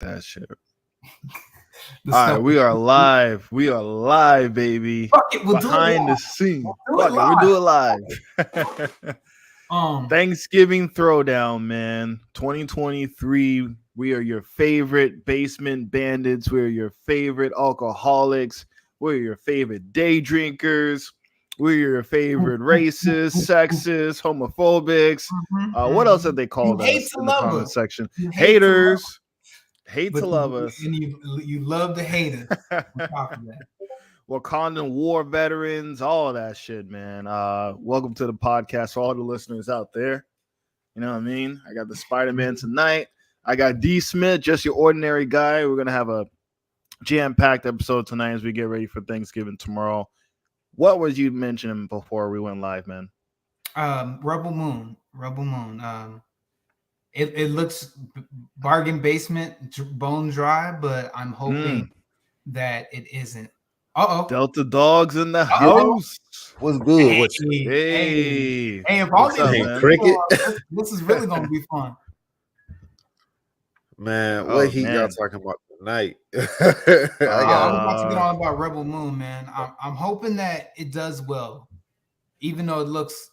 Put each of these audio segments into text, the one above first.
that shit. The All right, stuff. we are live. We are live, baby. Fuck it, we'll do it Behind the live. scenes. We'll do it Fuck it, we do it live. live. Thanksgiving Throwdown, man. 2023. We are your favorite basement bandits. We're your favorite alcoholics. We're your favorite day drinkers. We're your favorite racists, sexists, homophobics. What else have they called us in the comment section? Haters. Hate to love us. And you love the haters. Wakandan war veterans, all of that shit, man. Welcome to the podcast for all the listeners out there. You know what I mean? I got the Spider-Man tonight. I got D Smith, just your ordinary guy. We're gonna have a jam-packed episode tonight as we get ready for Thanksgiving tomorrow. What was you mentioning before we went live, man? Rebel Moon. It looks bargain basement, bone dry, but I'm hoping that it isn't. Delta Dogs in the house. What's good? Hey, if all these cricket, this is really gonna be fun. Man, what y'all talking about tonight? I'm about to get on about Rebel Moon, man. I'm hoping that it does well, even though it looks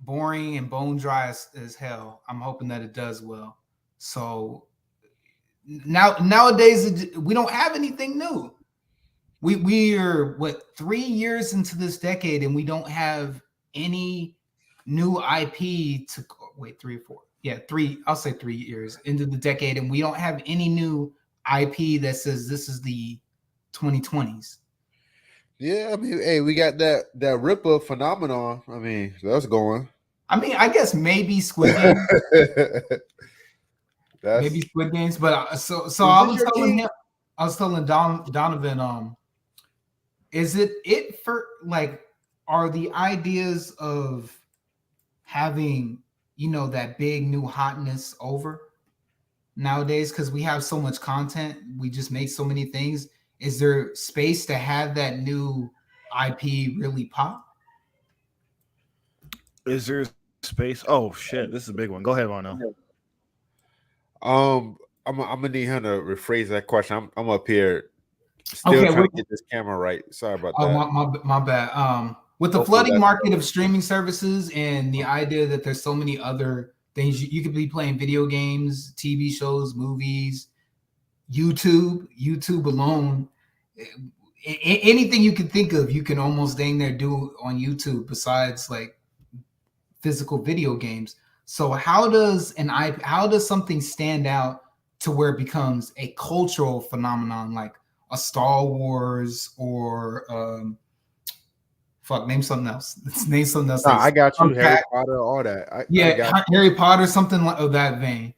boring and bone dry as hell. I'm hoping that it does well. So nowadays we don't have anything new. We are 3 years into this decade and we don't have any new IP to wait 3 or 4. Yeah, 3. I'll say 3 years into the decade, and we don't have any new IP that says this is the 2020s. Yeah, I mean, hey, we got that Ripper phenomenon. I mean, that's going. I mean, I guess maybe Squid Games. Maybe Squid Games, but so I was telling Donovan, is it for like, are the ideas of having, that big new hotness over nowadays? Because we have so much content, we just make so many things. Is there space to have that new IP really pop? Is there space? Oh shit, this is a big one. Go ahead, Vano. I'm gonna need him to rephrase that question. I'm up here still trying to get this camera right. Sorry about that. My bad. With the flooding market of streaming services and the idea that there's so many other things, you could be playing video games, TV shows, movies, YouTube alone. Anything you can think of, you can almost dang near do on YouTube besides like physical video games. So how does something stand out to where it becomes a cultural phenomenon, like a Star Wars or name something else. Name something else. No, I got you. Harry Potter, all that. Harry Potter, something of that vein.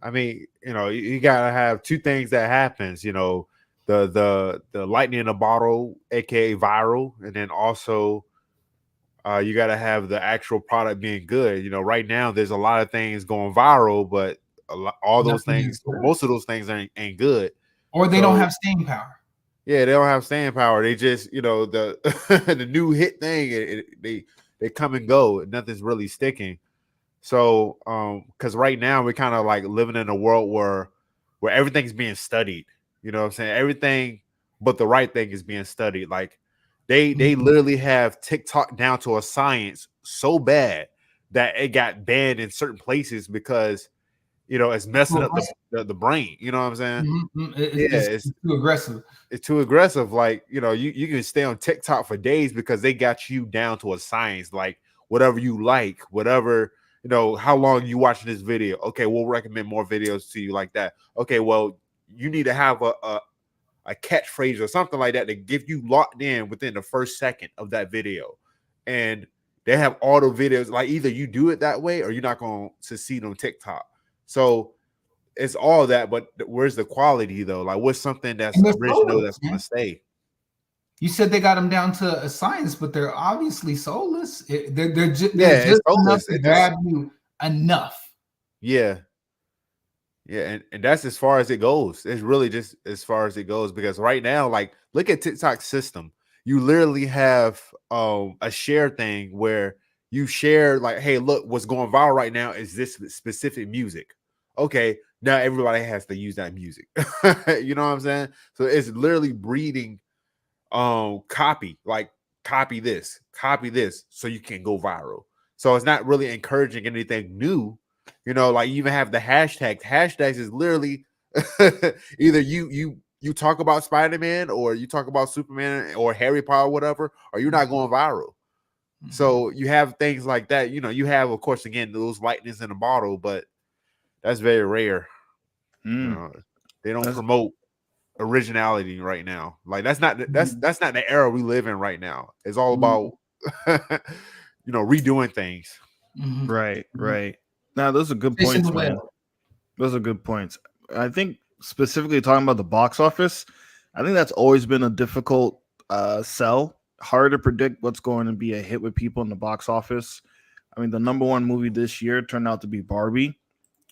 I mean, you gotta have two things that happens. The lightning in a bottle, aka viral, and then also you gotta have the actual product being good. Right now there's a lot of things going viral, but most of those things ain't good, or they don't have staying power. Yeah, they don't have staying power. They just, the the new hit thing, they come and go. And nothing's really sticking. So, because right now we're kind of like living in a world where everything's being studied. You know what I'm saying? Everything but the right thing is being studied. Like they literally have TikTok down to a science so bad that it got banned in certain places because it's messing up the brain. You know what I'm saying? It's too aggressive. It's too aggressive. Like, you can stay on TikTok for days because they got you down to a science. Like whatever you like, whatever, how long you watching this video. Okay, we'll recommend more videos to you like that. Okay, well, you need to have a catchphrase or something like that to get you locked in within the first second of that video. And they have all the videos. Like either you do it that way or you're not going to succeed on TikTok. So it's all that, but where's the quality though? Like what's something that's original that's going to stay? You said they got them down to a science, but they're obviously soulless. They're just enough to grab you enough. Yeah. Yeah, and that's as far as it goes. It's really just as far as it goes because right now, like, look at TikTok's system. You literally have a share thing where you share like, hey, look, what's going viral right now is this specific music. Okay, now everybody has to use that music. You know what I'm saying? So it's literally breeding copy, like copy this, so you can go viral. So it's not really encouraging anything new. You know, like you even have the hashtags. Hashtags is literally either you talk about Spider-Man or you talk about Superman or Harry Potter, whatever, or you're not going viral. So you have things like that. You know, you have, of course, again, those lightnings in a bottle, but that's very rare. They don't promote originality right now. Like that's not the era we live in right now. It's all about redoing things. Right. Now those are good points, man. Those are good points. I think specifically talking about the box office, I think that's always been a difficult sell. Hard to predict what's going to be a hit with people in the box office. I mean, the number one movie this year turned out to be Barbie,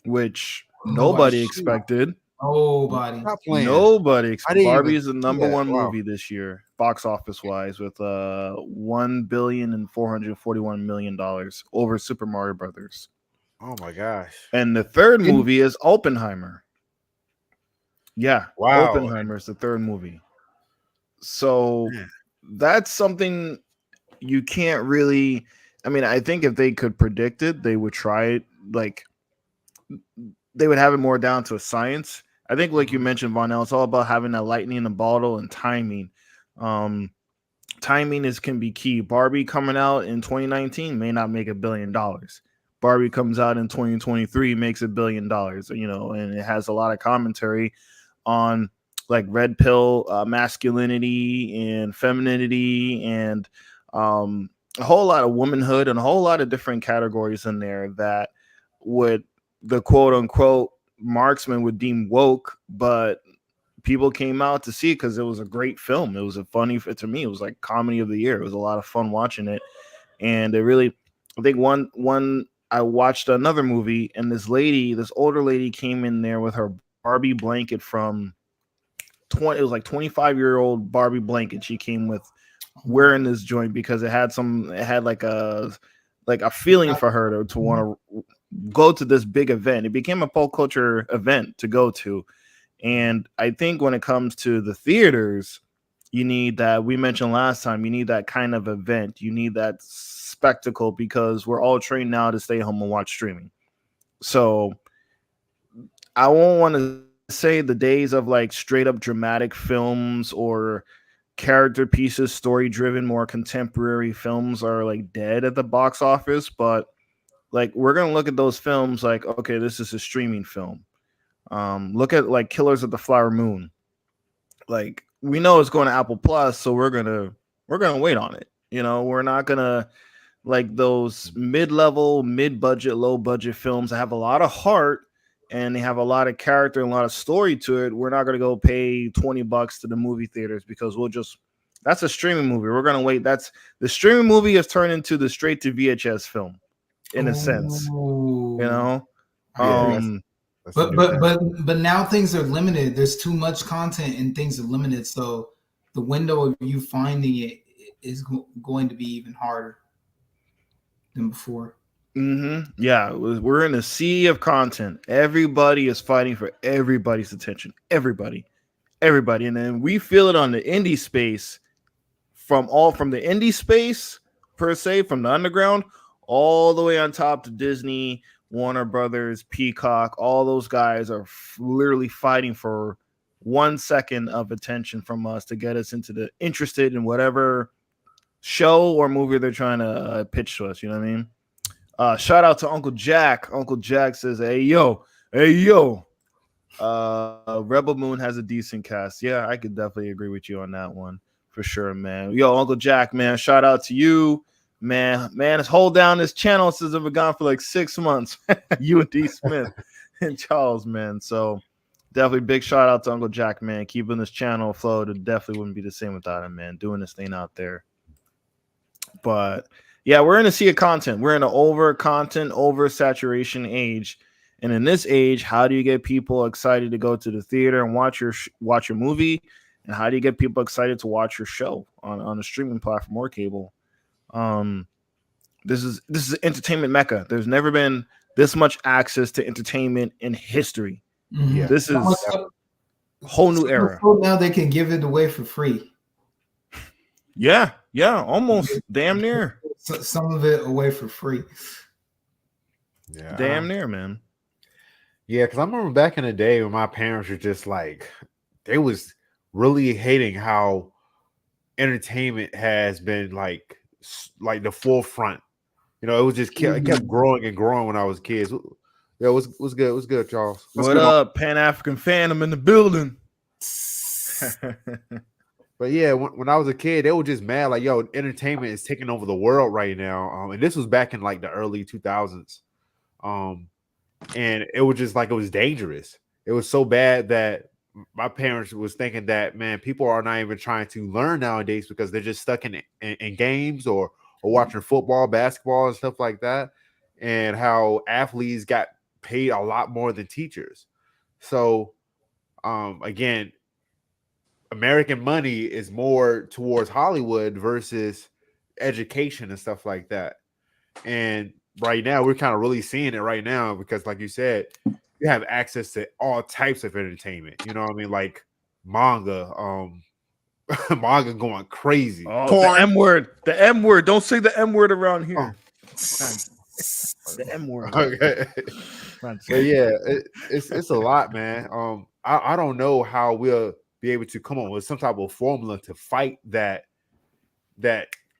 which nobody expected. Nobody. Barbie is the number one movie this year, box office wise, with $1,441,000,000 over Super Mario Brothers. Oh my gosh! And the third movie is Oppenheimer. Yeah, wow. Oppenheimer is the third movie. So that's something you can't really. I mean, I think if they could predict it, they would try it. Like they would have it more down to a science. I think, like you mentioned, Vonell, it's all about having that lightning in the bottle and timing. Timing can be key. Barbie coming out in 2019 may not make $1 billion. Barbie comes out in 2023, makes $1 billion. You know, and it has a lot of commentary on like red pill masculinity and femininity and a whole lot of womanhood and a whole lot of different categories in there that would the quote unquote marksman would deem woke, but people came out to see it because it was a great film. It was a funny, to me, it was like comedy of the year. It was a lot of fun watching it. And it really, I think one I watched another movie and this older lady came in there with her Barbie blanket from it was like 25-year-old Barbie blanket she came with wearing this joint because it had like a feeling for her to want to go to this big event. It became a pop culture event to go to. And I think when it comes to the theaters, you need that, we mentioned last time, you need that kind of event. You need that spectacle because we're all trained now to stay home and watch streaming. So I won't want to say the days of like straight up dramatic films or character pieces, story driven, more contemporary films are like dead at the box office, but like we're gonna look at those films like, okay, this is a streaming film. Look at like Killers of the Flower Moon. Like we know it's going to Apple Plus, so we're gonna wait on it. You know, we're not gonna like those mid-level, mid-budget, low-budget films that have a lot of heart and they have a lot of character and a lot of story to it. We're not gonna go pay $20 to the movie theaters because that's a streaming movie. We're gonna wait. That's the streaming movie has turned into the straight to VHS film, in a sense. You know. But now things are limited. There's too much content and things are limited. So the window of you finding it is going to be even harder than before. Yeah, we're in a sea of content. Everybody is fighting for everybody's attention. Everybody, and then we feel it on the indie space. From the indie space per se, from the underground, all the way on top to Disney, Warner Brothers, Peacock. All those guys are literally fighting for 1 second of attention from us to get us interested in whatever show or movie they're trying to pitch to us. You know what I mean? Shout out to Uncle Jack. Uncle Jack says, hey yo. Rebel Moon has a decent cast. Yeah, I could definitely agree with you on that one for sure, man. Yo, Uncle Jack, man, shout out to you, man. Let's hold down this channel since I've been gone for like 6 months. You and D Smith and Charles, man. So definitely big shout out to Uncle Jack, man, keeping this channel afloat. It definitely wouldn't be the same without him, man, doing this thing out there. But yeah, we're in a sea of content. We're in an oversaturation age. And in this age, how do you get people excited to go to the theater and watch your movie? And how do you get people excited to watch your show on a streaming platform or cable? This is entertainment mecca. There's never been this much access to entertainment in history. Yeah, this is a whole new era. So now they can give it away for free. Yeah, almost damn near. Some of it away for free. Yeah, damn near, man. Yeah, because I remember back in the day when my parents were just like, they was really hating how entertainment has been like the forefront. You know, it was just it kept growing and growing when I was kids. Yeah, it was good. It was good, Charles. What up, Pan African Phantom in the building? But yeah, when I was a kid, they were just mad like, yo, entertainment is taking over the world right now. And this was back in like the early 2000s. And it was just like, it was dangerous. It was so bad that my parents was thinking that, man, people are not even trying to learn nowadays because they're just stuck in games or watching football, basketball, and stuff like that. And how athletes got paid a lot more than teachers. So, again, American money is more towards Hollywood versus education and stuff like that. And right now, we're kind of really seeing it right now because, like you said, you have access to all types of entertainment. You know what I mean? Like manga, manga going crazy. Oh, the M word. The M word. Don't say the M word around here. The M word. Okay. But yeah, it's a lot, man. I don't know how we'll be able to come up with some type of formula to fight that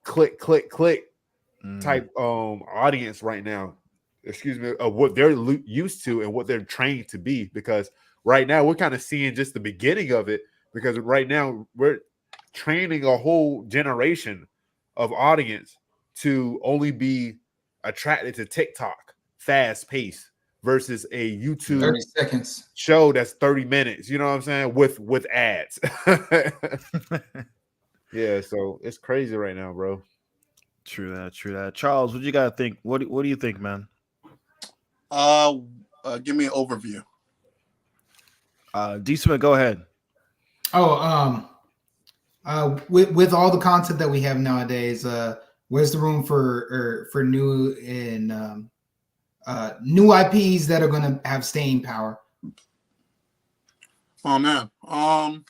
click type audience right now. Excuse me, of what they're used to and what they're trained to be. Because right now we're kind of seeing just the beginning of it. Because right now we're training a whole generation of audience to only be attracted to TikTok, fast pace, versus a YouTube 30 seconds show that's 30 minutes. You know what I'm saying? With ads. Yeah, so it's crazy right now, bro. True that. Charles, what you gotta think? What do you think, man? Give me an overview. D Smith, go ahead. With all the content that we have nowadays, where's the room for new and new IPs that are going to have staying power? Oh man, I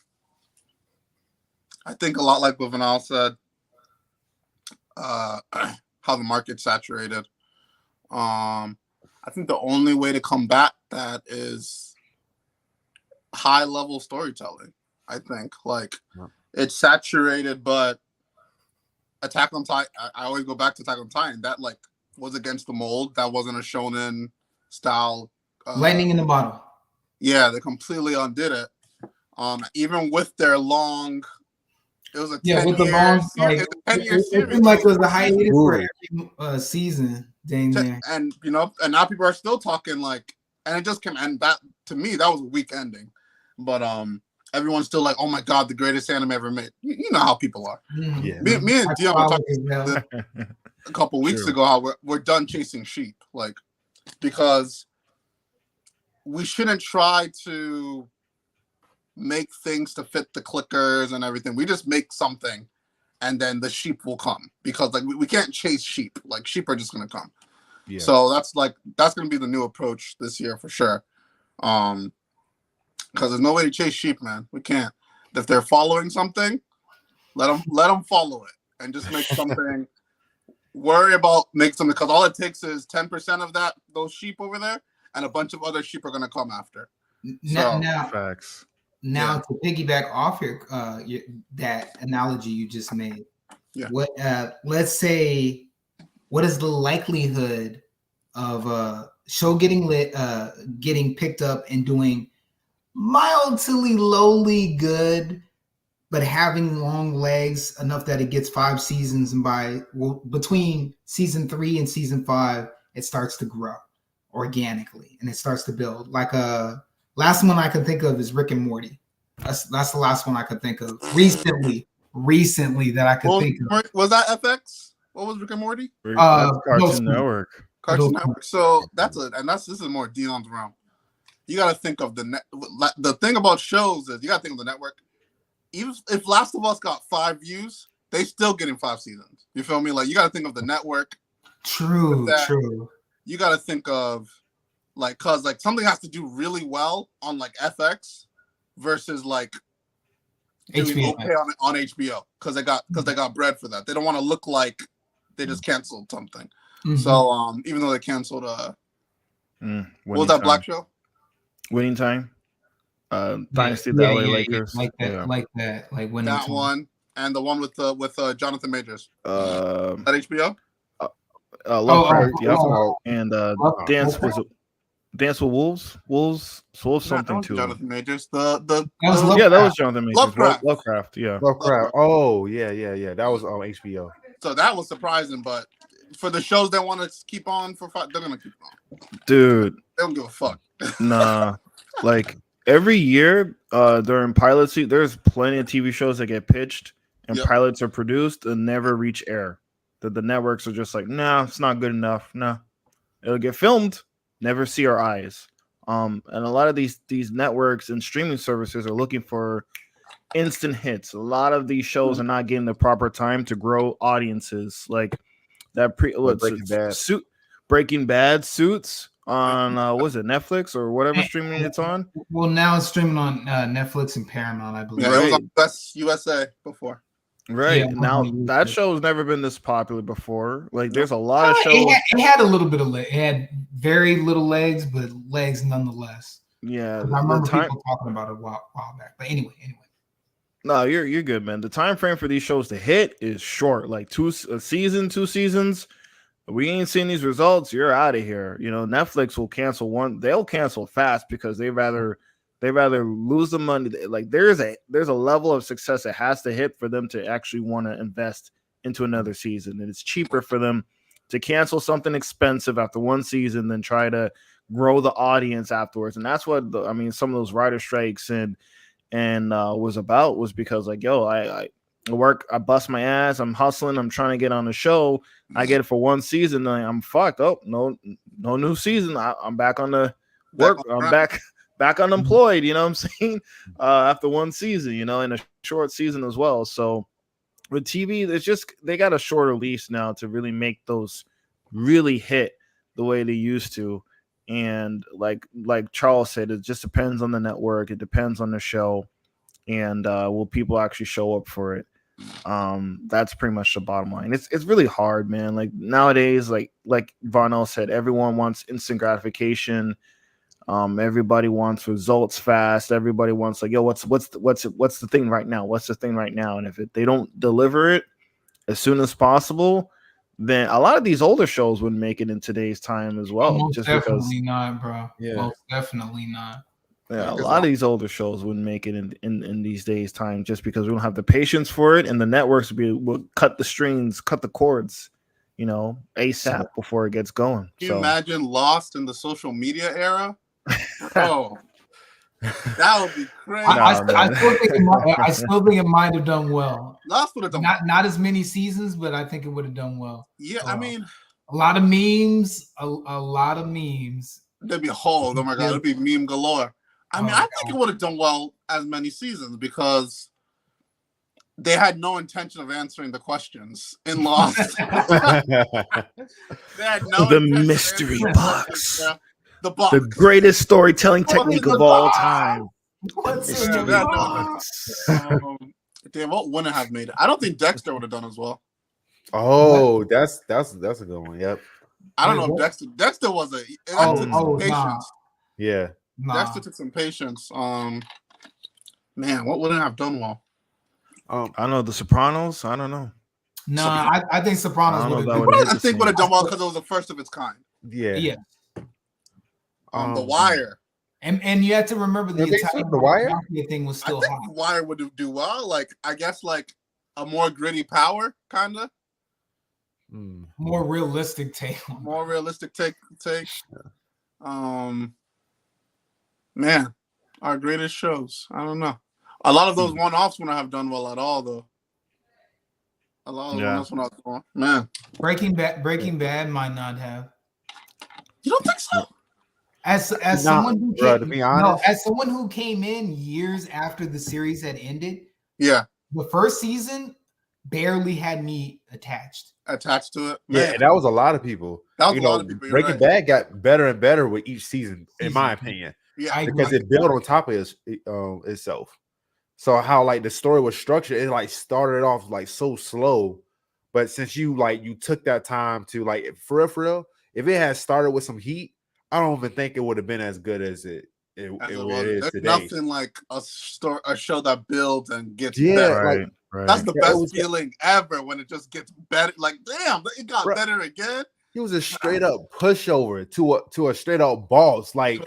think a lot like what Vinal said, how the market's saturated. I think the only way to combat that is high level storytelling. I think it's saturated, but Attack on Titan. I always go back to Attack on Titan. That was against the mold. That wasn't a shonen style. Lightning in the bottle. Yeah, they completely undid it. Even with their long, it was a 10-year series. It was a hiatus for every season. Dang there. And and now people are still talking and it just came. And that to me, that was a weak ending. But everyone's still like, oh my god, the greatest anime ever made. You know how people are. Yeah. Me and Dion were talking a couple weeks ago how we're done chasing sheep, because we shouldn't try to make things to fit the clickers and everything. We just make something, and then the sheep will come because we can't chase sheep. Sheep are just gonna come. Yeah. So that's gonna be the new approach this year for sure. Because there's no way to chase sheep, man. We can't. If they're following something, let them follow it and just make something. Worry about make something, because all it takes is 10% of those sheep over there, and a bunch of other sheep are gonna come after. Now, facts. Now to piggyback off that analogy you just made, what let's say, what is the likelihood of a show getting picked up and doing mildly lowly good, but having long legs enough that it gets 5 seasons, and between season 3 and season 5 it starts to grow organically and it starts to build? Last one I can think of is Rick and Morty. That's the last one I could think of recently that I could think of. Was that FX? What was Rick and Morty? Cartoon Network. Cartoon Network. So this is more Dion's realm. You got to think of the thing about shows is you got to think of the network. Even if Last of Us got 5 views, they still getting 5 seasons. You feel me? You got to think of the network. True. You got to think of Like, cause like something has to do really well on like FX versus like doing HBO. okay on HBO because they got bread for that. They don't want to look like they just canceled something. Mhm. So even though they canceled what was that black show? Winning Time. Dynasty of the LA Lakers. Like that. Like Winning That Time. one and the one with Jonathan Majors. That HBO? Lovecraft, and Dance with Wolves something too. Jonathan Majors. That was Jonathan Majors. Lovecraft, yeah. Lovecraft. Oh, yeah. That was on HBO. So that was surprising, but for the shows that want to keep on for 5, they're gonna keep on. Dude, they don't give a fuck. Nah, like every year during pilot season, there's plenty of TV shows that get pitched and pilots are produced and never reach air. The networks are just like, nah, it's not good enough. Nah, it'll get filmed, never see our eyes. And a lot of these networks and streaming services are looking for instant hits. A lot of these shows are not getting the proper time to grow audiences. Like that Breaking Bad Suits on was it Netflix or whatever streaming it's on? Well, now it's streaming on Netflix and Paramount, I believe. Yeah, it was on Best USA before. Right. Yeah, now that show's never been this popular before. Like there's a lot of shows. It had a little bit of leg. It had very little legs, but legs nonetheless. Yeah. I remember people talking about it a while back. But anyway. No, you're good, man. The time frame for these shows to hit is short. Like 2 seasons. We ain't seen these results. You're out of here. You know, Netflix will cancel one. They'll cancel fast because they rather lose the money. Like there's a level of success that has to hit for them to actually want to invest into another season. And it's cheaper for them to cancel something expensive after one season than try to grow the audience afterwards. And that's what some of those writer strikes and was because like, yo, I work, I bust my ass, I'm hustling, I'm trying to get on the show. I get it for one season, and I'm fucked. Oh, no new season. I'm back on the work. I'm back unemployed, you know what I'm saying? After one season, you know, in a short season as well. So with TV, it's just they got a shorter leash now to really make those really hit the way they used to. And like Charles said, it just depends on the network, it depends on the show, and will people actually show up for it? That's pretty much the bottom line. It's really hard, man. Like nowadays, like Varnell said, everyone wants instant gratification. Everybody wants results fast. Everybody wants like, yo, what's the thing right now? What's the thing right now? And if they don't deliver it as soon as possible, then a lot of these older shows wouldn't make it in today's time as well. Most just definitely because, not, bro. Yeah, most definitely not. Yeah, a lot of these older shows wouldn't make it in these days' time just because we don't have the patience for it, and the networks will cut the strings, cut the cords, you know, ASAP before it gets going. Can you imagine Lost in the social media era? Oh, that would be crazy. I still think it might have done well. Lost would have done not as many seasons, but I think it would have done well. Yeah, I mean, a lot of memes, a lot of memes. There'd be holes. Oh my god, it'd be meme galore. I mean, I think it would have done well as many seasons because they had no intention of answering the questions in Lost. They had no the mystery box. The box. The greatest storytelling technique of all time. Damn, what wouldn't have made it? I don't think Dexter would have done as well. Oh, that's a good one. Yep. I don't know if Dexter was patience. Nah. Yeah. Nah. Dexter took some patience. Man, what wouldn't have done well? I don't know. The Sopranos. I don't know. No, I think Sopranos would have. I think would have done well because it was the first of its kind. Yeah. Yeah. The Wire. And you have to remember the Italian The Wire thing was still hot. The Wire would do well. Like I guess like a more gritty Power kind of. More realistic take. More realistic take. Man, our greatest shows. I don't know. A lot of those one-offs wouldn't have done well at all, though. A lot of one-offs wouldn't have done well. Man, Breaking Bad might not have. You don't think so? As someone who came, to be honest, as someone who came in years after the series had ended, yeah, the first season barely had me attached to it. Yeah, Man, and that was a lot of people. that was a lot of people. You're Breaking right. Bad got better and better with each season, in my opinion. Yeah, because it built on top of itself. So how like the story was structured, it like started off like so slow, but since you took that time to like for real, if it had started with some heat, I don't even think it would have been as good as it is There's today. nothing like a show that builds and gets Yeah, better. Right. That's the best feeling ever when it just gets better. Like, damn, it got better again. He was a straight up pushover to a straight up boss. Like,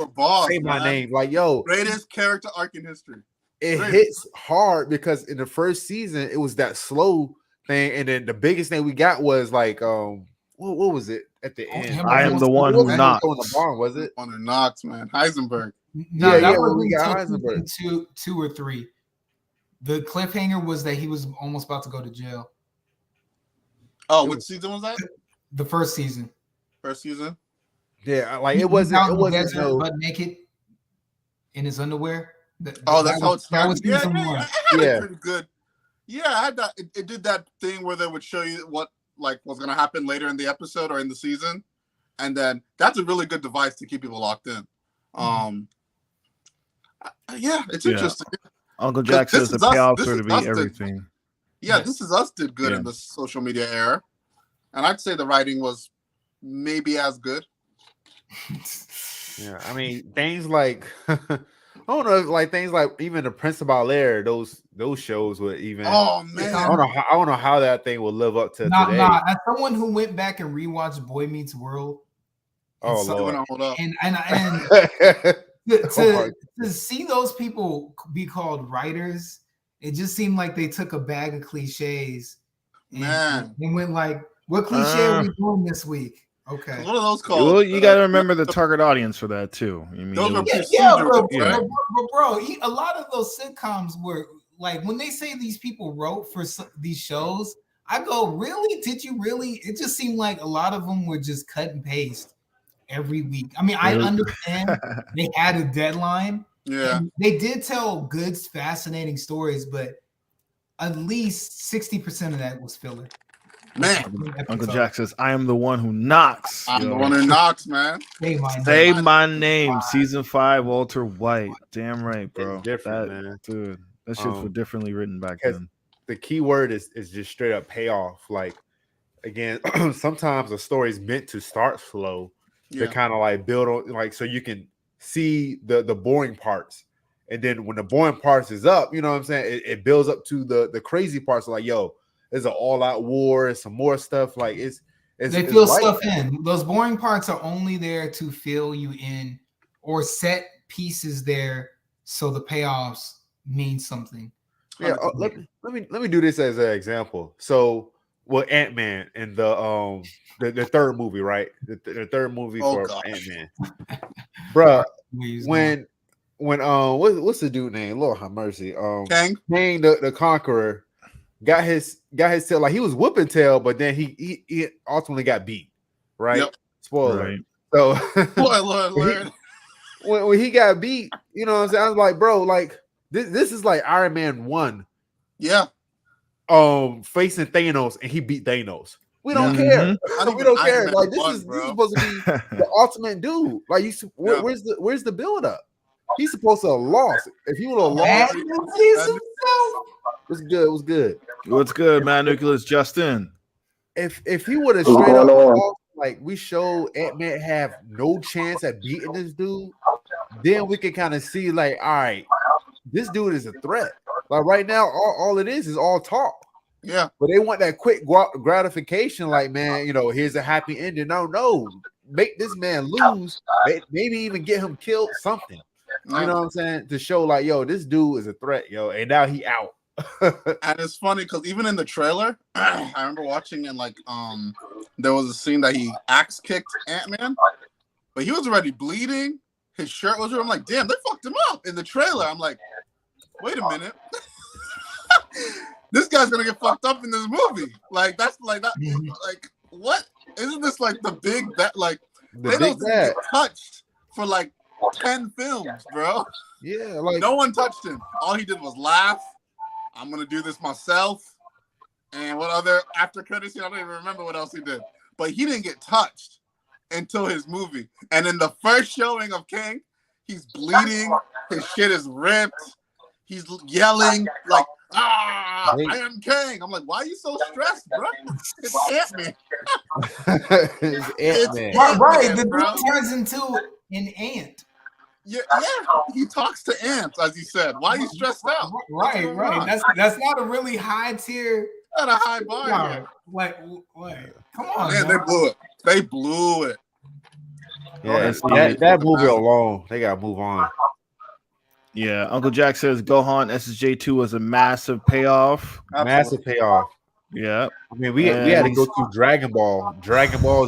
say my name. Like, yo, greatest character arc in history. It hits hard because in the first season it was that slow thing, and then the biggest thing we got was like, what was it at the end? I am the one who knocks. The barn, was it? One who knocks, man. Heisenberg. No, that was we got Heisenberg. Two or three. The cliffhanger was that he was almost about to go to jail. Oh, which season was that? The first season. First season. Yeah, like it wasn't butt naked in his underwear. That's how it started. That was season one. Pretty good. Yeah, I had that. It did that thing where they would show you what was going to happen later in the episode or in the season, and then that's a really good device to keep people locked in. Yeah, it's interesting. Uncle Jack says the payoffs are to be everything. This Is Us did good in the social media era, and I'd say the writing was maybe as good. Yeah, I mean things like. I don't know, like things like even the Prince of Bel-Air, those shows would even. Oh man, I don't know how that thing will live up to today. As someone who went back and rewatched Boy Meets World, Lord, to see those people be called writers, it just seemed like they took a bag of cliches and went like, "What cliche are we doing this week?" Okay. What are those called? Well, you got to remember the target audience for that too. I mean, bro, a lot of those sitcoms were like when they say these people wrote for these shows, I go, really? Did you really? It just seemed like a lot of them were just cut and paste every week. I mean, I understand they had a deadline. Yeah. They did tell good, fascinating stories, but at least 60% of that was filler. Man, Uncle Jack says, "I am the one who knocks." I'm the one who knocks, man. Say my name. Season 5, Walter White. Damn right, bro. It's different, man. Dude, that shit was differently written back then. The key word is just straight up payoff. Like, again, sometimes a story is meant to start slow to kind of like build on, like, so you can see the boring parts, and then when the boring parts is up, you know what I'm saying? It builds up to the crazy parts. Like, yo. There's an all-out war and some more stuff. Like they fill stuff in. Those boring parts are only there to fill you in or set pieces there so the payoffs mean something. Yeah, let me do this as an example. So, Ant-Man and the third movie, right? The third movie for Ant-Man, bro. When what's the dude name? Lord have mercy. Kang the Conqueror. Got his tail, like he was whooping tail, but then he ultimately got beat, right? Yep. Spoiler. Right. So spoiler. when he got beat, you know what I'm saying? I was like, bro, like this is like Iron Man 1. Yeah. Facing Thanos, and he beat Thanos. We don't care. We don't care. Like this is supposed to be the ultimate dude. Like where's the build up? He's supposed to have lost. If he would have lost, it was good. What's good, man? Nucleus Justin. If he would have straight up lost, like we showed Ant-Man have no chance at beating this dude, then we can kind of see like, all right, this dude is a threat. Like right now, all it is all talk. Yeah. But they want that quick gratification, like, man, here's a happy ending. No, make this man lose, maybe even get him killed, something. You know what I'm saying? To show like, yo, this dude is a threat, yo, and now he out. And it's funny because even in the trailer, I remember watching and like there was a scene that he axe kicked Ant-Man, but he was already bleeding. His shirt was. I'm like, damn, they fucked him up in the trailer. I'm like, wait a minute, this guy's gonna get fucked up in this movie. Like that's like that. Like what? Isn't this like the big bet? Like they don't get touched for like 10 films, bro. Yeah, like no one touched him. All he did was laugh. I'm gonna do this myself, And what other after credit scene? I don't even remember what else he did. But he didn't get touched until his movie. And in the first showing of King, he's bleeding. His shit is ripped. He's yelling like, I am King. I'm like, why are you so stressed, bro? It's Ant-Man. It's Ant-Man. Right. The dude turns into an ant. Yeah, he talks to ants, as he said. Why are you stressed out? Right. That's not a really high tier. Not a high bar. No, what? Come on, man. They blew it. Yeah, that movie alone, they gotta move on. Yeah, Uncle Jack says Gohan SSJ2 was a massive payoff. Massive payoff. Yeah. I mean, we had to go through Dragon Ball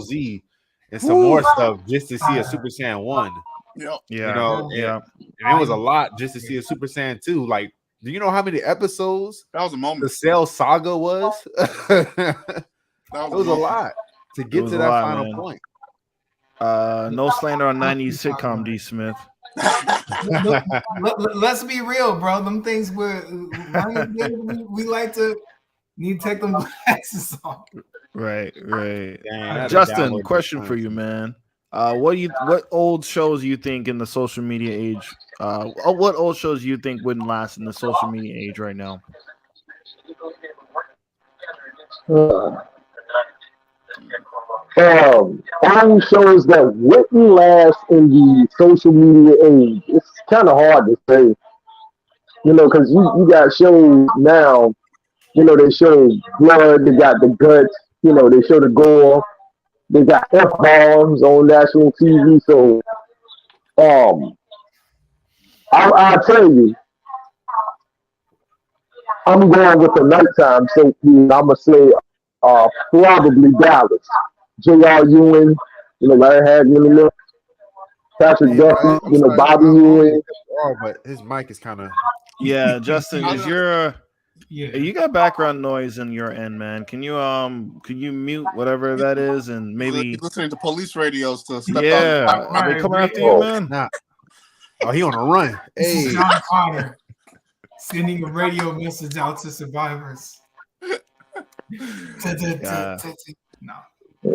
Z, and some more stuff just to see a Super Saiyan 1. Yep. Yeah. You know, and it was a lot just to see a Super Saiyan 2. Like, do you know how many episodes that was a moment the Cell Saga was? It was a lot to get to that final point. No slander on 90s sitcom, D. Smith. Let's be real, bro. Them things we like to need to take them glasses off. Right. Dang, Justin, question for you, man. What old shows you think in the social media age? What old shows you think wouldn't last in the social media age right now? Old shows that wouldn't last in the social media age. It's kind of hard to say, because you got shows now. They show blood, they got the guts. They show the gore. They got F-bombs on national TV. So, I'll tell you, I'm going with the nighttime. So I'm gonna say, probably Dallas. J.R. Ewing, Larry Hagman, Patrick Duffy, Bobby Ewing. Oh, but his mic is kind of. Yeah, Justin, you got background noise in your end, man. Can you mute whatever that is and maybe listening to police radios to step out? Are they coming after you, man? Nah. Oh, he on a run. Hey, John Connor sending a radio message out to survivors. No. All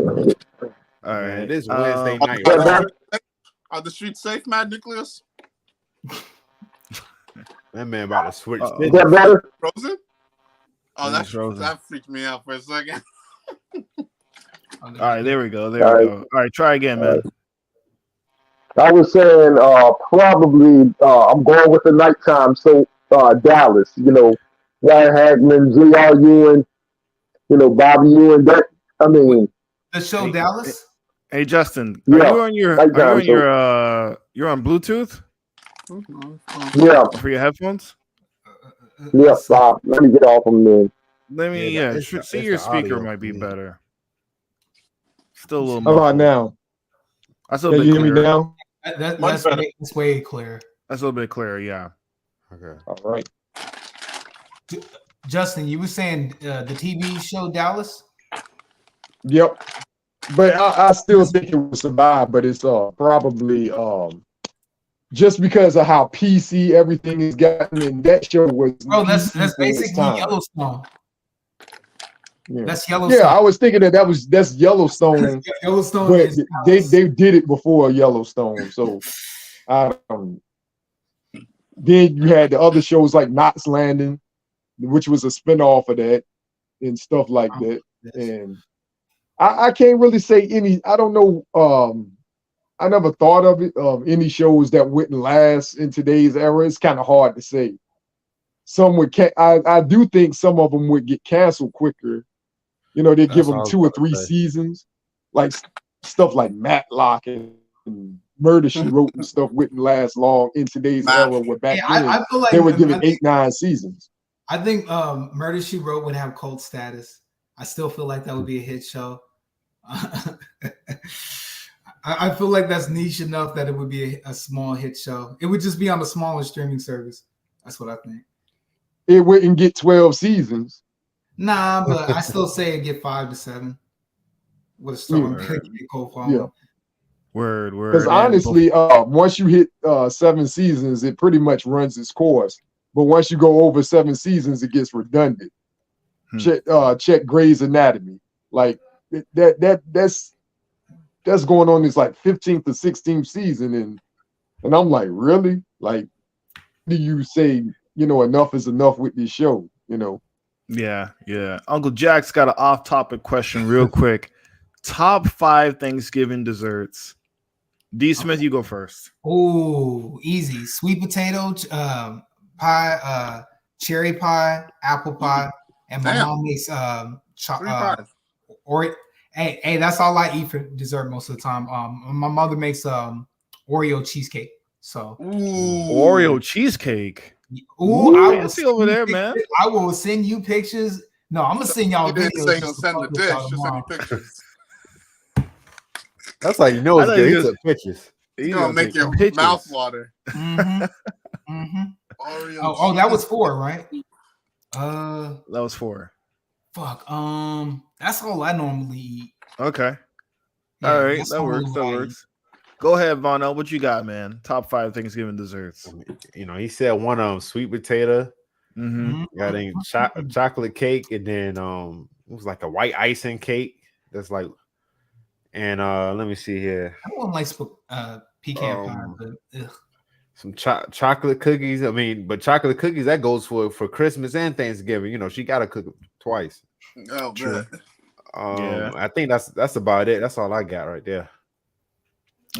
right, it is Wednesday night. Are the streets safe, Mad Nucleus? That man about to switch. Is that better? Frozen? Oh, that freaked me out for a second. All right, there we go. All right, try again, man. I was saying probably I'm going with the nighttime. So Dallas, Larry Hagman, J.R. Ewing, Bobby Ewing. The show Dallas. Hey Justin, you're on Bluetooth? Yeah. For your headphones? Yeah. Let me get off them then. Let me see your speaker might be better. Still a little more. How about now? That's a little bit clearer. Now? That's way clearer. That's a little bit clearer, yeah. Okay. All right. Justin, you were saying the TV show Dallas? Yep. But I still think it will survive, but it's probably just because of how PC everything is gotten, and that show was. Oh, that's basically Yellowstone. Yeah. That's Yellowstone. Yeah, I was thinking that's Yellowstone. Yellowstone, but they did it before Yellowstone. So, then you had the other shows like Knots Landing, which was a spinoff of that, and stuff like that. And I can't really say any. I don't know. I never thought of any shows that wouldn't last in today's era. It's kind of hard to say. Some would. I do think some of them would get canceled quicker. They give them 2 or 3 seasons, like stuff like Matlock and Murder She Wrote and stuff wouldn't last long in today's era. Where back then I feel like they were giving 8-9 seasons. I think Murder She Wrote would have cult status. I still feel like that would be a hit show. I feel like that's niche enough that it would be a small hit show. It would just be on a smaller streaming service. That's what I think. It wouldn't get 12 seasons. Nah, but I still say it get 5 to 7 with a strong Yeah. Word. Because honestly, once you hit 7 seasons, it pretty much runs its course. But once you go over 7 seasons, it gets redundant. check Grey's Anatomy. Like that's going on this like 15th or 16th season, and I'm like, really? Like, do you say, enough is enough with this show? Yeah. Uncle Jack's got an off-topic question real quick. Top 5 Thanksgiving desserts. D. Smith, you go first. Oh, easy. Sweet potato pie, cherry pie, apple pie, and my mom makes hey, that's all I eat for dessert most of the time. My mother makes Oreo cheesecake. So Oreo cheesecake. Ooh, I will see over there, man. I will send you pictures. No, I'm gonna send y'all videos. Say he'll send the dish. He'll send you pictures. That's like it's good. He took pictures. He's gonna make your mouth water. Mm-hmm. Oh, that was 4, right? That was 4. Fuck. That's all I normally eat. Okay. All right, that works. Go ahead, Vonell. What you got, man? Top 5 Thanksgiving desserts. He said one of them, sweet potato. Mm-hmm. Got a chocolate cake, and then it was like a white icing cake. That's like, and let me see here. I don't like pecan pie, but some chocolate cookies. But chocolate cookies that goes for Christmas and Thanksgiving. She got to cook it twice. Oh, true. Yeah. I think that's about it. That's all I got right there.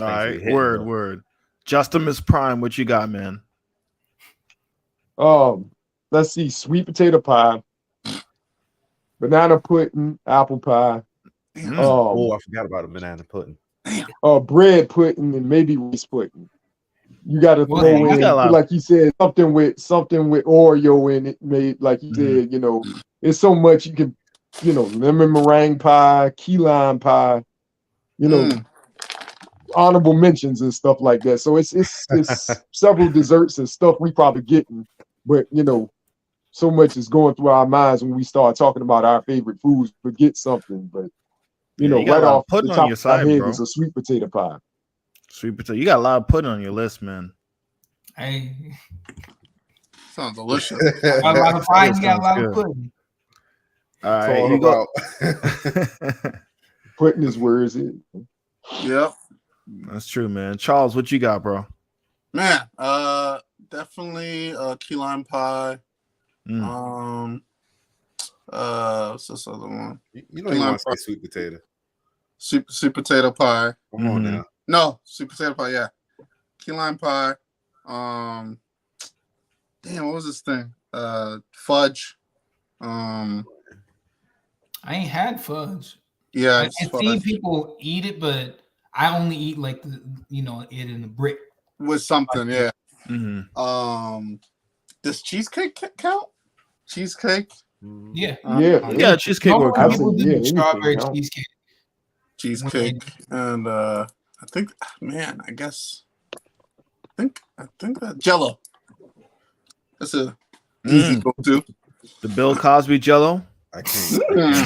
All right, word. Justin Prime, what you got, man? Let's see, sweet potato pie, banana pudding, apple pie. I forgot about a banana pudding. Bread pudding, and maybe rice pudding. You got to throw in, like you said, something with Oreo in it. Made like you said, it's so much you can, lemon meringue pie, key lime pie, honorable mentions and stuff like that. So it's several desserts and stuff we probably getting, but so much is going through our minds when we start talking about our favorite foods. Forget something, but right off the top of my head is a sweet potato pie. Sweet potato. You got a lot of pudding on your list, man. Hey, sounds delicious. Got a lot of pie. You got a lot of pudding. All right, you go. Pudding is where is it? Yep. That's true, man. Charles, what you got, bro? Man, definitely key lime pie. What's this other one? You want to say sweet potato. Sweet potato pie. Come on now. No, sweet potato pie, yeah. Key lime pie. Damn, what was this thing? Fudge. I ain't had fudge. Yeah, I've seen people eat it, but I only eat like it in a brick with something. Yeah. Mm-hmm. Does cheesecake count? Cheesecake. Yeah. Yeah. Cheesecake. People do strawberry cheesecake. Cheesecake, and I think, man, I think that Jello. That's a easy go-to. The Bill Cosby Jello. I can't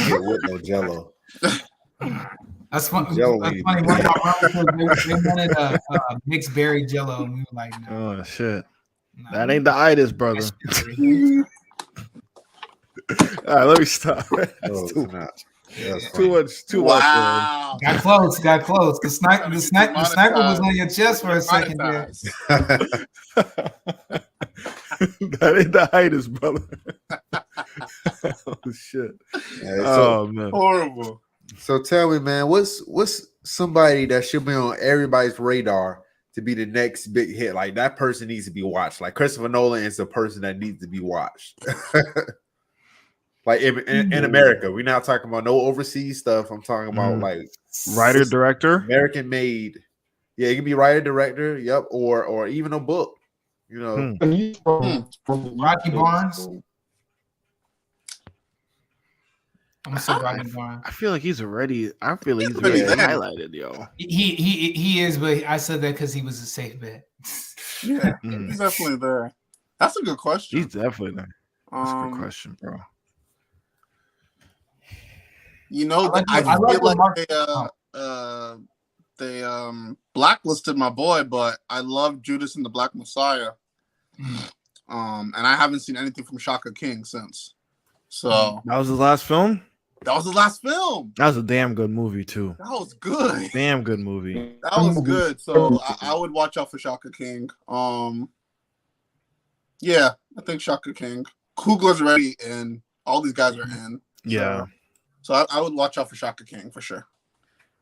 get with no Jello. That's funny. One of my brothers, they wanted a mixed berry Jello, and we were like, no. Oh shit, that ain't the itis, brother. All right, let me stop. That's too much. Too much. Wow. Got close. The sniper was on your chest for a second there. That ain't the itis, brother. Oh shit. Man. Horrible. So tell me, man, what's somebody that should be on everybody's radar to be the next big hit? Like that person needs to be watched. Like Christopher Nolan is the person that needs to be watched. Like in America, we're not talking about no overseas stuff. I'm talking about like writer, director, American made. Yeah, it can be writer, director. Yep, or even a book. Rocky Barnes. I'm gonna say Rocky Barnes. I feel like he's already highlighted, yo. He is, but I said that because he was a safe bet. Yeah, he's definitely there. That's a good question. He's definitely there. That's a good question, bro. I feel like they blacklisted my boy, but I love Judas and the Black Messiah. And I haven't seen anything from Shaka King since. So That was his last film? that was his last film. That was a damn good movie, too. That was good. Damn good movie. That was good. So I would watch out for Shaka King. Yeah, I think Shaka King. Kugler's already in. All these guys are in. Yeah. So I would watch out for Shaka King for sure.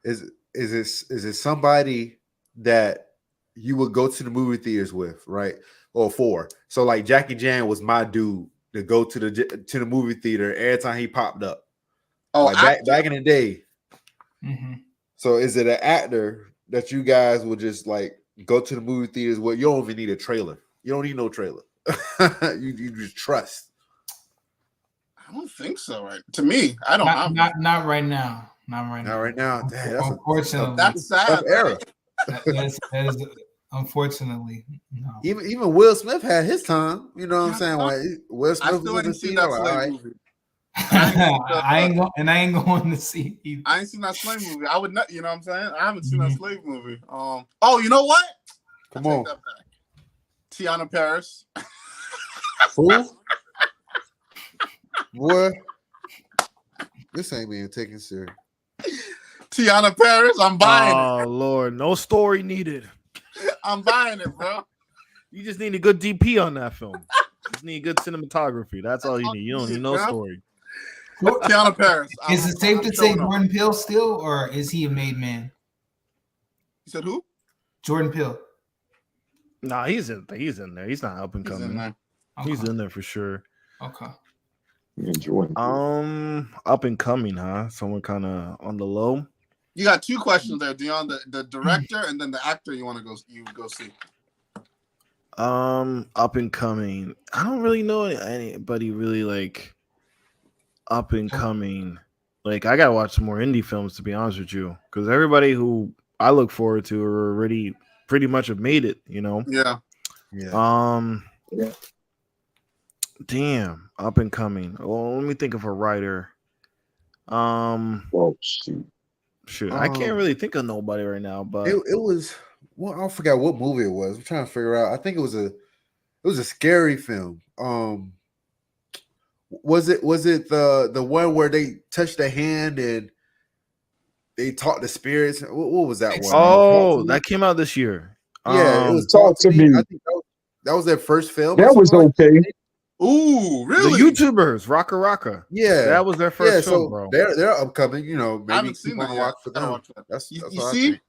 Is it somebody that you would go to the movie theaters with, right? Or for? So like Jackie Chan was my dude to go to the movie theater every time he popped up. Oh, like back in the day. Mm-hmm. So is it an actor that you guys will just like go to the movie theaters with? You don't even need a trailer. You don't need no trailer. you just trust. I don't think so, right? To me, I don't. Not right now. Not right now. Not right now. Damn, Unfortunately, that's sad. Tough era. That is unfortunately no. Even Will Smith had his time. You know what I'm saying? Like, Will Smith I still ain't seen that slave movie. I ain't going to see either. I ain't seen that slave movie. I would not. You know what I'm saying? I haven't seen that slave movie. Oh, you know what? Come on, that back. Tiana Paris. Who? Boy, this ain't being taken serious. Tiana Paris, I'm buying it. Oh, Lord. No story needed. I'm buying it, bro. You just need a good DP on that film. You just need good cinematography. That's all you need. You don't need no story. Tiana Paris. Is it safe to say Jordan Peele still, or is he a made man? You said who? Jordan Peele. Nah, he's in there. He's not up and coming. He's in there for sure. Okay. Up and coming, huh? Someone kind of on the low. You got two questions there, Dion. The director and then the actor you want to go see. Up and coming. I don't really know anybody really like up and coming. Like I gotta watch some more indie films to be honest with you, because everybody who I look forward to are already pretty much have made it. You know. Yeah. Yeah. Damn, up and coming. Well, let me think of a writer. Oh shoot. I can't really think of nobody right now, but it was. Well, I forgot what movie it was. I'm trying to figure out. I think it was a scary film. Was it the one where they touched the hand and they taught the spirits? What was that one? Oh, that came out this year. Yeah, it was Talk to Me. I think that was their first film. That was okay. Ooh, really? The YouTubers, Rocka. Yeah, that was their first film, so bro. They're upcoming. You know, maybe I haven't seen that yet. watch for them. That's you what see? I think.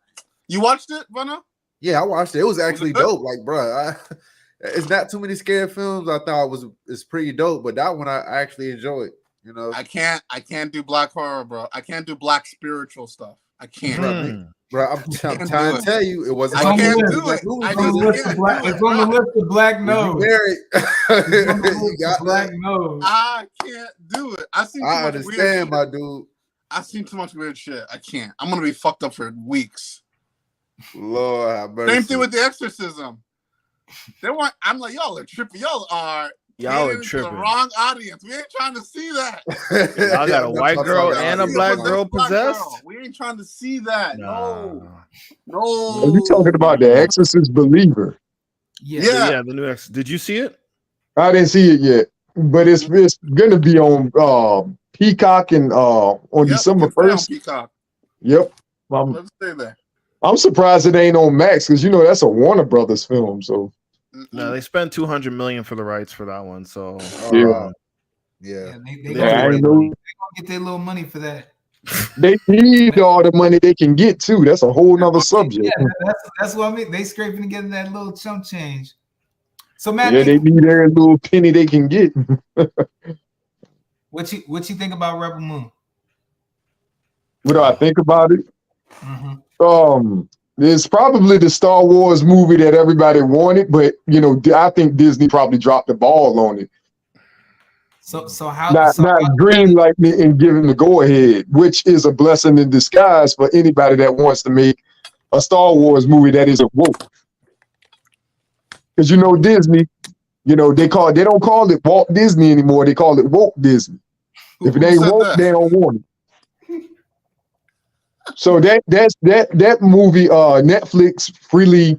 You watched it, Vanna? Yeah, I watched it. It was actually Was it dope. Like, bro, it's not too many scary films. I thought it's pretty dope, but that one I actually enjoyed. You know, I can't do black horror, bro. I can't do black spiritual stuff. I can't. Bro, I'm trying to tell you, it wasn't. I can't do it. It's on the list of black nose. You got black that? nose. I can't do it. I understand, my dude. I've seen too much weird shit. I can't. I'm gonna be fucked up for weeks. Lord have mercy. Same thing with The Exorcism. I'm like, y'all are tripping. Y'all are tripping. The wrong audience. We ain't trying to see that. Y'all got a white girl and a black girl possessed. We ain't trying to see that. Nah. No. Are you talking about The Exorcist Believer? Yeah. The new Exorcist. Did you see it? I didn't see it yet, but it's gonna be on Peacock and on December 1st. Peacock. Yep. Let's stay there. I'm surprised it ain't on Max because that's a Warner Brothers film. So no, they spent $200 million for the rights for that one. So They gonna get their little money for that. They need all the money they can get too. That's a whole nother subject. Yeah, that's what I mean. They scraping together that little chump change. So Matt, they need every little penny they can get. What you think about Rebel Moon? What do I think about it? Mm-hmm. It's probably the Star Wars movie that everybody wanted, but I think Disney probably dropped the ball on it. So how not green lightning and giving the go ahead, which is a blessing in disguise for anybody that wants to make a Star Wars movie that isn't woke. Because Disney, they don't call it Walt Disney anymore. They call it woke Disney. If it ain't woke, they don't want it. So that movie Netflix freely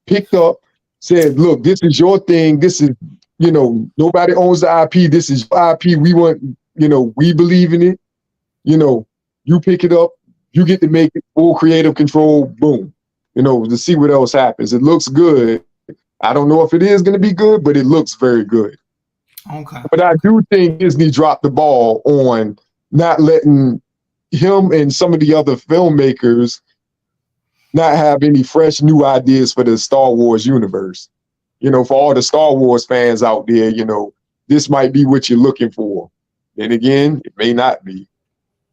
picked up, said, look, this is your thing. This is, nobody owns the IP. This is your IP. We want we believe in it. You pick it up, you get to make it full creative control. Boom. To see what else happens. It looks good. I don't know if it is going to be good, but it looks very good. Okay. But I do think Disney dropped the ball on not letting him and some of the other filmmakers not have any fresh new ideas for the Star Wars universe. For all the Star Wars fans out there, this might be what you're looking for. And again, it may not be.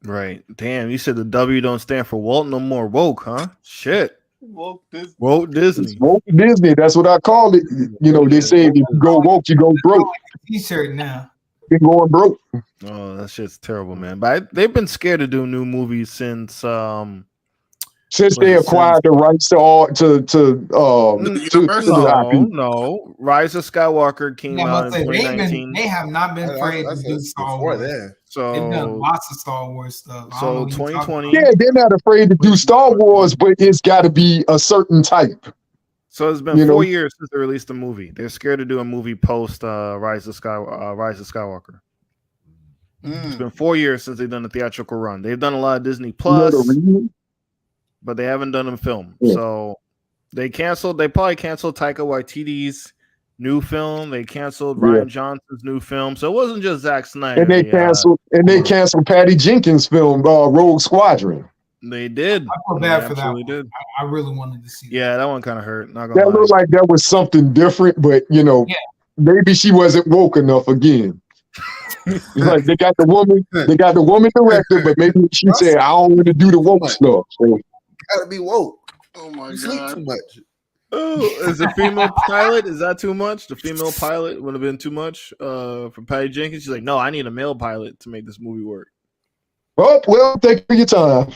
Right. Damn, you said the W don't stand for Walt no more. Woke, huh? Shit. Walt Disney. Walt Disney. Woke Disney, that's what I call it. They say if you go woke, you go broke. T-shirt now. Been going broke. Oh, that shit's terrible, man. But they've been scared to do new movies since they acquired the rights to the IP. No. Rise of Skywalker came out in 2019. They have not been afraid to do Star Wars. They've done lots of Star Wars stuff. So 2020. Yeah, they're not afraid to do Star Wars, but it's got to be a certain type. So it's been 4 years since they released a movie. They're scared to do a movie post Rise of Skywalker. It's been 4 years since they've done a theatrical run. They've done a lot of Disney Plus, but they haven't done a film. Yeah. So they probably canceled Taika Waititi's new film. They canceled Rian Johnson's new film. So it wasn't just Zack Snyder. And they canceled Patty Jenkins' film, Rogue Squadron. They did. I feel bad for that one. I really wanted to see that. Yeah, that one kind of hurt. Not gonna that looked like that was something different, but maybe she wasn't woke enough again. It's like they got the woman director, but maybe she said, I don't want to do the woke stuff. So gotta be woke. Oh my God. Sleep too much. Oh, is the female pilot? Is that too much? The female pilot would have been too much for Patty Jenkins. She's like, no, I need a male pilot to make this movie work. Oh, well, thank you for your time.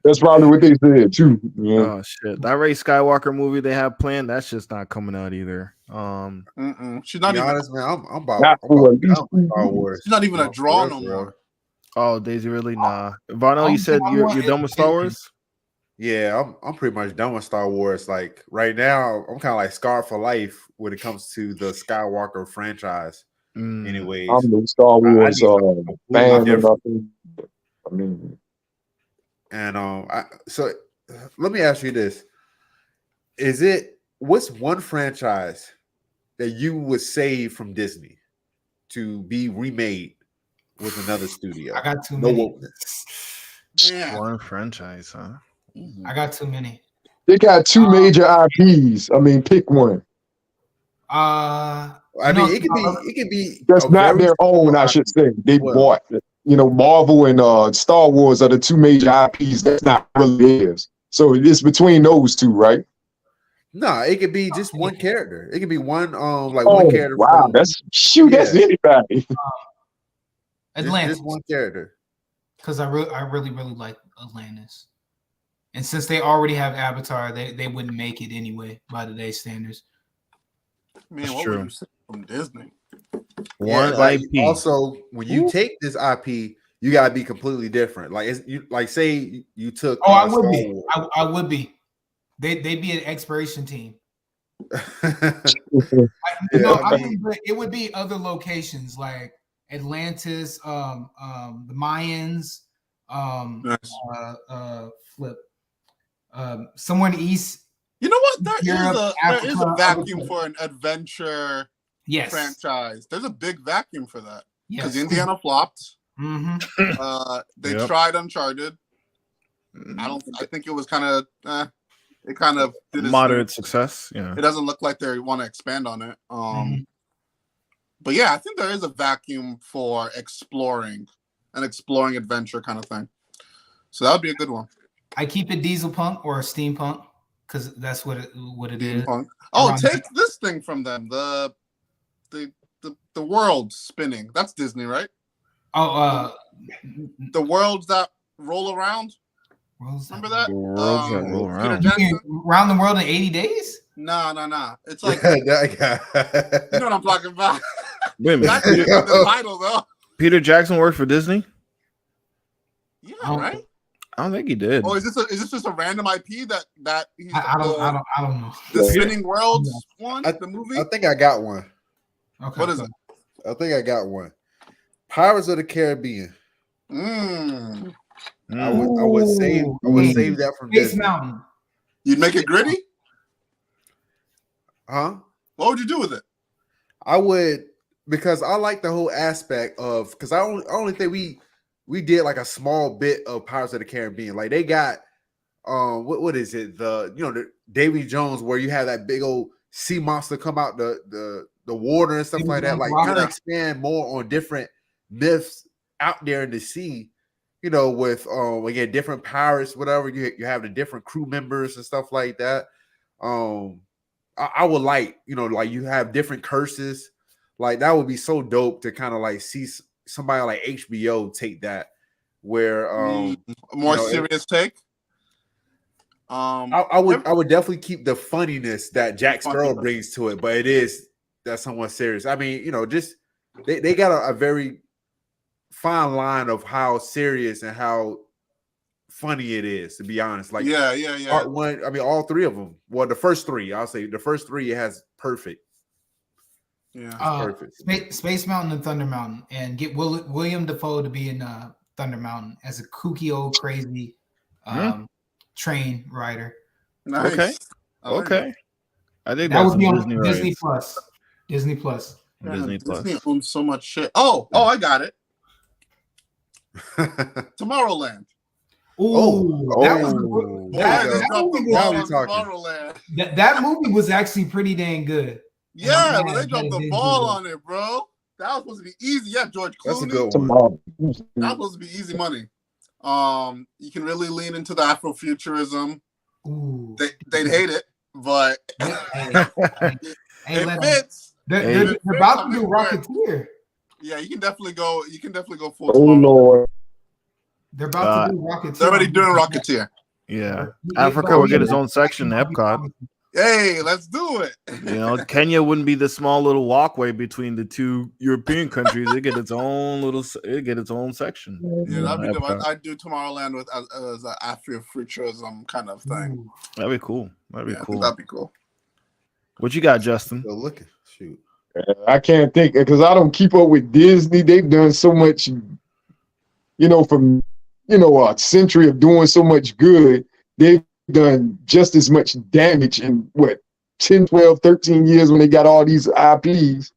That's probably what they said too. Yeah. Oh shit! That Rey Skywalker movie they have planned, that's just not coming out either. She's not even honest, man. I'm about Star Wars. She's not even a draw no more. Oh, Daisy, really? Nah. Vano, you said you're done with Star Wars? Yeah, I'm pretty much done with Star Wars. Like right now, I'm kind of like scarred for life when it comes to the Skywalker franchise. Anyways, I'm the Star Wars fan or nothing. I mean, and so let me ask you this: what's one franchise that you would save from Disney to be remade with another studio? I got too many. One franchise, huh? I got too many. They got two major IPs. I mean, pick one. It could be. That's not their own, I should say. They bought. Marvel and Star Wars are the two major IPs. That's not really theirs. So it's between those two, right? No, it could be just one character. It could be one one character. Wow, that's anybody. Atlantis, just one character. Because I really like Atlantis, and since they already have Avatar, they wouldn't make it anyway by today's standards. Man, what would you say from Disney? One IP. Also, when you take this IP, you gotta be completely different. Say you took. I would be. I would be. They'd be an exploration team. It would be other locations like Atlantis, the Mayans, somewhere in the east. You know what? There is a vacuum for an adventure franchise. There's a big vacuum for that because Indiana flopped. They tried Uncharted. I think it was kind of. It kind of did moderate success. Yeah, it doesn't look like they want to expand on it. But yeah, I think there is a vacuum for exploring adventure kind of thing. So that would be a good one. I keep it diesel punk or steampunk because that's what it is. Oh, take this thing from them. The world spinning. That's Disney, right? Oh, the worlds that roll around. Remember that? Peter Jackson? Around the world in 80 days? No. It's like you know what I'm talking about. Wait a minute. That's the title though. Peter Jackson worked for Disney? Yeah, right? I don't think he did. Oh, is this just a random IP that he's I don't know. The Spinning Worlds one? The movie? I think I got one. Okay. What is it? I think I got one. Pirates of the Caribbean. I would save that from Space Disney. Mountain. You'd make it gritty? Huh? What would you do with it? I would, because I like the whole aspect of, because I only think we did like a small bit of Pirates of the Caribbean. Like they got what is it? The Davy Jones, where you have that big old sea monster come out the water and stuff like that. Like kind of expand more on different myths out there in the sea. With again different pirates, whatever. You have the different crew members and stuff like that. I would like you have different curses. Like that would be so dope to kind of like see somebody like HBO take that where a more serious take. I would definitely keep the funniness that Jack Sparrow brings to it, but that's somewhat serious. I mean, just they got a very fine line of how serious and how funny it is, to be honest. Like part one, I mean, all three of them. Well, the first three, I'll say the first three it has perfect. Yeah, perfect. Space Mountain and Thunder Mountain, and get William Dafoe to be in Thunder Mountain as a kooky old crazy train rider. Nice. Okay. I think that would be on Disney Plus. Disney Plus. Disney owns so much shit. Oh, I got it. Tomorrowland. That movie was actually pretty dang good. Yeah, they dropped the ball on it, bro. That was supposed to be easy. Yeah, George Clooney. That's a good one. That was supposed to be easy money. You can really lean into the Afrofuturism. They'd hate it, but it fits. They're about to do Rocketeer. Yeah, you can definitely go full. Oh Lord, they're about to do Rocketeer. They're already doing Rocketeer. Yeah, Africa will get its own section in Epcot. Hey, let's do it. Kenya wouldn't be the small little walkway between the two European countries. It get its own section. Yeah, that'd be dope. I'd do Tomorrowland as an Afrofuturism kind of thing. That'd be cool. That'd be cool. What you got, Justin? Go looking. Shoot. I can't think because I don't keep up with Disney. They've done so much, from a century of doing so much good. They've done just as much damage in 10, 12, 13 years when they got all these IPs.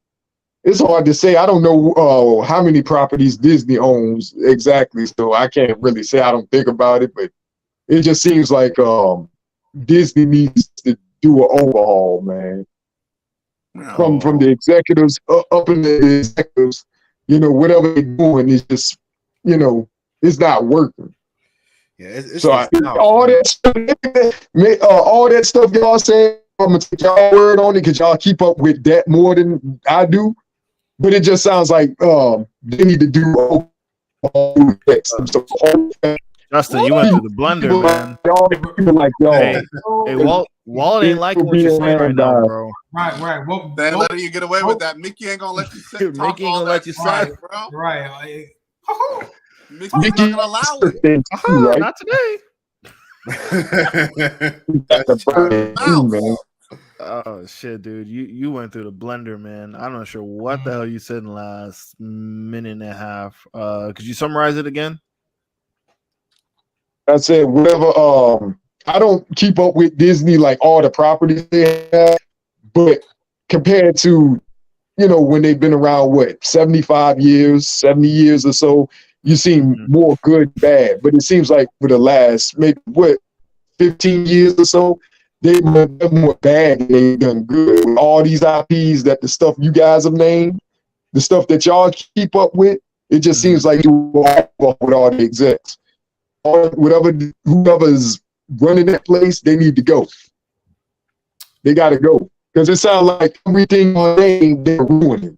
It's hard to say. I don't know how many properties Disney owns exactly, so I can't really say. I don't think about it, but it just seems like Disney needs to do an overhaul, man. From the executives up in the executives, whatever they're doing is just, it's not working. Yeah, it's so all that stuff y'all say, I'm gonna take y'all word on it because y'all keep up with that more than I do. But it just sounds like they need to do Justin, you went through the blender, man. Hey, Walt ain't liking what you're saying right now, bro. Right. Well, they ain't letting you get away with that. Mickey ain't gonna let you sit. Mickey ain't gonna let you sit, bro. Right. Mickey's not gonna allow it. Not today. Oh shit, dude! You went through the blender, man. I'm not sure what the hell you said in the last minute and a half. Could you summarize it again? I said whatever. I don't keep up with Disney like all the properties they have, but compared to when they've been around 75 years, 70 years or so, you seem more good, bad. But it seems like for the last maybe 15 years or so, they're more bad than they've done good. With all these IPs that the stuff you guys have named, the stuff that y'all keep up with, it just seems like you are with all the execs. Or whoever's running that place, they need to go. They got to go. Because it sounds like everything they're ruining.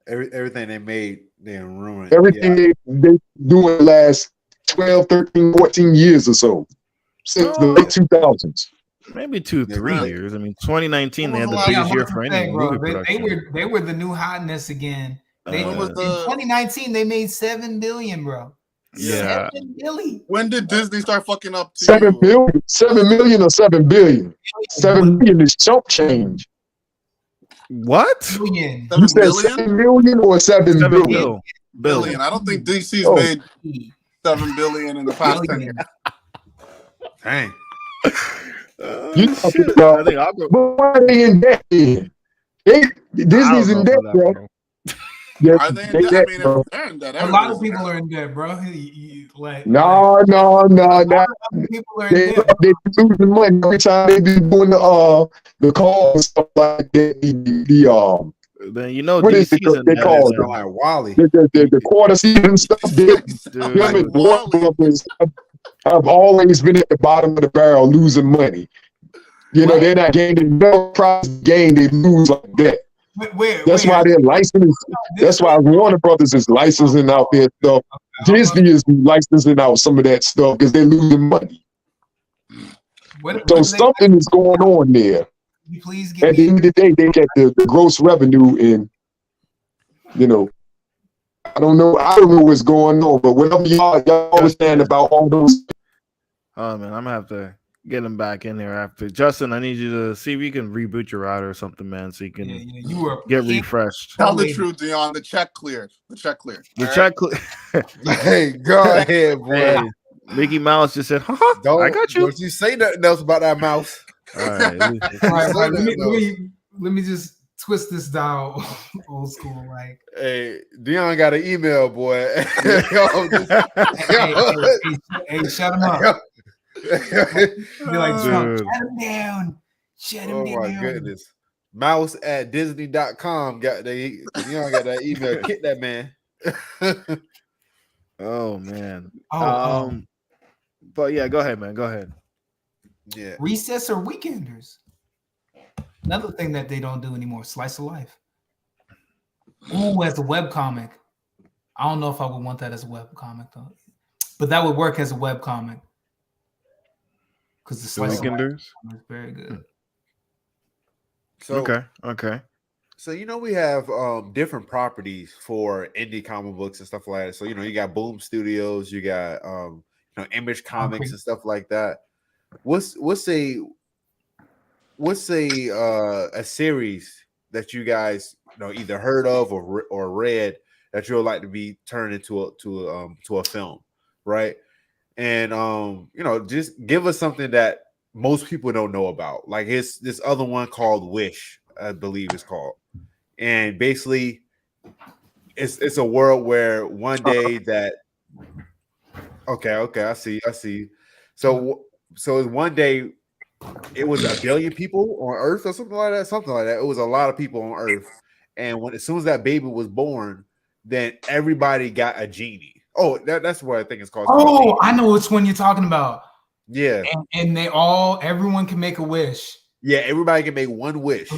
Everything they made, they're ruining. Everything they doing the last 12, 13, 14 years or so. Since the late 2000s. Maybe 2-3 years. I mean, 2019, they had the biggest year for any movie production. They were the new hotness again. In 2019, they made $7 billion, bro. Yeah. 7 billion. When did Disney start fucking up? 7 billion? 7 million or 7 billion? 7 million is chump change. What? Billion. You 7 said billion? 7 million or 7 billion? Billion. I don't think DC's Oh. made 7 billion in the past 10 years. Dang. You Oh, talking shit. about- I think I'll go. But why are they in debt then? Disney's in debt, bro. Yeah, Are they in they debt? debt, I mean, bro. if they're in debt, A lot of everybody's in people debt. are in debt, bro. Like No. people are in They debt. they losing money every time they be doing the calls and stuff like that. Then you know What is DC's it in they debt, call it? man. Like Wally. The quarter season stuff. Them Dude. Like and Warner Wally. Brothers have always been at the bottom of the barrel losing money. You know, they're not gaining no prize gain, they lose like that. That's why they're licensed. That's why Warner Brothers is licensing out their stuff. Disney is licensing out some of that stuff because they're losing money. So something is going on there. Please At the end of the day, they get the gross revenue and, you know, I don't know what's going on, but whatever y'all understand about all those. Oh man, I'm gonna have to get him back in here after. Justin, I need you to see if you can reboot your router or something, man, so you can you were get refreshed. Tell the truth, Dion. The check cleared. The check cleared. The check. Hey, go ahead, boy. Hey, Mickey Mouse just said, I got you. Don't you say nothing else about that mouse. All right. Let me just twist this dial old school. Like, hey, Dion got an email, boy. hey, shut him up. Be like, Trump, shut him down. Shut him down. Oh my goodness. Mouse at Disney.com got Dion got that email. Kick that man. Oh man. But yeah, go ahead, man. Go ahead. Yeah. Recess or weekenders. Another thing that they don't do anymore, slice of life. Ooh, as a webcomic. I don't know if I would want that as a webcomic though. But that would work as a webcomic. Because the slice of life is very good. So okay. So we have different properties for indie comic books and stuff like that. So you got Boom Studios, you got Image Comics and stuff like that. What's a series that you guys either heard of or read that you would like to be turned into a film, right? And just give us something that most people don't know about. Like it's this other one called Wish, I believe it's called, and basically it's a world where one day that okay, I see. So one day it was 1 billion people on Earth or something like that. It was a lot of people on Earth, and as soon as that baby was born, then everybody got a genie. Oh, that's what I think it's called. Oh, I know which one you're talking about. Yeah, and everyone can make a wish. Yeah, everybody can make one wish.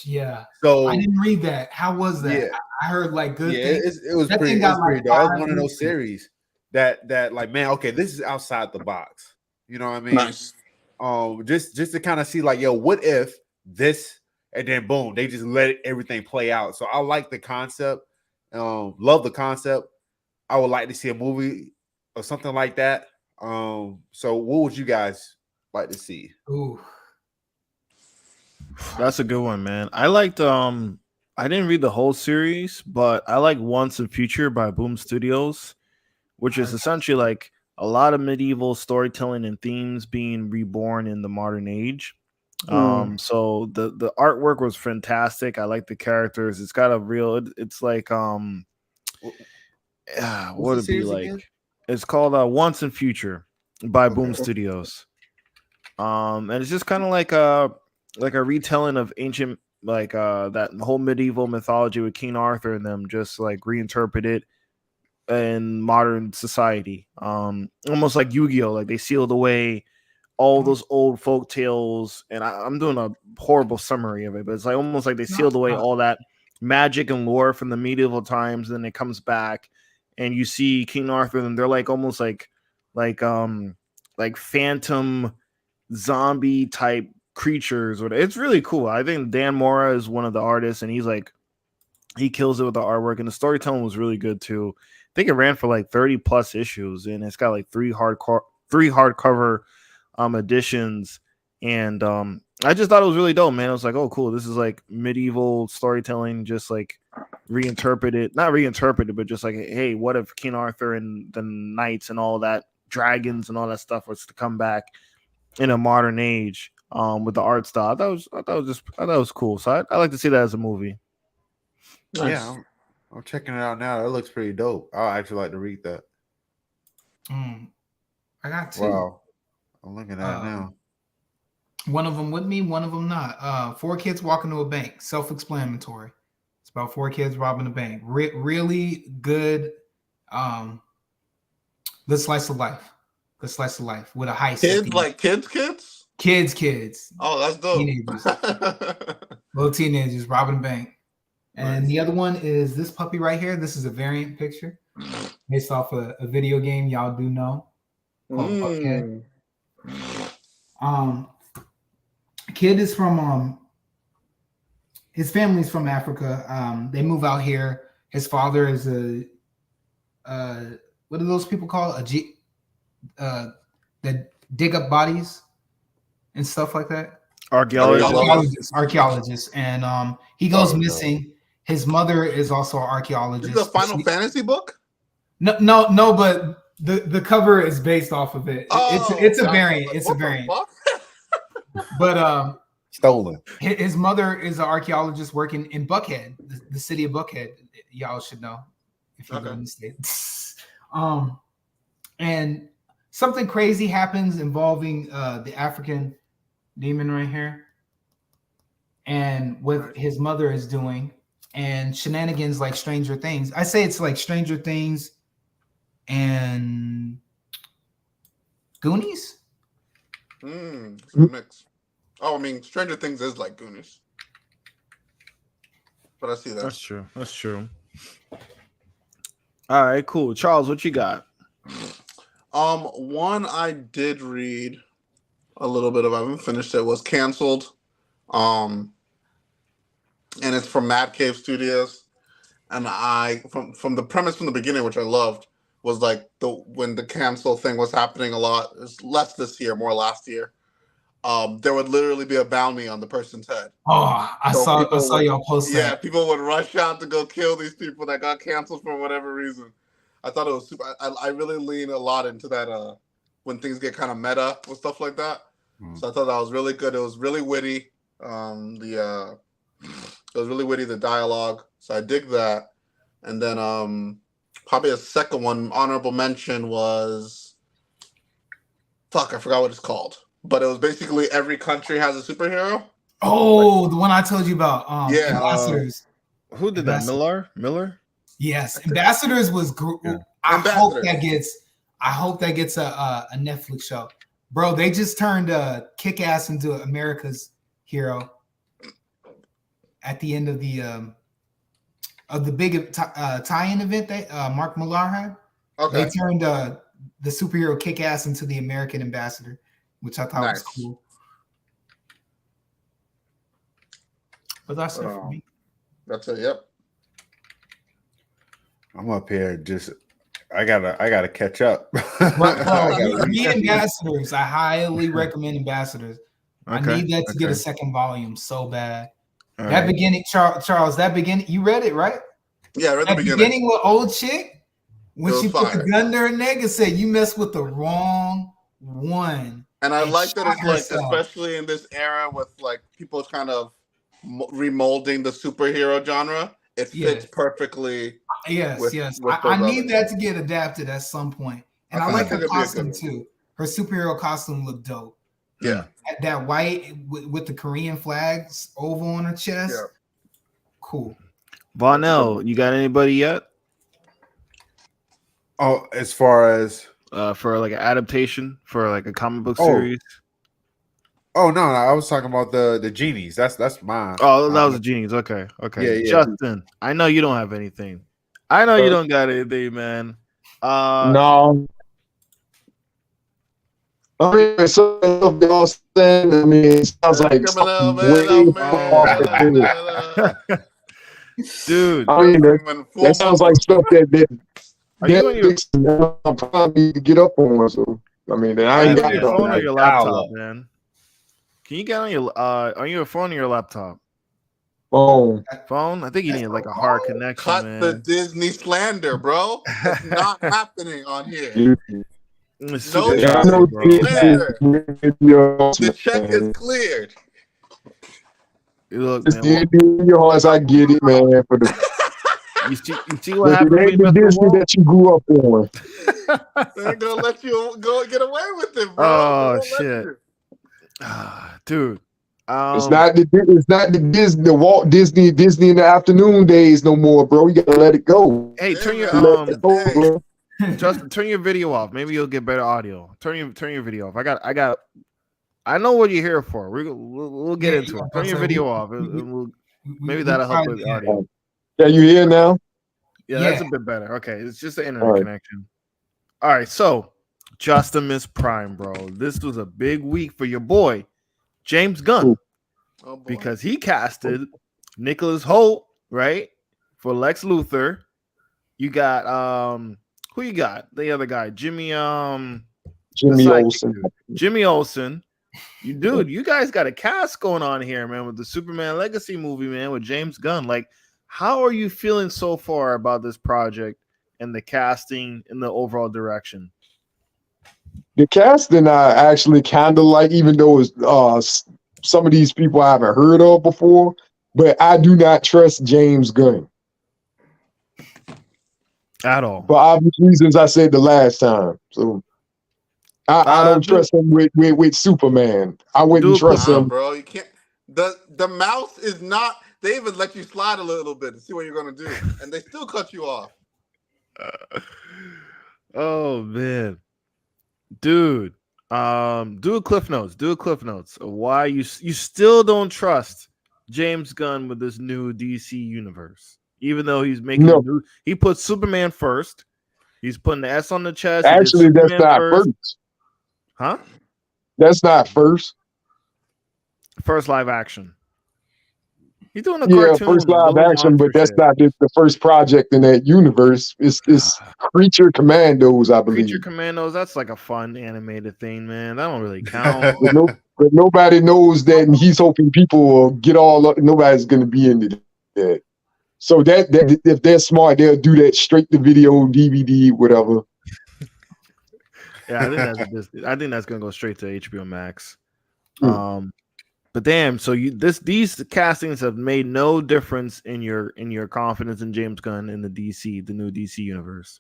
Yeah. So I didn't read that. How was that? Yeah. I heard like good things. It was that pretty. Got like That was one of those series that like, man, okay, this is outside the box. You know what I mean? Nice. Just to kind of see like, yo, what if this, and then boom, they just let everything play out. So I like the concept. Love the concept. I would like to see a movie or something like that. So what would you guys like to see? Ooh. That's a good one, man. I liked I didn't read the whole series, but I like Once and Future by Boom Studios, which is essentially like a lot of medieval storytelling and themes being reborn in the modern age. So the artwork was fantastic. I like the characters. It's got a real it's like what would it be like? Again? It's called Once and Future by Boom Studios. And it's just kind of like a retelling of ancient that whole medieval mythology with King Arthur and them, just like reinterpreted in modern society. Almost like Yu-Gi-Oh! Like they sealed away all those old folk tales, and I'm doing a horrible summary of it, but it's like almost like they sealed away all that magic and lore from the medieval times, and then it comes back and you see King Arthur and they're like almost like phantom zombie type creatures. Or it's really cool. I think Dan Mora is one of the artists, and he kills it with the artwork, and the storytelling was really good too. I think it ran for like 30 plus issues, and it's got like three hardcover editions, And I just thought it was really dope, man. I was like, oh, cool. This is like medieval storytelling, just like reinterpreted, not reinterpreted, but just like, hey, what if King Arthur and the knights and all that, dragons and all that stuff was to come back in a modern age with the art style? I thought it was cool. So I like to see that as a movie. Nice. Yeah, I'm checking it out now. That looks pretty dope. I'll actually like to read that. I got two. Wow, I'm looking at it now. One of them with me, one of them not. 4 kids walk into a bank. Self-explanatory. It's about 4 kids robbing a bank. Really good. Good slice of life. Good slice of life with a heist. Kids like kids. Kids. Oh, that's dope. Teenagers. Little teenagers robbing a bank. And the other one is this puppy right here. This is a variant picture based off a video game y'all do know called Buckhead. Kid is from his family's from Africa. They move out here. His father is a what do those people call that dig up bodies and stuff like that? Archaeologist. And he goes missing. His mother is also an archaeologist. Is this a Final Fantasy book? No, but the cover is based off of it. It's a variant. It's a variant. But stolen. His mother is an archaeologist working in Buckhead, the city of Buckhead. Y'all should know if you live in the States. And something crazy happens involving the African demon right here, and what his mother is doing, and shenanigans like Stranger Things. I say it's like Stranger Things and Goonies. It's a mix. Oh, I mean, Stranger Things is like Goonies. But I see that. That's true. All right, cool. Charles, what you got? One I did read a little bit of. I haven't finished it. Was canceled. And it's from Mad Cave Studios. And from the premise from the beginning, which I loved, was like when the cancel thing was happening a lot. It's less this year, more last year. There would literally be a bounty on the person's head. Oh, I saw y'all post that. Yeah, people would rush out to go kill these people that got canceled for whatever reason. I thought it was super. I really lean a lot into that when things get kind of meta with stuff like that. So I thought that was really good. It was really witty. It was really witty, the dialogue. So I dig that. And then probably a second one, honorable mention was I forgot what it's called. But it was basically every country has a superhero. Oh, the one I told you about. Ambassadors. Who did that? Miller? Yes, Ambassadors was. Yeah. I hope that gets a Netflix show, bro. They just turned Kick-Ass into America's hero at the end of the big tie-in event that Mark Millar had. Okay, they turned the superhero Kick-Ass into the American ambassador, which I thought was cool. But that's it for me. That's it. Yep. I'm up here I gotta catch up. Read Ambassadors. I highly recommend Ambassadors. Okay. I need that to get a second volume so bad. All that beginning, Charles, that beginning, you read it, right? Yeah, I read the beginning. Beginning with old chick, when she put the gun to her neck and said, "You messed with the wrong one." And I like that it's like, especially in this era with like people kind of remolding the superhero genre, it fits perfectly. Yes. I need that to get adapted at some point. And I like her costume too. Her superhero costume looked dope. Yeah. That white with the Korean flags oval on her chest. Yeah. Cool. Vonell, you got anybody yet? Oh, as far as for like an adaptation for like a comic book series. Oh no, I was talking about the genies. That's mine. Oh, that was the genies. Okay. Yeah. Justin, I know you don't have anything. I know you don't got anything, man. No. I mean, it sounds like dude. I mean, that sounds like stuff that I probably need to get up on. So I mean, I ain't got your phone or your laptop, man. Can you get on your phone or your laptop? Oh, Phone? I think you need like a hard connection, Cut man. the Disney slander, bro. It's not happening on here. It's No super I choppy, know bro. slander. The check is man. cleared. Look, It's man. the your hearts. I get it, man. For the You see what but happened it when ain't you the missed the Disney wall? that you grew up on. They ain't gonna let you go get away with it, bro. Oh, They won't let shit. you. Dude. It's not the Disney, the Walt Disney in the afternoon days no more, bro. You gotta let it go. Hey, Hey, turn your man. Let it go, Hey. bro. Justin, turn your video off. Maybe you'll get better audio. Turn your video off. I know what you're here for. We'll get into it. Turn your video off. Maybe that'll help with the audio. Yeah, you here now? Yeah, that's a bit better. Okay, it's just the internet All right. connection. All right, so Justimus Prime, bro. This was a big week for your boy, James Gunn, Ooh. Oh, boy. because he casted Nicholas Hoult, right, for Lex Luthor. You got who you got? The other guy, Jimmy the sidekick Olsen. dude. Jimmy Olsen. You guys got a cast going on here, man, with the Superman Legacy movie, man, with James Gunn. Like, how are you feeling so far about this project and the casting and the overall direction? The casting I actually kind of like, even though it's some of these people I haven't heard of before, but I do not trust James Gunn. At all. For obvious reasons I said the last time. So I don't trust him with Superman. I wouldn't trust him. Bro. You can't. The mouse is not. They even let you slide a little bit to see what you're gonna do, and they still cut you off. Oh man, dude. Do a cliff notes. Do a cliff notes of why you still don't trust James Gunn with this new DC universe, even though he's making he put Superman first. He's putting the S on the chest. Actually, that's not first. Huh? That's not first. First live action. He's doing a cartoon. First live action, but that's not the first project in that universe. It's Creature Commandos, I believe. Creature Commandos, that's like a fun animated thing, man. That don't really count. but nobody knows that, and he's hoping people will get all up. Nobody's going to be into that. So that if they're smart, they'll do that straight to video, DVD, whatever. Yeah, I think that's gonna go straight to HBO Max. But damn, so these castings have made no difference in your confidence in James Gunn in the new DC universe.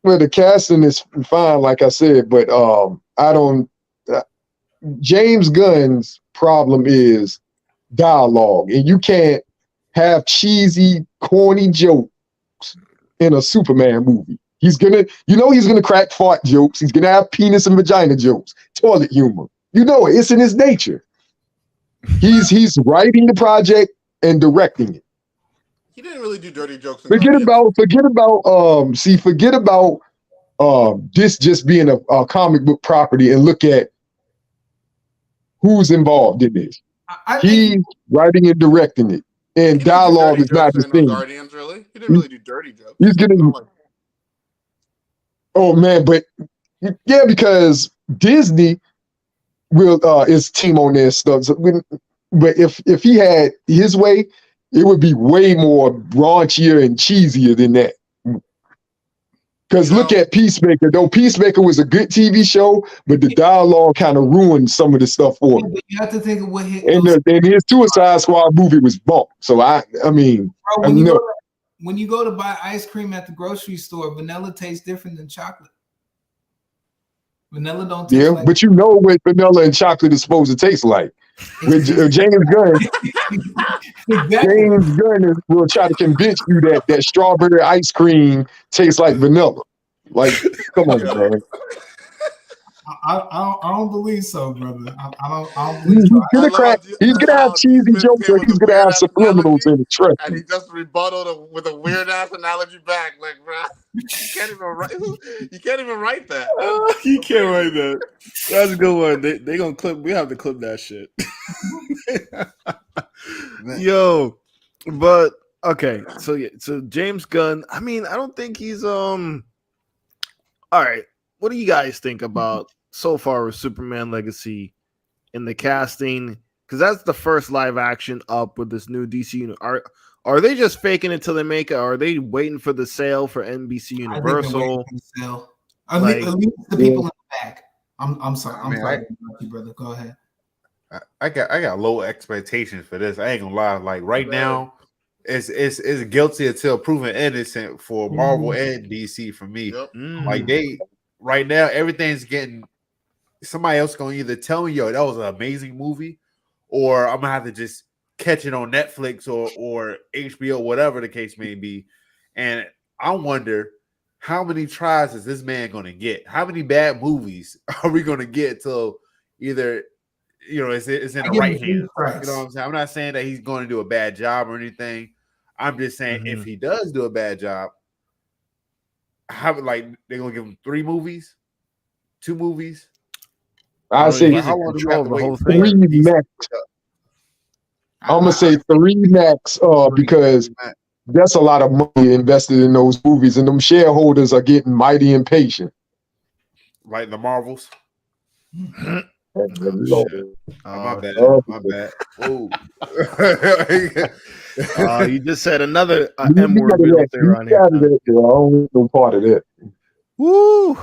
Well, the casting is fine, like I said, but I don't. James Gunn's problem is dialogue, and you can't have cheesy, corny jokes in a Superman movie. He's gonna crack fart jokes. He's gonna have penis and vagina jokes, toilet humor. It's in his nature. He's writing the project and directing it. He didn't really do dirty jokes. Forget about this just being a comic book property and look at who's involved in this. He's writing and directing it, and dialogue is not his thing. Guardians, really? He didn't really do dirty jokes. He's gonna. Oh man, but yeah, because Disney is team on this stuff. So but if he had his way, it would be way more raunchier and cheesier than that. Because look at Peacemaker. Though Peacemaker was a good TV show, but the dialogue kind of ruined some of the stuff for him. You have to think of what and his Suicide Squad movie was bunk. So I mean, bro, when you go to buy ice cream at the grocery store, vanilla tastes different than chocolate. Vanilla don't taste like but you know what vanilla and chocolate is supposed to taste like. With James Gunn, James Gunn will try to convince you that strawberry ice cream tastes like vanilla. Like, come on, man. I don't believe so, brother. I don't believe so. He's gonna have cheesy jokes, or he's gonna have subliminals in the trust. And he just rebutted with a weird ass analogy back, like, bro, you can't even write that. You can't write that. That's a good one. They gonna clip. We have to clip that shit. Yo, but okay. So James Gunn. I mean, I don't think he's All right. What do you guys think about so far with Superman Legacy in the casting? Because that's the first live action up with this new DC. Are they just faking it till they make it? Or are they waiting for the sale for NBC Universal? At least the people in the back. I'm sorry. I'm sorry, brother. Go ahead. I got low expectations for this. I ain't gonna lie. Like right now, it's guilty until proven innocent for Marvel and DC for me. Yep. Like right now, everything's getting somebody else gonna either tell me, yo, that was an amazing movie, or I'm gonna have to just catch it on Netflix or HBO, whatever the case may be. And I wonder how many tries is this man gonna get? How many bad movies are we gonna get till either it's in the right hand? You know what I'm saying? I'm not saying that he's going to do a bad job or anything. I'm just saying if he does do a bad job, how they're gonna give him 3 movies, 2 movies? I say how long do we have to wait? 3 max. I'm gonna say 3 max, because that's a lot of money invested in those movies, and them shareholders are getting mighty impatient. Like the Marvels. Oh, my bad. Oh, you just said another M word there on here. I don't no part of that. Woo!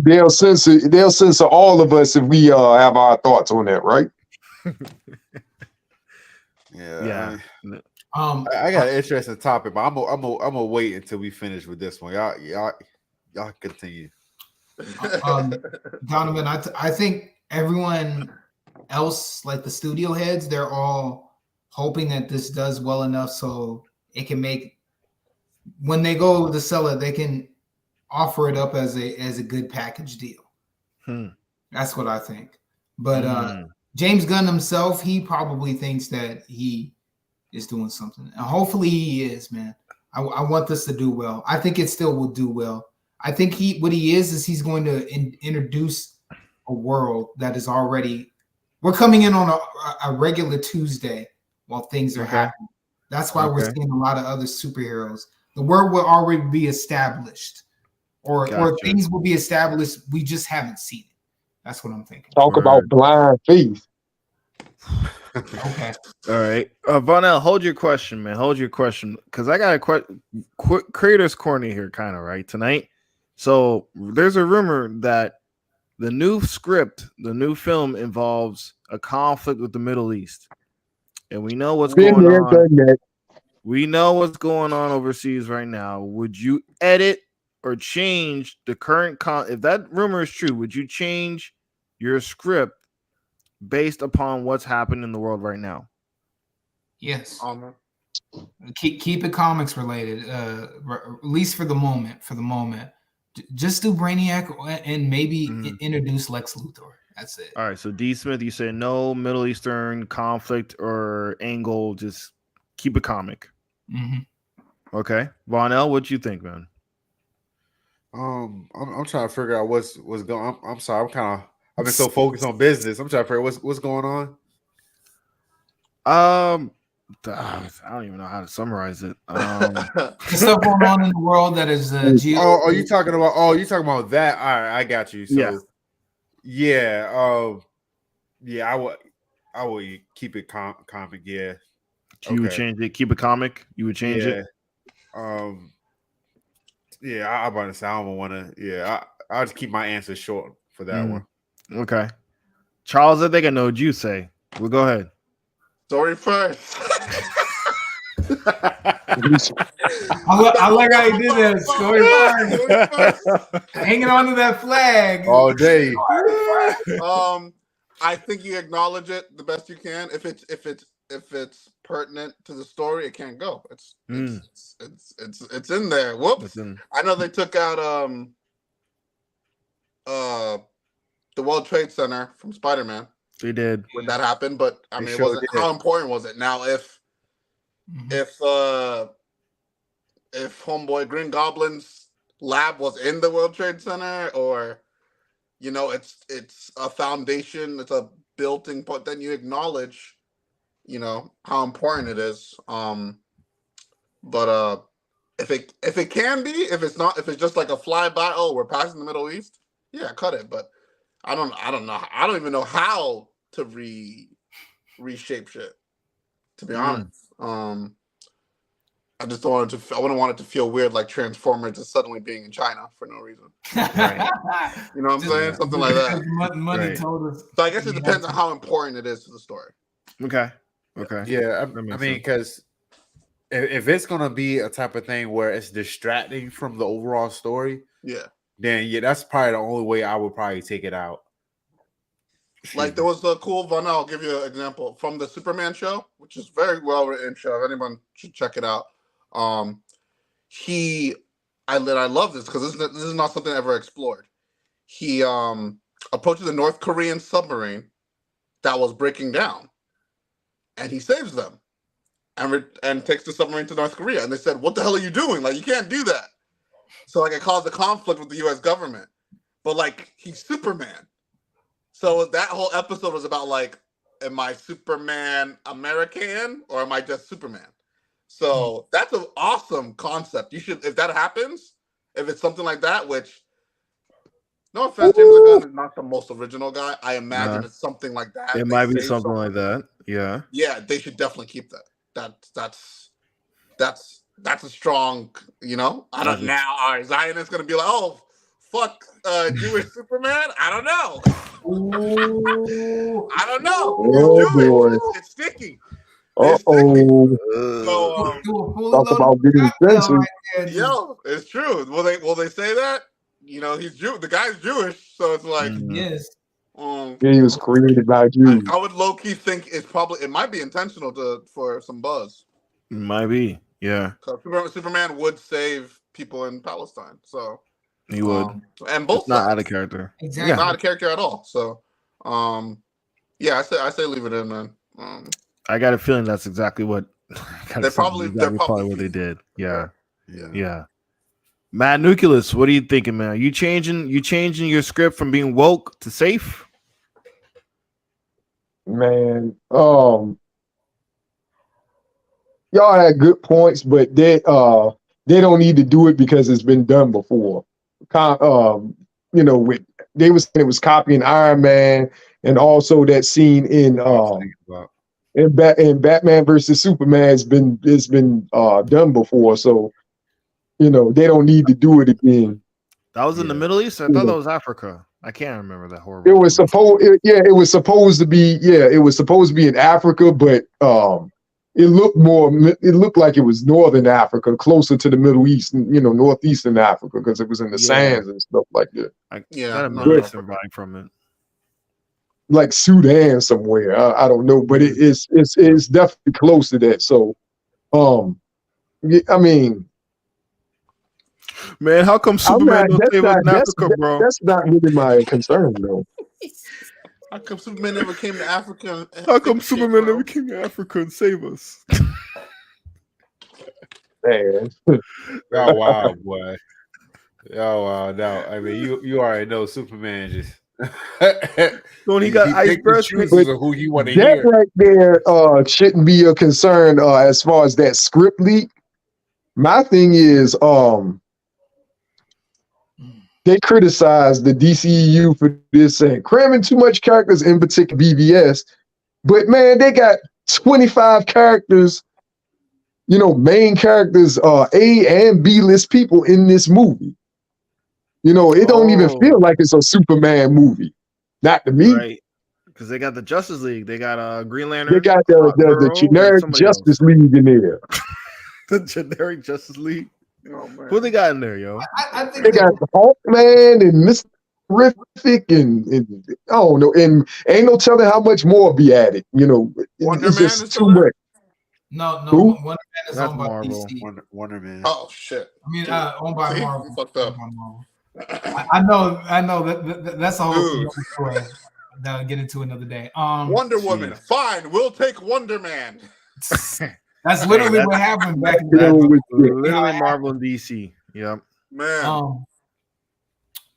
They'll censor all of us if we have our thoughts on that, right? Yeah. I got an interesting topic, but I'm gonna wait until we finish with this one. Y'all continue. Donovan, I think everyone else, like the studio heads, they're all hoping that this does well enough so it can make, when they go to sell it, they can offer it up as a good package deal. That's what I think. But James Gunn himself, he probably thinks that he is doing something, and hopefully he is, man. I want this to do well. I think it still will do well. I think he's going to introduce a world that is already, we're coming in on a regular Tuesday while things are happening. That's why we're seeing a lot of other superheroes. The world will already be established, or things will be established. We just haven't seen it. That's what I'm thinking. Talk about blind faith. Okay. All right. Vonell, hold your question, man. Hold your question. Because I got a creator's corner here, kind of, right, tonight. So there's a rumor that the new script, the new film, involves a conflict with the Middle East. And we know what's going on. We know what's going on overseas right now. Would you edit or change the current if that rumor is true, would you change your script based upon what's happening in the world right now? Yes. Keep it comics related, at least for the moment. Just do Brainiac and maybe introduce Lex Luthor. That's it. All right. So D Smith, you say no Middle Eastern conflict or angle. Just keep it comic. Okay. Von L, what you think, man? I'm trying to figure out what's going on. I'm sorry. I've been so focused on business. I'm trying to figure out what's going on. I don't even know how to summarize it. Stuff going on in the world that is are you talking about that? All right, I got you. So I would keep it comic. Yeah. You would change it. Keep it comic. You would change it. I'm about to say I don't want to. Yeah, I'll just keep my answer short for that one. Okay, Charles, I think I know what you say. Well, go ahead. Story first. I like how you did that. Story first. Hanging on to that flag all day. I think you acknowledge it the best you can. If it's pertinent to the story, it can't go. It's in there. Whoops. I know they took out the World Trade Center from Spider-Man. They did when that happened, but I mean, it wasn't. How important was it? Now, if homeboy Green Goblin's lab was in the World Trade Center, or it's a foundation, it's a built-in, but then you acknowledge, how important it is. But if it can be, if it's not, if it's just like a flyby, oh, we're passing the Middle East, yeah, cut it. But I don't know. I don't even know how to reshape shit. To be honest, I just wanted to. I wouldn't want it to feel weird, like Transformers just suddenly being in China for no reason. Right. You know what I'm saying? Something like that. Money Right. told us. So I guess it depends on how important it is to the story. Okay. Yeah, I mean, because if it's gonna be a type of thing where it's distracting from the overall story, then that's probably the only way I would probably take it out. Like there was a cool one. I'll give you an example from the Superman show, which is very well written show. Anyone should check it out. I love this because this is not something ever explored. He approaches a North Korean submarine that was breaking down, and he saves them, and takes the submarine to North Korea. And they said, "What the hell are you doing? Like, you can't do that." So like it caused a conflict with the U.S. government, but like he's Superman. So that whole episode was about like, am I Superman American or am I just Superman? So that's an awesome concept. You should, if that happens, if it's something like that, which, no offense, James Gunn is not the most original guy. I imagine it's something like that. It might be something like that. Yeah. Yeah, they should definitely keep that. That's a strong, you know. I don't now. All right, Zion is gonna be like, oh, fuck, Jewish Superman. I don't know. I don't know. Oh, boy. It's sticky. Uh-oh. So, talk about getting censored. Yo, it's true. Will they say that? You know, he's Jew. The guy's Jewish, so it's like, yes. He was created by Jews. I would low key think it might be intentional for some buzz. Might be, yeah. So Superman would save people in Palestine, so he would. And both it's not out of character. Exactly, not out of character at all. So, yeah, I say leave it in, man. I got a feeling that's exactly what. They're probably what they did. Yeah. Mad Nucleus, what are you thinking, man? You changing your script from being woke to safe? Man, y'all had good points, but they don't need to do it because it's been done before. You know, they was saying it was copying Iron Man, and also that scene in Batman versus Superman has been done before, so you know they don't need to do it again. That was in the Middle East. I thought that was Africa. I can't remember that horrible. It was supposed to be in Africa, but it looked like it was Northern Africa, closer to the Middle East, you know, Northeastern Africa, because it was in the sands and stuff like that. I got a Middle Eastern vibe from it. Like Sudan somewhere. I don't know, but it's definitely close to that. So, I mean, man, how come Superman don't save us in Africa, bro? That's not really my concern, though. How come Superman never came to Africa? How come Superman never came to Africa and save us? Man. Oh wow, boy. Oh wow, no. I mean, you already know Superman just. When he got ice breath, who you want to hear. That right there shouldn't be a concern as far as that script leak. My thing is, they criticized the DCEU for this, saying cramming too much characters, in particular BVS. But man, they got 25 characters, you know, main characters, A and B list people in this movie. You know, it don't even feel like it's a Superman movie. Not to me. Right. Because they got the Justice League. They got Green Lantern. They got the generic Justice League in there. The generic Justice League. Oh, man. Who they got in there, yo? I think they got the Hawkman and Mr. Terrific and I don't know, and ain't no telling how much more be added. You know, it's just too much. No, Who? Wonder Man is owned by DC. Wonder Man. Oh shit! I mean, owned by Marvel. Fucked up. I know that's a whole story that I'll get into another day. Wonder Woman, fine, we'll take Wonder Man. That's literally what happened back in the day. Literally Marvel and DC. Yep. Man.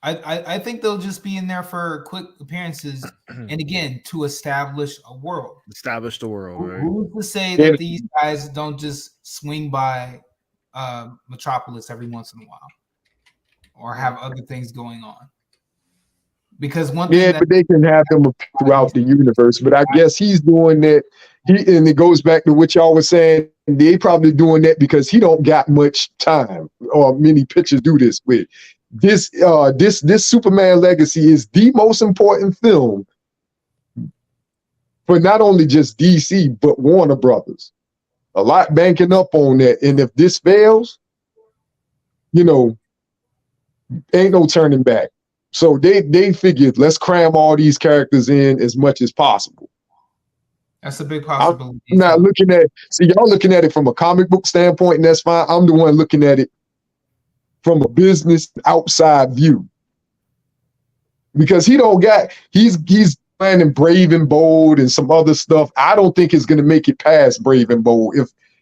I think they'll just be in there for quick appearances, and again to establish a world. Establish the world. Right? Who's to say that these guys don't just swing by Metropolis every once in a while, or have other things going on? Because one thing Yeah, but they can have them throughout the universe. But I guess he's doing that. And it goes back to what y'all was saying. They probably doing that because he don't got much time or many pictures to do this with. This Superman Legacy is the most important film for not only just DC but Warner Brothers. A lot banking up on that, and if this fails, you know, ain't no turning back. So they figured, let's cram all these characters in as much as possible. That's a big possibility. I'm not looking at, see, y'all looking at it from a comic book standpoint, and that's fine. I'm the one looking at it from a business outside view. Because he's planning Brave and Bold and some other stuff. I don't think it's gonna make it past Brave and Bold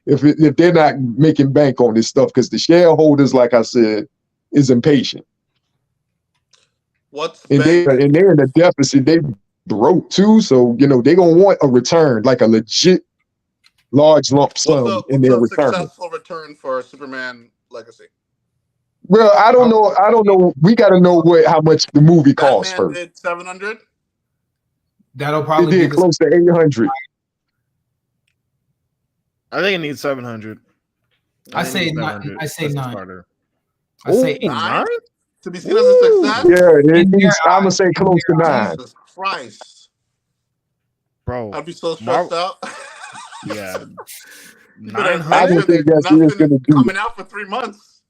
if they're not making bank on this stuff, because the shareholders, like I said, is impatient. And they're in a deficit. They broke too, so you know they're gonna want a return, like a legit large lump sum in their return. Successful return for Superman Legacy. Well, I don't know. We got to know how much the movie costs first. Did 700. That'll probably be close to 800. I think it needs 700. I say 9. I say 9. I say 9 to be seen as a success. Yeah, I'm gonna say close to 9. Jesus Christ, bro! I'd be so stressed out. Yeah, 900. I don't think that's what it's gonna do. Coming out for 3 months.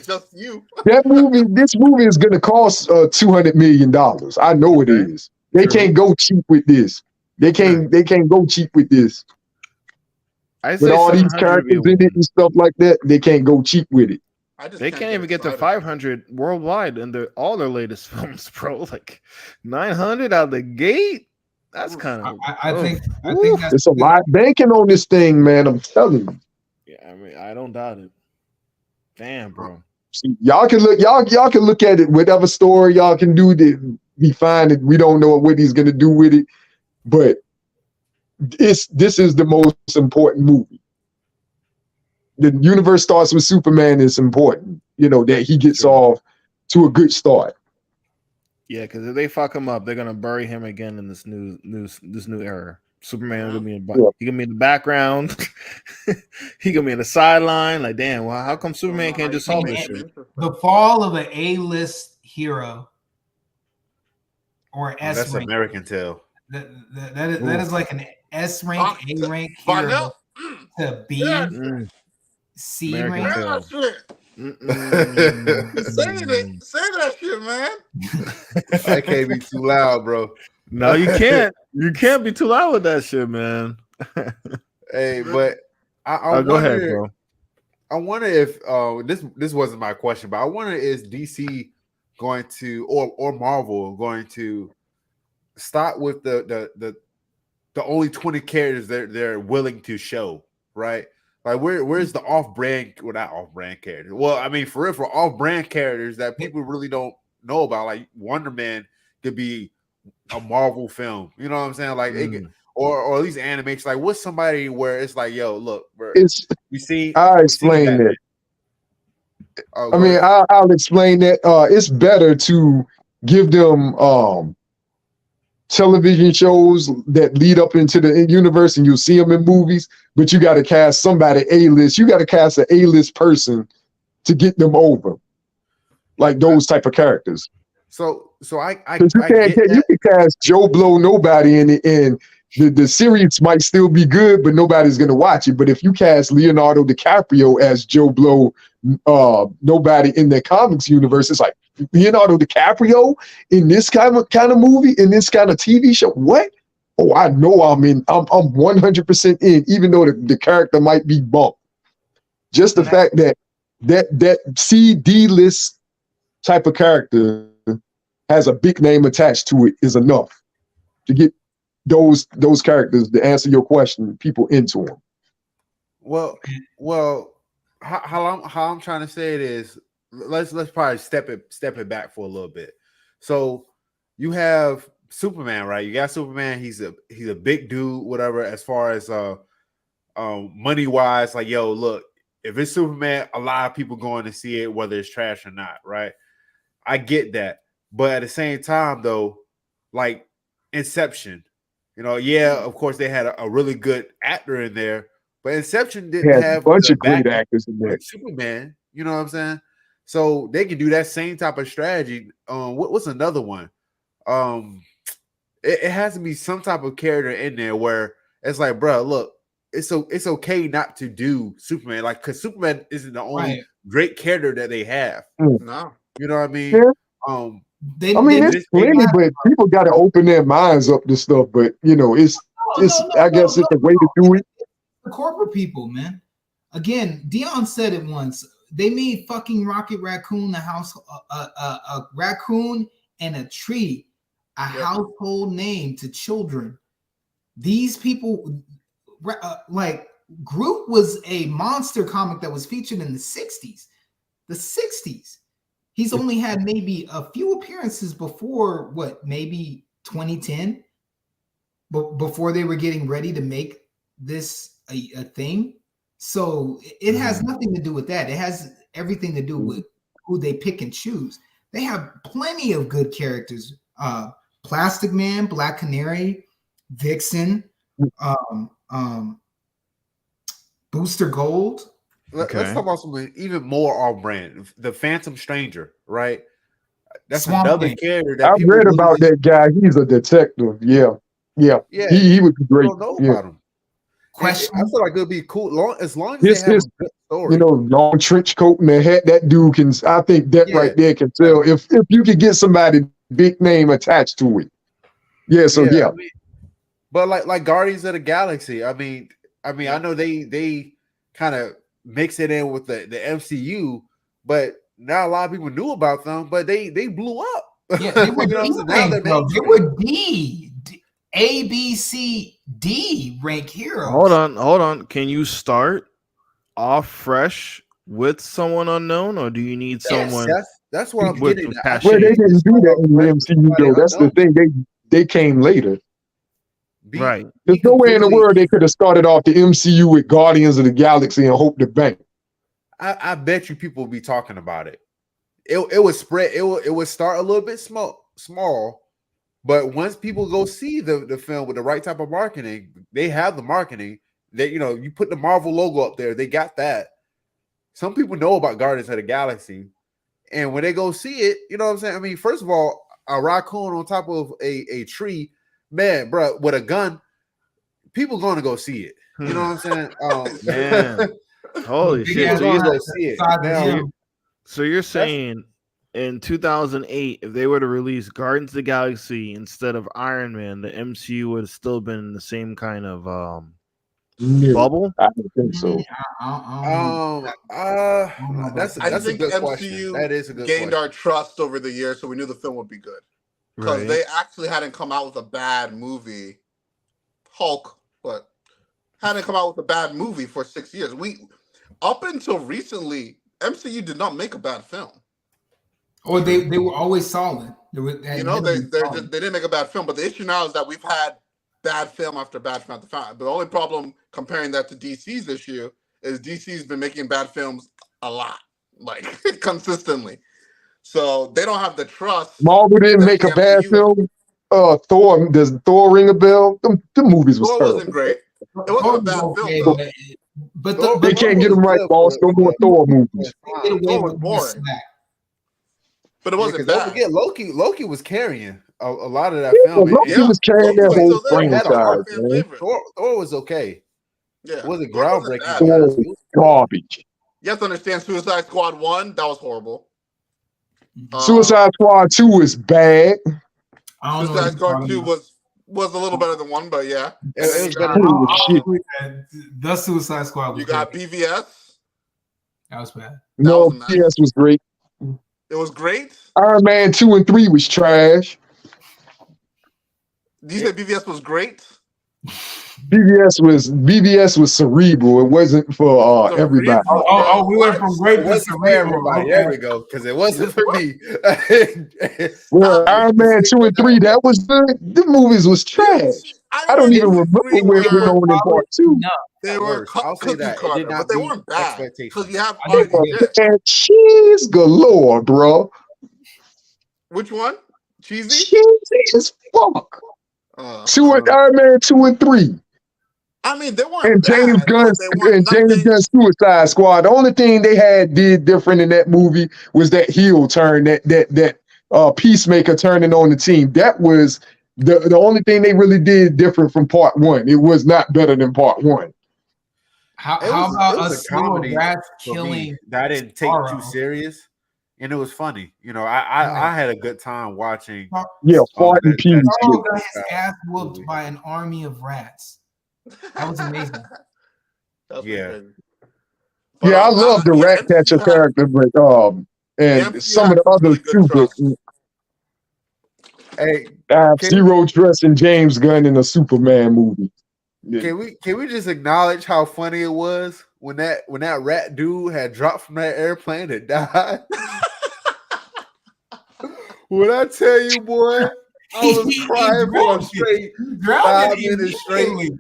Just you. This movie is gonna cost $200 million. I know it is. They can't go cheap with this. They can't go cheap with this. With all these characters in it and stuff like that, they can't go cheap with it. They can't even get to 500 worldwide in all their latest films, bro. Like 900 out the gate. That's kind of. I think that's it's a lot banking on this thing, man. I'm telling you. Yeah, I mean, I don't doubt it. Damn, bro. See, y'all can look at it. Whatever story y'all can do to be fine. We don't know what he's gonna do with it, but this is the most important movie. The universe starts with Superman is important. You know that he gets off to a good start. Yeah, because if they fuck him up, they're gonna bury him again in this new era. Superman gonna be he gonna be in the background. He gonna be in the sideline. Like, damn, well, how come Superman can't just solve this shit? The fall of an A-list hero or an S rank. That's American Tale. That is like an S rank, A rank hero to B, C rank. Say that shit, man. I can't be too loud, bro. No, you can't. You can't be too loud with that shit, man. Hey, but I go ahead, bro. I wonder if this wasn't my question, but I wonder is DC going to or Marvel going to start with the only 20 characters they're willing to show, right? Like where's the off-brand, well, not off-brand characters? Well, I mean, for off-brand characters that people really don't know about, like Wonder Man could be a Marvel film, you know what I'm saying? Like or at least animation. Like what's somebody where it's like, yo, look, bro, I'll explain that. I mean, I'll explain that. It's better to give them television shows that lead up into the universe, and you'll see them in movies. But you got to cast somebody A-list. You got to cast an A-list person to get them over, like those type of characters. So I you can cast Joe Blow nobody in it, and the series might still be good, but nobody's gonna watch it. But if you cast Leonardo DiCaprio as Joe Blow, nobody in the comics universe, it's like Leonardo DiCaprio in this kind of movie, in this kind of TV show. What? Oh, I know I'm in. I'm 100% in, even though the character might be bumped. Just the fact that CD list type of character has a big name attached to it is enough to get those characters, to answer your question, people into them. Well, how I'm trying to say it is, let's probably step it back for a little bit. So you have Superman, right? You got Superman. He's a big dude, whatever. As far as money wise, like, yo, look, if it's Superman, a lot of people going to see it, whether it's trash or not, right? I get that. But at the same time, though, like Inception, of course they had a really good actor in there, but Inception didn't Had a have bunch the of great back actors in there. like Superman. You know what I'm saying? So they can do that same type of strategy. What's another one? It has to be some type of character in there where it's like, bro, look, it's okay not to do Superman, like, because Superman isn't the only great character that they have. No, you know what I mean? Yeah. I mean, it's plenty, but people got to open their minds up to stuff. But I guess it's a way to do it. The corporate people, man. Again, Dion said it once. They made fucking Rocket Raccoon a raccoon and a tree, a household name to children. These people, like Groot, was a monster comic that was featured in the 60s. The 60s. He's only had maybe a few appearances before maybe 2010, before they were getting ready to make this a thing. So it has nothing to do with that. It has everything to do with who they pick and choose. They have plenty of good characters. Plastic Man, Black Canary, Vixen, Booster Gold. Let's talk about something even more off brand. The Phantom Stranger, right? That's another character that I read about that guy. He's a detective. Yeah. He would be great. Don't know about him. Question. I feel like it would be cool as long as they have a good story. Long trench coat and the hat. That dude can. I think that right there can tell if you could get somebody big name attached to it. Yeah. But like Guardians of the Galaxy. I mean, I know they kind of mix it in with the MCU, but not a lot of people knew about them. But they blew up. Yeah, they would be A, B, C, D rank heroes. Hold on. Can you start off fresh with someone unknown, or do you need someone? That's what I'm getting at. Well, they didn't do that in the MCU though. That's the thing. They came later. Right. There's no way in the world they could have started off the MCU with Guardians of the Galaxy and hope to bank. I bet you people will be talking about it. It would spread. It would start a little bit small, but once people go see the film with the right type of marketing, they have the marketing. That you put the Marvel logo up there, they got that. Some people know about Guardians of the Galaxy, and when they go see it, you know what I'm saying? I mean, first of all, a raccoon on top of a tree, man, bro, with a gun, people going to go see it. You know what I'm saying? Man, holy shit! Go see it. Now, so you're saying in 2008, if they were to release Guardians of the Galaxy instead of Iron Man, the MCU would have still been in the same kind of bubble? I don't think so. That's a good question. That is a good gained question. our trust over the years, so we knew the film would be good. Because they actually hadn't come out with a bad movie, Hulk, but hadn't come out with a bad movie for 6 years. Up until recently, MCU did not make a bad film. Or they were always solid. They didn't make a bad film. But the issue now is that we've had bad film after bad film after film. The only problem comparing that to DC's issue is DC's been making bad films a lot, like consistently. So they don't have the trust. Marvel didn't make a bad film. Thor, does Thor ring a bell? The movies was terrible. Wasn't great. It wasn't a bad film. But they can't get them right, boss. No more Thor movies. Thor was boring. But it wasn't bad. Don't forget, Loki was carrying a lot of that film. Loki was carrying that whole franchise. Thor was okay. Yeah, it wasn't groundbreaking. Thor was garbage. You have to understand, Suicide Squad 1, that was horrible. Suicide Squad 2 is bad. Suicide Squad 2 was a little better than 1, but yeah. It was better. The Suicide Squad was You got BVS. That was bad. No, BVS was great. It was great. Iron Man 2 and 3 was trash. Do you say BVS was great? BVS was cerebral. It wasn't for everybody. We went from great to cerebral. Okay. There we go, because it wasn't for me. Well, Iron Man 2 and 3, that was good. The movies was trash. I don't even remember where we were going in part 2. No, they were cookie cutter, but they weren't bad. Because you have cheese galore, bro. Which one? Cheesy? Cheesy as fuck. Iron Man 2 and 3. I mean, they weren't And James bad, but they weren't James Gunn's Suicide Squad. The only thing they did different in that movie was that heel turn, that Peacemaker turning on the team. That was the only thing they really did different from part 1. It was not better than part 1. How about a slew of rats killing that I didn't take too serious, and it was funny. You know, I had a good time watching. Yeah, farting Peacemaker. Carl got his ass whooped by an army of rats. That was amazing. Yeah. But, I love the rat catcher character, but and some of the others too. Hey, I have zero trust in James Gunn in a Superman movie. Yeah. Can we just acknowledge how funny it was when that rat dude had dropped from that airplane and died? When I tell you, boy, I was crying for a straight 5 minutes straight.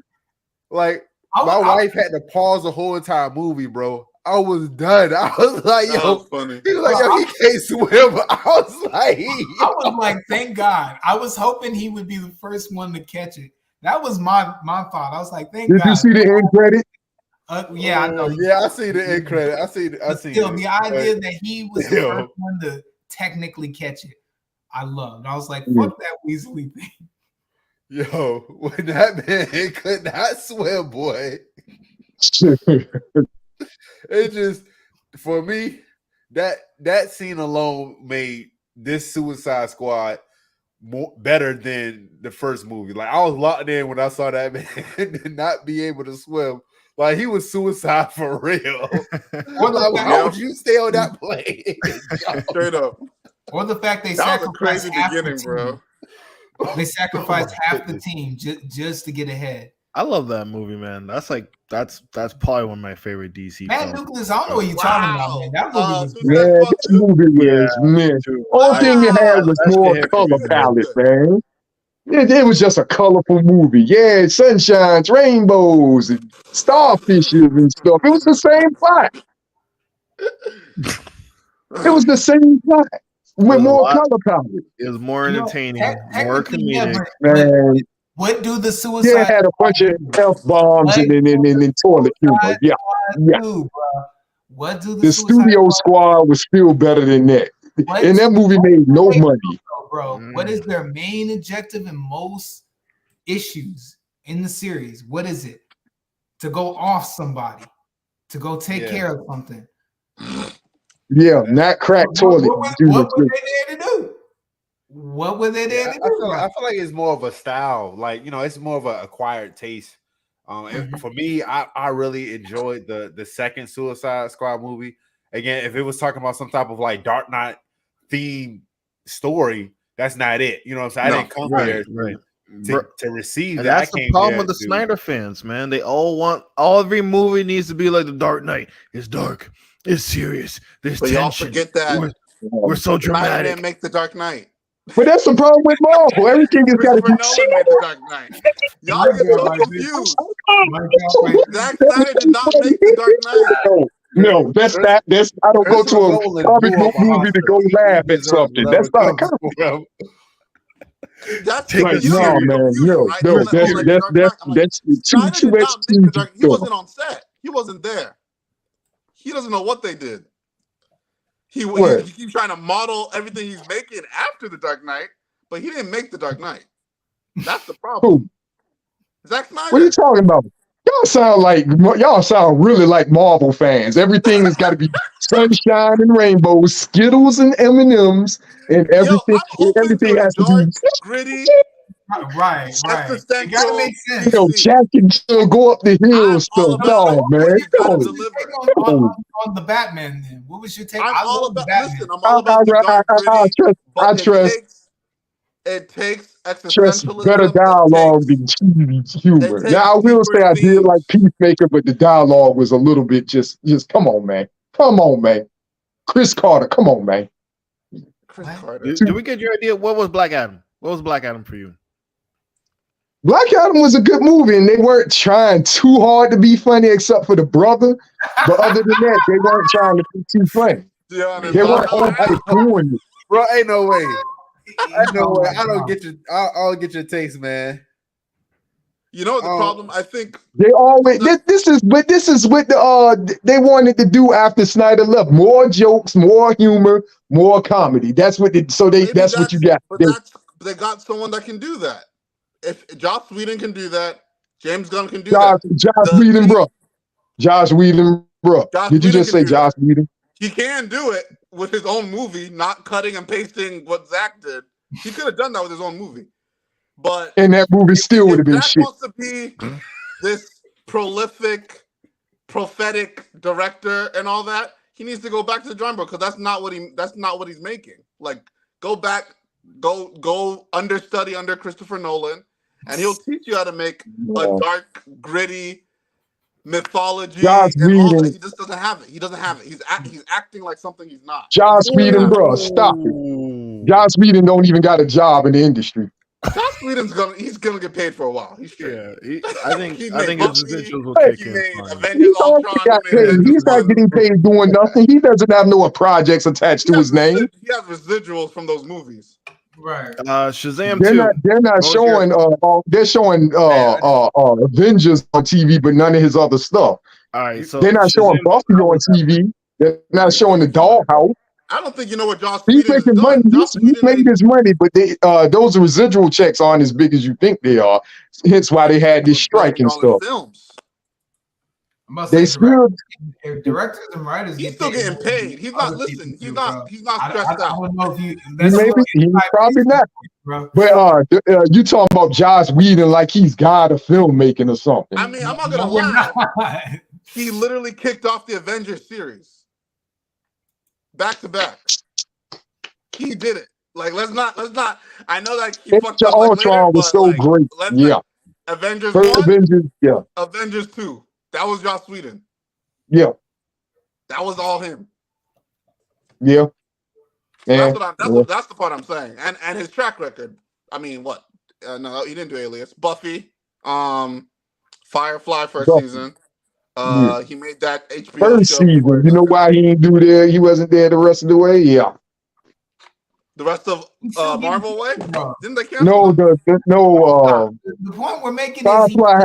Like my wife had to pause the whole entire movie, bro. I was done. I was like, yo, funny. He was like, yo, he can't swim. I was like, thank God. I was hoping he would be the first one to catch it. That was my thought. I was like, thank God. Did you see the end credit? Yeah, I know. Yeah, I see the end credit. I see. Still, the idea that he was the first one to technically catch it, I loved. I was like, fuck that Weasley thing. Yo, when that man could not swim, boy. It just, for me, that scene alone made this Suicide Squad better than the first movie. Like, I was locked in when I saw that man not be able to swim. Like, he was suicide for real. Or like, why would you stay on that plane? Straight up. Or the fact they sacrificed half the team. Bro. They sacrificed half the team just to get ahead. I love that movie, man. That's probably one of my favorite DC. Man, Nucleus, I don't know what you're talking about, man. That movie was this movie was, man. All thing it had was more color palette, man. It was just a colorful movie. Yeah, sunshines, rainbows, and starfishes and stuff. It was the same plot. It was the same plot with more color palette. It was more entertaining, more comedic. Man. What do the Suicide? Yeah, it had a bunch of F-bombs and toilet humor. Yeah. What do the Studio Squad was still better than that. And that movie made no money. Bro, what is their main objective and most issues in the series? What is it? To go off somebody, to go take care of something. Yeah, not crack toilet. What were they there to do? What were they there to do? I feel like it's more of a style. Like, you know, it's more of an acquired taste. For me, I really enjoyed the second Suicide Squad movie. Again, if it was talking about some type of like Dark Knight theme story, that's not it. You know what I'm saying? I didn't come there to receive and that. That's the problem with the Snyder fans, man. They all want every movie needs to be like the Dark Knight. It's dark, it's serious, there's tension. Y'all forget that we're so dramatic. Snyder didn't make the Dark Knight. But that's the problem with Marvel. Everything has got to be the Dark Knight. Y'all get so confused. Zack Snyder did not make the Dark Knight. No, that's not. I don't go to a comic book movie to go laugh at something. That's not a comic. That's like, no, man. No, that's too much. He wasn't on set. He wasn't there. He doesn't know what they did. He keeps trying to model everything he's making after the Dark Knight, but he didn't make the Dark Knight. That's the problem. Zack Snyder. What are you talking about? Y'all sound really like Marvel fans. Everything has got to be sunshine and rainbows, Skittles and M&Ms, and everything. Everything has to be gritty. Right. It gotta make sense. Jack and Jill go up the hill stuff. No, man. On the Batman, then what was your take? I'm all about I trust. It takes existentialism. Better dialogue than cheesy humor. Now I will say I did like Peacemaker, but the dialogue was a little bit just come on, man. Chris Carter, come on, man. Chris Carter. Did we get your idea? What was Black Adam? What was Black Adam for you? Black Adam was a good movie, and they weren't trying too hard to be funny, except for the brother. But other than that, they weren't trying to be too funny. They weren't all doing it. Bro, ain't no way. I know. I don't get your. I'll get your taste, man. You know what the problem? I think they always this is what they wanted to do after Snyder left. More jokes, more humor, more comedy. That's what that's what you got. But they got someone that can do that. If Joss Whedon can do that, James Gunn can do that. Joss Whedon, bro. Joss Whedon, bro. Did you just say Joss Whedon? He can do it with his own movie, not cutting and pasting what Zach did. He could have done that with his own movie. But and that movie still would have been Zach shit. Wants to be this prolific, prophetic director and all that, he needs to go back to the drawing board because that's not what he's making. Like, go back, go understudy under Christopher Nolan, and he'll teach you how to make a dark, gritty mythology and all that. He just doesn't have it. He doesn't have it. He's acting like something he's not. Joss Whedon, bro, stop it. Joss Whedon don't even got a job in the industry. Joss Whedon's gonna get paid for a while. He's straight. Yeah, I think his residuals will He kick in. made Avengers Ultron. He's not getting paid doing nothing. He doesn't have no projects attached to his name. He has residuals from those movies. Right. Shazam They're not showing. They're showing Avengers on TV, but none of his other stuff. All right, so they're not showing Buffy on TV. They're not showing the Dollhouse. I don't think you know what Joss He's Whedon making money. He's made his money, but those residual checks aren't as big as you think they are. Hence why they had this strike and stuff. Films. They still directors and writers. He's still getting paid. He's not listening. He's not stressed out. I don't know if he's probably not. But you talking about Joss Whedon like he's God of filmmaking or something. I mean, I'm not gonna lie. He literally kicked off the Avengers series. Back to back. He did it. Like, let's not. I know that he fucked up. Ultron was so great. Yeah. Avengers First 1, Avengers, yeah. Avengers 2. That was Joss Whedon. Yeah. That was all him. Yeah. That's the part I'm saying. And his track record. I mean, what? No, he didn't do Alias. Buffy. Firefly first season. He made that HBO first show. Season. You know why he didn't do there? He wasn't there the rest of the way? Yeah. The rest of Marvel way? Didn't they cancel? No, the point we're making Firefly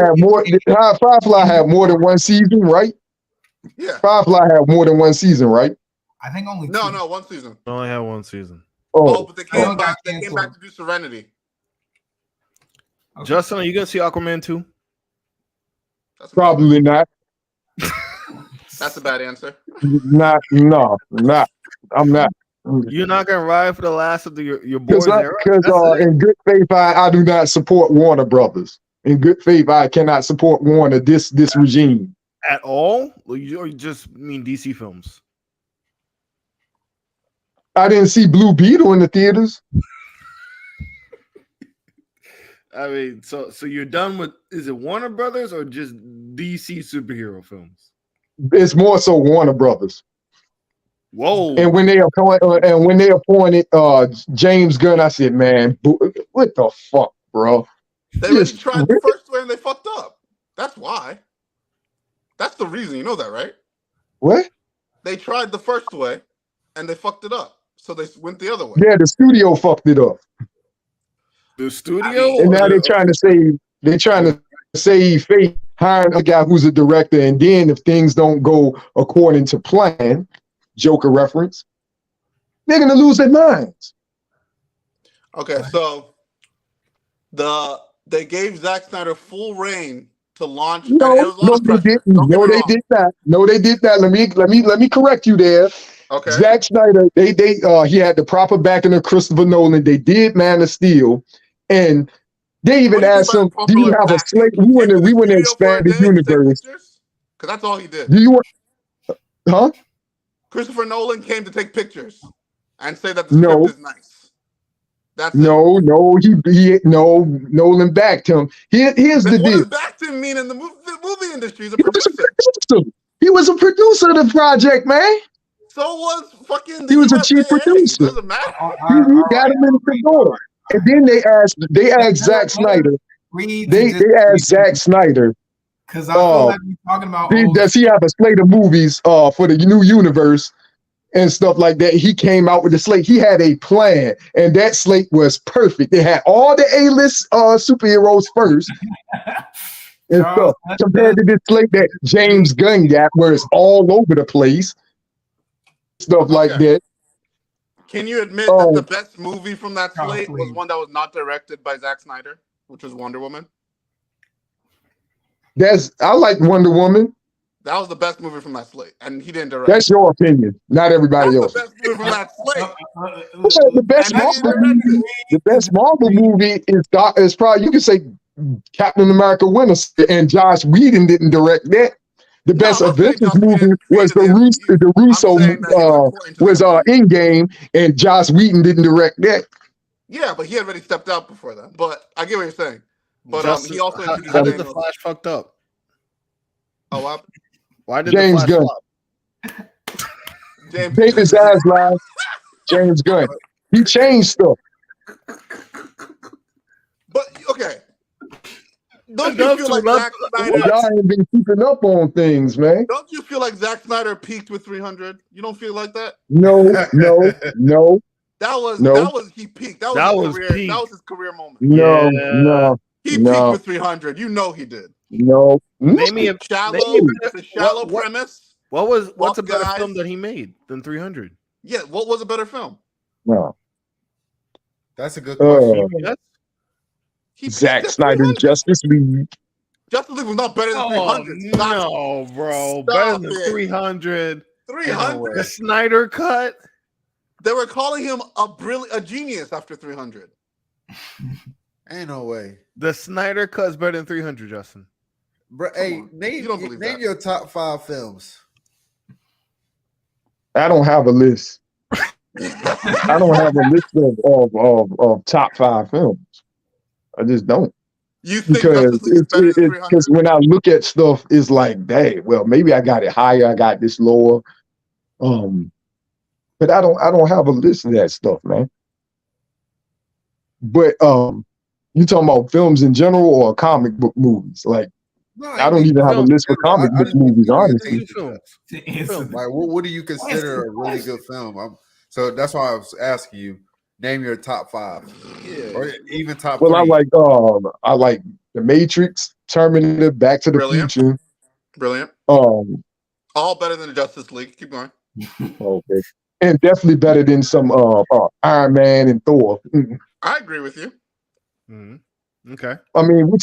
had more than one season, right? Yeah. Firefly had more than one season, right? I think only two. No, one season. I only had one season. Oh, but they came back to do Serenity. Okay. Justin, are you gonna see Aquaman 2? Probably not. That's a bad answer. No, I'm not. You're not gonna ride for the last of your boys' era? Because in good faith, I do not support Warner Brothers. In good faith, I cannot support Warner this regime at all. Or you just mean DC films? I didn't see Blue Beetle in the theaters. I mean, so you're done with? Is it Warner Brothers or just DC superhero films? It's more so Warner Brothers. Whoa! And when they appointed James Gunn, I said, "Man, what the fuck, bro?" They already tried the first way and they fucked up. That's why. That's the reason. You know that, right? What? They tried the first way and they fucked it up, so they went the other way. Yeah, the studio fucked it up. The studio, and now they're trying to save face, hiring a guy who's a director, and then if things don't go according to plan, Joker reference, they're gonna lose their minds. Okay, so they gave Zack Snyder full reign to launch. No, they didn't. No, they did not. No, they did not. Let me correct you there. Okay. Zack Snyder, he had the proper backing of Christopher Nolan. They did Man of Steel, and they even asked him, "Do you have a slate?" We want to expand the universe. Because that's all he did. Do you want? Huh? Christopher Nolan came to take pictures and say that the script is nice. That's Nolan backed him. Here's the deal. What does backed him mean in the movie industry? He's a producer. He was a producer of the project, man. So was fucking. He was a chief producer. Doesn't matter. He got him in the door. And then they asked Zack Snyder. They asked Zack Snyder. Because I feel like we're talking about. Does he have a slate of movies for the new universe? and stuff like that. He came out with the slate. He had a plan, and that slate was perfect. It had all the A-list superheroes first and stuff, compared to this slate that James Gunn got, where it's all over the place, stuff like that. Can you admit that the best movie from that slate was one that was not directed by Zack Snyder, which was Wonder Woman? I like Wonder Woman. That was the best movie from that slate, and he didn't direct. That's your opinion, not everybody else. The best movie from that slate. The best Marvel movie is probably, you can say, Captain America Winter Soldier, and Josh Whedon didn't direct that. The best Avengers movie was the Russo was Endgame, and Josh Whedon didn't direct that. Yeah, but he had already stepped out before that. But I get what you're saying. But he also how did the Flash fucked up? Oh, what? Why did James the Flash Gunn? James David Zaslav, James Gunn. He changed stuff. But okay. Don't you feel like Zack Snyder? Y'all ain't been keeping up on things, man. Don't you feel like Zack Snyder peaked with 300? You don't feel like that? No. That was he peaked. That was his career moment. No. He peaked with 300. You know he did. No. Maybe a shallow premise. What's a better film that he made than 300? Yeah, what was a better film? No. That's a good question. Zack Snyder's Justice League. Justice League was not better than 300. No, bro. Better than 300. 300. The Snyder cut. They were calling him a genius after 300. Ain't no way. The Snyder cut's better than 300, Justin. Bro, hey, name your top 5 films. I don't have a list. I don't have a list of top 5 films. I just don't. You think because when I look at stuff, it's like, dang, well, maybe I got it higher, I got this lower. But I don't have a list of that stuff, man. But you talking about films in general or comic book movies? Like, no, I don't even have a list for comic book movies, honestly. Like, what do you consider a really good film? So that's why I was asking you. Name your top 5, or even top 3. I like The Matrix, Terminator, Back to the Future. Brilliant. All better than the Justice League. Keep going. Okay, and definitely better than some Iron Man and Thor. I agree with you. Mm-hmm. Okay. I mean, we're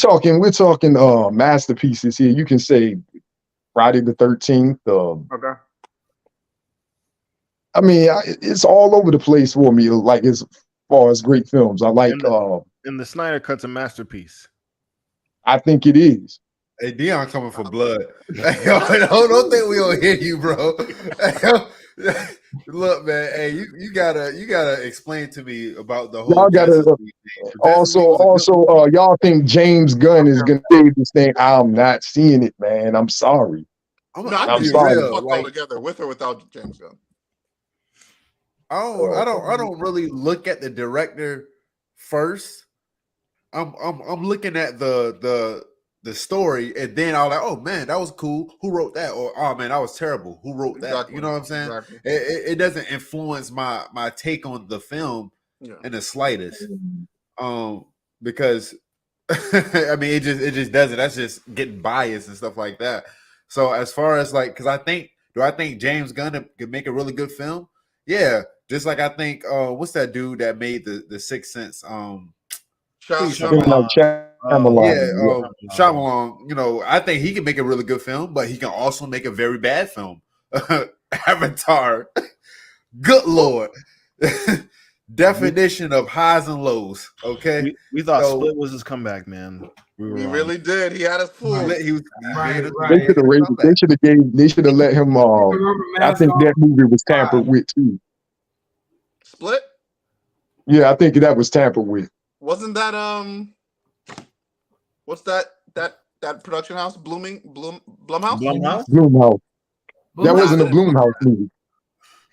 talking masterpieces here. You can say Friday the 13th. Okay. I mean, it's all over the place for me. Like, as far as great films, I like. And the Snyder cut's a masterpiece. I think it is. Hey, Dion coming for blood. Don't think we don't hear you, bro. Look, man. Hey, you gotta explain to me about the whole. Y'all gotta also. Y'all think James Gunn is gonna save this thing? I'm not seeing it, man. I'm sorry. I'm sorry. All together, with or without James Gunn. I don't really look at the director first. I'm looking at the story, and then I was like, oh man, that was cool. Who wrote that? Or oh man, that was terrible. Who wrote that? Exactly. You know what I'm saying? Exactly. It doesn't influence my take on the film in the slightest. Because I mean it just doesn't. That's just getting biased and stuff like that. So as far as like, because I think James Gunn could make a really good film? Yeah. Just like I think, what's that dude that made the Sixth Sense? Shyamalan. Shyamalan. You know, I think he can make a really good film, but he can also make a very bad film. Avatar. Good Lord. Definition of highs and lows. Okay. We thought Split was his comeback, man. We really did. He had us fooled. They should have let him. I think that movie was tampered with too. Split? Yeah, I think that was tampered with. Wasn't that what's that production house? Blumhouse? Blumhouse. That wasn't a Blumhouse movie.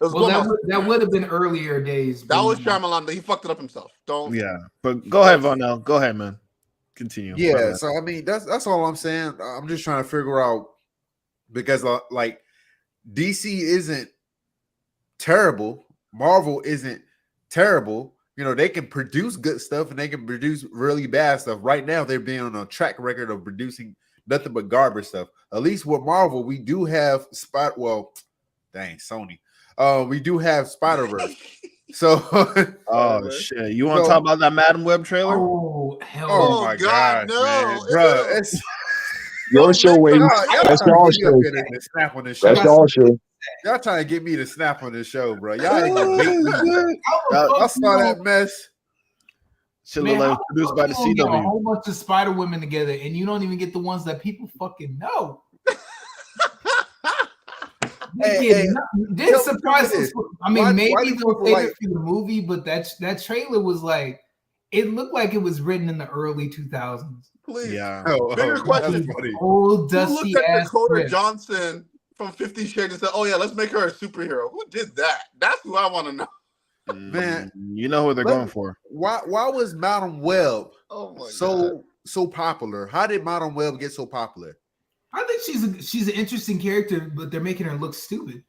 That would have been earlier days. That was Shyamalan, but he fucked it up himself. But go ahead, Vonell. Go ahead, man. Continue. Yeah, so I mean that's all I'm saying. I'm just trying to figure out, because like DC isn't terrible. Marvel isn't terrible. You know, they can produce good stuff and they can produce really bad stuff. Right now, they're being on a track record of producing nothing but garbage stuff. At least with Marvel, we do have Sony. We do have Spider-Verse. So oh shit. You want to talk about that Madam Web trailer? Oh hell! Oh my god, no, man, bro! It's Your show, Wade. That's y'all show. Snap on this show. That's y'all show. Y'all trying to get me to snap on this show, bro. Y'all ain't gonna make me. Y'all saw that mess. Should look like produced by the CW. Get a whole bunch of Spider Women together, and you don't even get the ones that people fucking know. This surprises. I mean, maybe they'll say it for the movie, but that trailer was like, it looked like it was written in the early 2000s. Please, yeah. Bigger question: old dusty who looked at Dakota Johnson from 50 Shades and said, "Oh yeah, let's make her a superhero"? Who did that? That's who I want to know. Man, you know who they're going for. Why was Madam Web so popular? How did Madam Web get so popular? I think she's an interesting character, but they're making her look stupid.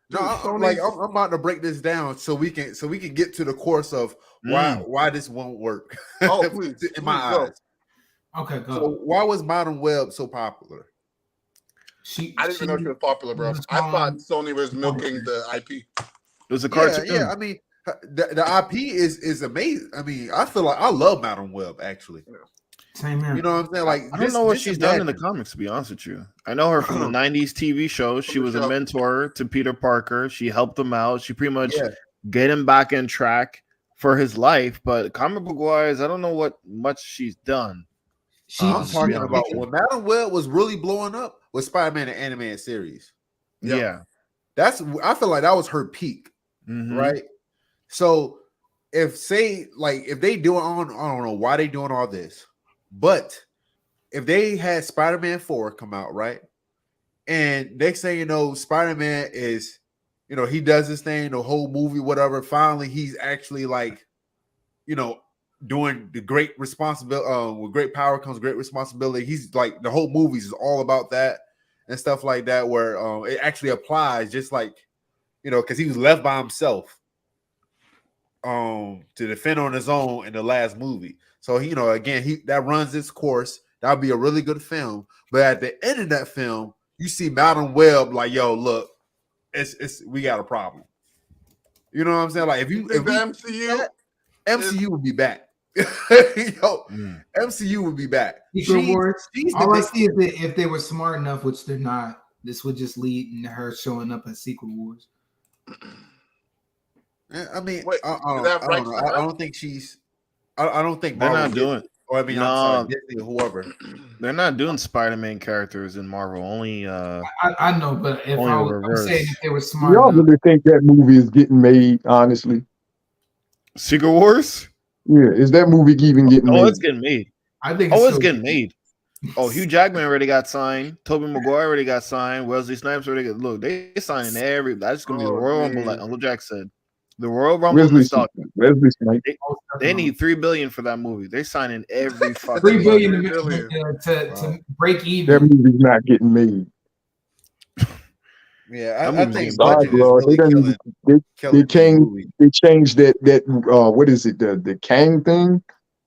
No, I'm about to break this down so we can get to the course of why this won't work. Oh, please, in my eyes. Okay, go. So why was Madam Web so popular? I didn't even know she was popular, bro. I thought Sony was milking the IP. It was a cartoon. Yeah, I mean, the IP is amazing. I mean, I feel like I love Madam Web actually. Same here. You know what I'm saying? Like, I don't know what she's done in the comics, to be honest with you. I know her from the 90s TV shows. She was a mentor to Peter Parker. She helped him out. She pretty much get him back in track for his life. But comic book wise, I don't know what much she's done. I'm talking about when Madam Web was really blowing up was Spider-Man the animated series. Yeah. I feel like that was her peak, right? So if they doing I don't know why they doing all this, but if they had Spider-Man 4 come out, right? And next thing you know, Spider-Man is, he does this thing, the whole movie, whatever. Finally, he's actually doing the great responsibility. With great power comes great responsibility. He's like, the whole movie is all about that and stuff like that, where it actually applies, just like, because he was left by himself to defend on his own in the last movie. So again, that runs its course. That'll be a really good film. But at the end of that film, you see Madam Web like, yo, look, we got a problem. You know what I'm saying? Like if the MCU would be back. MCU would be back. All I see is that if they were smart enough, which they're not, this would just lead into her showing up at Secret Wars. I mean, I don't think she's. I don't think they're not doing. Or I mean, no, I'm sorry, Disney, whoever. They're not doing Spider-Man characters in Marvel. Only. I know, but I'm saying if they were smart, y'all really think that movie is getting made? Honestly, Secret Wars. Yeah, is that movie even getting made? Oh, it's getting made. I think. It's getting made. Oh, Hugh Jackman already got signed. Tobey Maguire already got signed. Wesley Snipes already got. Look, they signing every. That's gonna be the Royal Rumble, like Uncle Jack said. The Royal Rumble Wesley Snipes. They need $3 billion for that movie. They're signing every fucking $3 billion to break even. That movie's not getting made. Yeah, I think they changed that what is it, the Kang thing?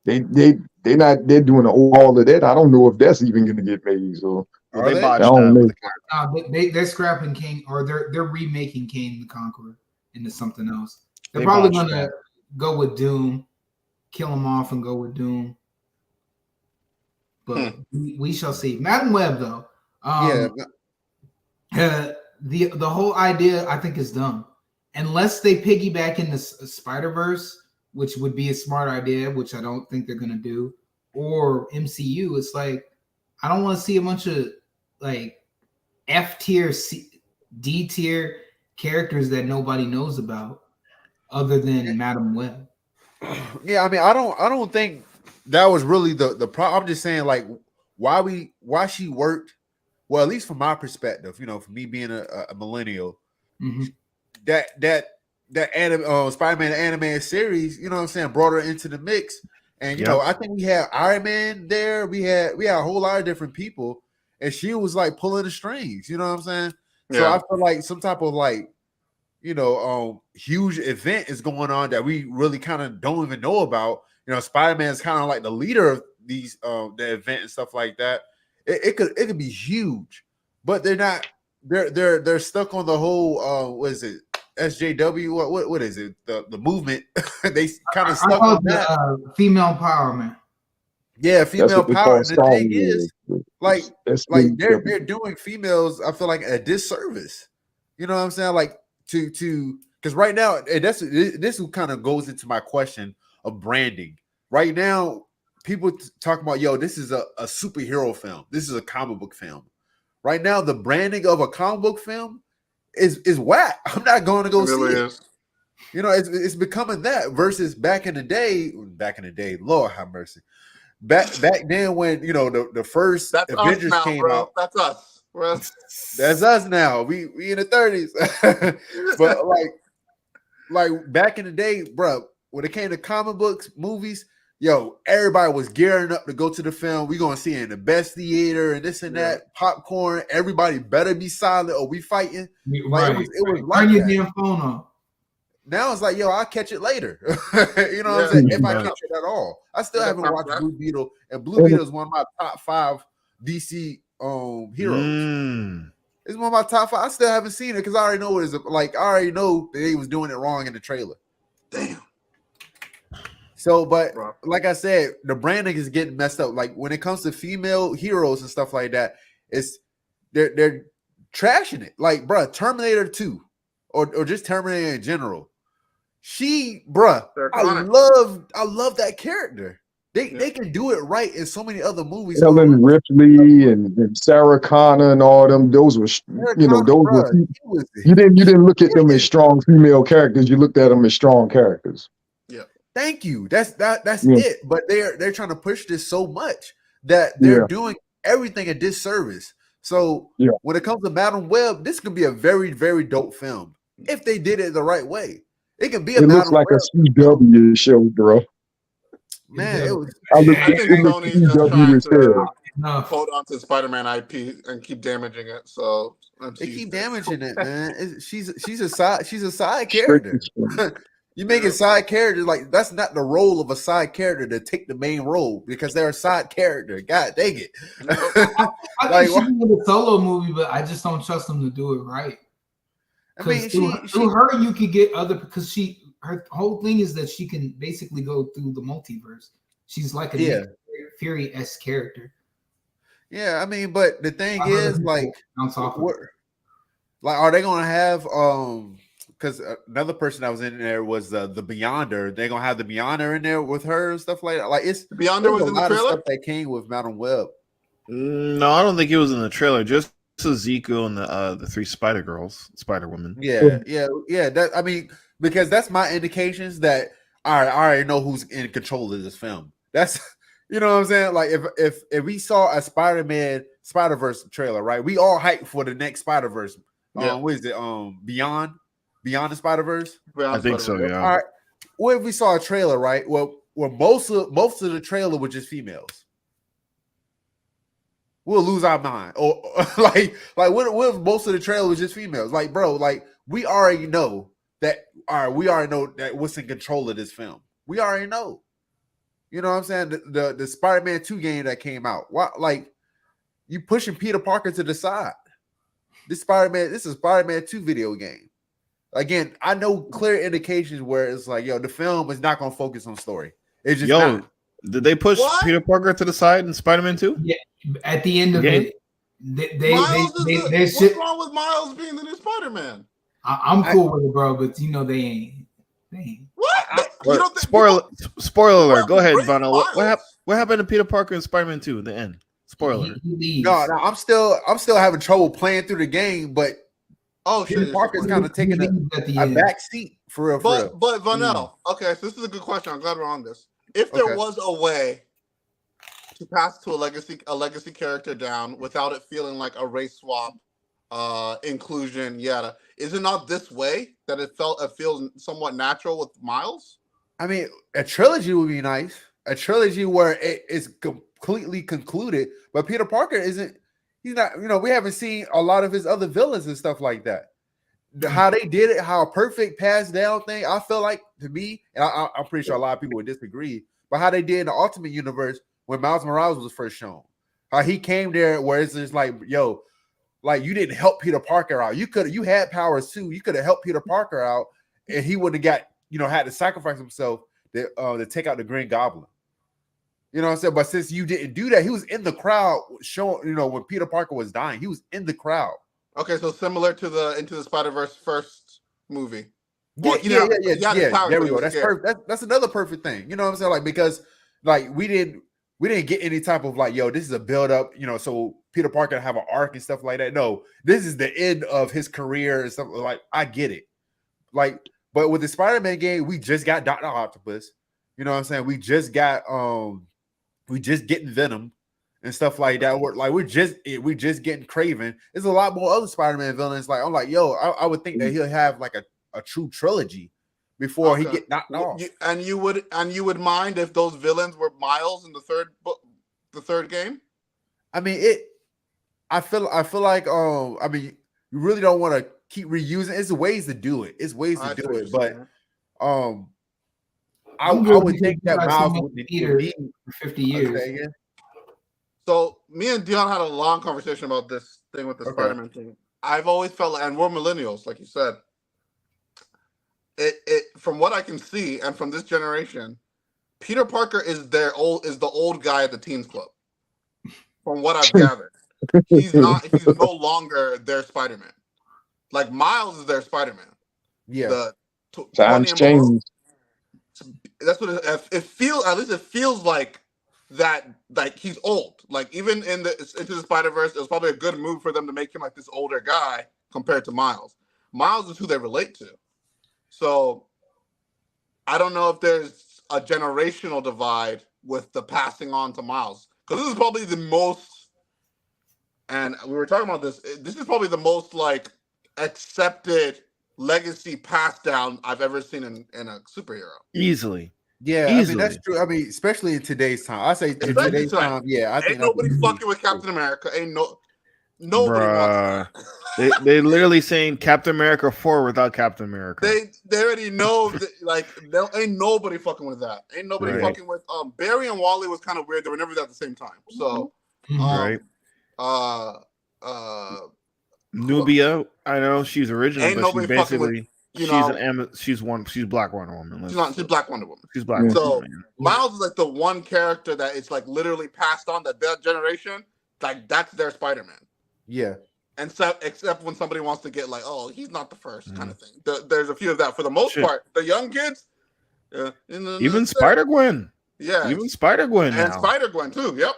They're doing all of that. I don't know if that's even going to get made. So they botched that. They're scrapping King, or they're remaking King the Conqueror into something else. They're probably going to go with Doom, kill him off, and go with Doom. But we shall see. Madam Web, though. The whole idea, I think, is dumb. Unless they piggyback in the Spider-Verse, which would be a smart idea, which I don't think they're going to do, or MCU, it's like, I don't want to see a bunch of like F tier, D tier characters that nobody knows about other than Madam Web. Yeah, I mean, I don't think that was really the problem. I'm just saying, like, why she worked. Well, at least from my perspective, for me being a millennial, that Spider-Man animated series, you know what I'm saying, brought her into the mix. And I think we had Iron Man there. We had a whole lot of different people, and she was like pulling the strings. You know what I'm saying? Yeah. So I feel like some type of huge event is going on that we really kind of don't even know about. Spider-Man is kind of like the leader of these the event and stuff like that. It could be huge, but they're not. They're stuck on the whole what is it? SJW, what is it? The movement. They kind of stuck on that. Female empowerment. Yeah, female power. The thing is, they're doing females, I feel like, a disservice. You know what I'm saying? Like to because right now, and this kind of goes into my question of branding. Right now, people talking about, yo, this is a superhero film. This is a comic book film. Right now, the branding of a comic book film is whack. I'm not going to go see it. It's becoming that versus back in the day, Lord have mercy. Back then when the first Avengers came out. That's us. That's us now. We in the 30s. But like back in the day, bro, when it came to comic books, movies, yo, everybody was gearing up to go to the film. We gonna see it in the best theater and this and that, popcorn. Everybody better be silent or we fighting. Like it was like turn your damn phone on. Now it's like, yo, I'll catch it later. You know what I'm saying? If I catch it at all. I still haven't watched Blue Beetle, and Blue Beetle is one of my top 5 DC heroes. It's one of my top 5. I still haven't seen it because I already know what it's like. I already know that they was doing it wrong in the trailer. Damn. So, but like I said, the branding is getting messed up. Like when it comes to female heroes and stuff like that, they're trashing it. Like, bro, Terminator 2 or just Terminator in general. I love that character. They can do it right in so many other movies. Ellen Ripley and Sarah Connor and all them. Those were, you didn't look at them as strong female characters. You looked at them as strong characters. Yeah. Thank you. That's it. But they're trying to push this so much that they're doing everything a disservice. So when it comes to Madam Web, this could be a very, very dope film if they did it the right way. It can be a. It looks like a CW show, bro. Man, it was. I think Sony's just trying to hold on to Spider-Man IP and keep damaging it. So they keep damaging it, man. She's a side character. You make a side character like that's not the role of a side character to take the main role because they're a side character. God dang it! I think she did a solo movie, but I just don't trust them to do it right. I mean, through her, you could get other because her whole thing is that she can basically go through the multiverse. She's like a Fury-esque character. Yeah, I mean, but the thing is, like, are they gonna have because another person that was in there was the Beyonder. They're gonna have the Beyonder in there with her and stuff like that. Like it's the Beyonder was in the trailer. Stuff that came with Madam Web. No, I don't think it was in the trailer. Just Ezekiel and the 3 Spider Girls, Spider Woman. Yeah. That I mean, because that's my indications that I already know who's in control of this film. That's you know what I'm saying. Like if we saw a Spider-Man Spider-Verse trailer, right? We all hyped for the next Spider-Verse. What is it? Beyond the Spider-Verse. I think so. Yeah. All right. What if we saw a trailer, right? Well, most of the trailer was just females. We'll lose our mind. Or like what if most of the trailer was just females? Like, bro, like we already know that. All right, we already know that what's in control of this film. We already know. You know what I'm saying? The Spider-Man 2 game that came out. Why, like you pushing Peter Parker to the side? This is a Spider-Man 2 video game. Again, I know clear indications where it's like, yo, the film is not gonna focus on story. It's just not. Did they push Peter Parker to the side in Spider-Man 2? Yeah, at the end of it, what's wrong with Miles being the new Spider-Man? I'm cool with it, bro, but you know they ain't. What? Spoiler alert. Go ahead, Bono. What happened to Peter Parker in Spider-Man 2 at the end? Spoiler. No, I'm still having trouble playing through the game, but Peter Parker's kind of taking a back seat for real. But Vanel, okay, so this is a good question. I'm glad we're on this. If there was a way to pass to a legacy character down without it feeling like a race swap, inclusion, yada, is it not this way that it feels somewhat natural with Miles? I mean, a trilogy would be nice. A trilogy where it is completely concluded, but Peter Parker isn't. He's not. You know, we haven't seen a lot of his other villains and stuff like that. how they did it, how a perfect pass down thing, I feel like to me, and I'm pretty sure a lot of people would disagree, but how they did in the Ultimate Universe when Miles Morales was first shown, how he came there where it's just like, yo, like you didn't help Peter Parker out. You had powers too. You could have helped Peter Parker out, and he would have got, had to sacrifice himself to take out the Green Goblin. You know what I'm saying? But since you didn't do that, he was in the crowd showing, when Peter Parker was dying, he was in the crowd. Okay, so similar to the Into the Spider-Verse first movie. Well, yeah. There we go. That's perfect. That's another perfect thing. You know what I'm saying? Like, because like we didn't get any type of like, yo, this is a build up, so Peter Parker have an arc and stuff like that. No, this is the end of his career and stuff. Like, I get it. Like, but with the Spider-Man game, we just got Dr. Octopus. You know what I'm saying? We just got we just getting Venom and stuff like that. We're just getting Craven. There's a lot more other Spider-Man villains. Like, I'm like, yo, I would think that he'll have like a true trilogy before he get knocked off. And you would mind if those villains were Miles in the third game? I mean, I feel like I mean, you really don't want to keep reusing. It's ways to do it. But I would think that Miles would be for 50 years. Okay, yeah. So me and Dion had a long conversation about this thing with the Spider-Man thing. I've always felt like, and we're millennials, like you said. It from what I can see, and from this generation, Peter Parker is the old guy at the teens club. From what I've gathered, he's no longer their Spider-Man. Like Miles is their Spider-Man. Yeah, times change. That's what it feels. At least it feels like that. Like he's old. Like even Into the Spider-Verse, it was probably a good move for them to make him like this older guy compared to Miles. Miles is who they relate to. So I don't know if there's a generational divide with the passing on to Miles, because this is probably the most, and we were talking about this. This is probably the most like accepted legacy pass down I've ever seen in a superhero. Easily. Yeah, I mean that's true. I mean, especially in today's time. I say in today's time, yeah. I think nobody fucking with Captain America. Nobody wants that. They literally saying Captain America 4 without Captain America. They already know that, ain't nobody fucking with that. Ain't nobody fucking with Barry and Wally was kind of weird. They were never there at the same time. So Nubia, I know she's original, ain't but nobody she's basically with, she's Black Wonder Woman. She's Black Wonder Woman. She's Black Wonder Woman. Miles is like the one character that is like literally passed on that generation. Like that's their Spider-Man. Yeah. And so, except when somebody wants to get like, oh, he's not the first kind of thing. There's a few of that. For the most part, the young kids, even Spider-Gwen. Yeah. Even Spider-Gwen and Spider-Gwen too. Yep.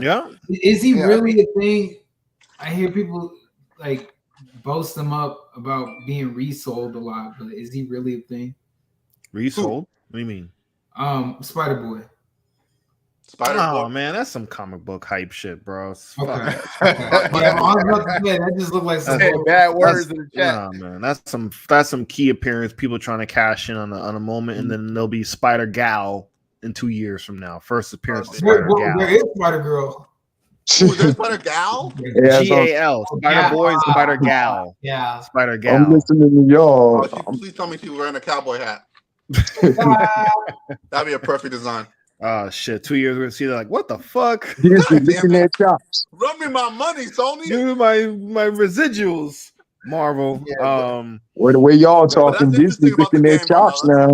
Yeah. Is he really a thing? I hear people like boast him up about being resold a lot, but is he really a thing? Resold? What do you mean? Spider-Boy. Oh man, that's some comic book hype shit, bro. Okay. That just looked like some bad words in the chat. Nah, man, that's some key appearance. People trying to cash in on a moment, and then there'll be Spider Gal in 2 years from now. First appearance of Spider Gal. Where is Spider Girl? Was there Spider Gal? GAL. Spider Boy and Spider Gal. Yeah. Spider Gal. I'm listening to y'all. Please tell me she was wearing a cowboy hat. That'd be a perfect design. Oh shit! 2 years we're gonna see that. Like, what the fuck? Here's the licking their chops. Run me my money, Sony. Give me my residuals. Marvel. Or the way y'all talking, Disney licking their chops now.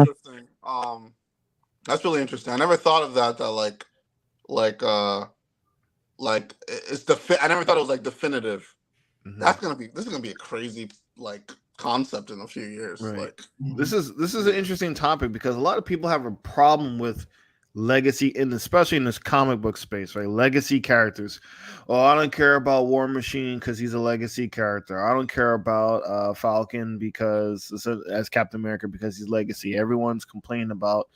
That's really interesting. I never thought of that. Like it's I never thought it was like definitive. Mm-hmm. This is gonna be a crazy like concept in a few years. Right. Like this is an interesting topic because a lot of people have a problem with legacy, especially in this comic book space, right? Legacy characters. Oh, I don't care about War Machine because he's a legacy character. I don't care about Falcon as Captain America because he's legacy. Everyone's complaining about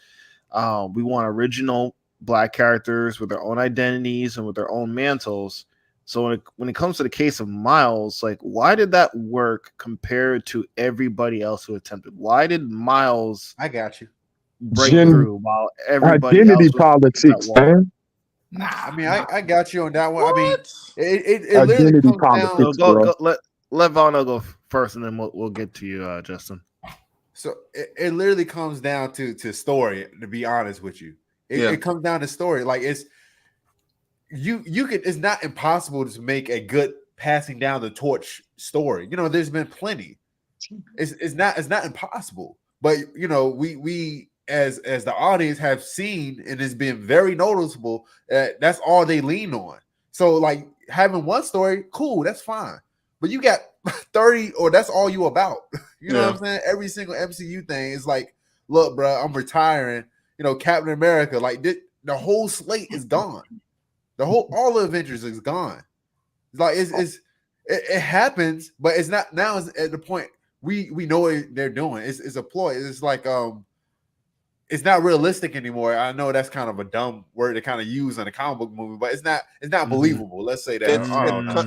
we want original Black characters with their own identities and with their own mantles. So when it comes to the case of Miles, like, why did that work compared to everybody else who attempted? Why did Miles? I got you. Break through while everybody identity else politics, man. Nah, I mean, I got you on that one. What? I mean, it literally comes politics, down. Let Vaughn go first, and then we'll get to you, Justin. So it literally comes down to story. To be honest with you, it comes down to story. Like it's you can. It's not impossible to make a good passing down the torch story. You know, there's been plenty. It's not impossible. But you know, we as the audience have seen, and it's been very noticeable that that's all they lean on. So like having one story, cool, that's fine. But you got 30, or that's all you about. You know what I'm saying? Every single MCU thing is like, look, bro, I'm retiring. You know, Captain America, like the whole slate is gone. All the Avengers is gone. It's like it happens, but it's not now. It's at the point we know what they're doing. It's a ploy. It's like it's not realistic anymore. I know that's kind of a dumb word to kind of use in a comic book movie, but it's not believable. Let's say that.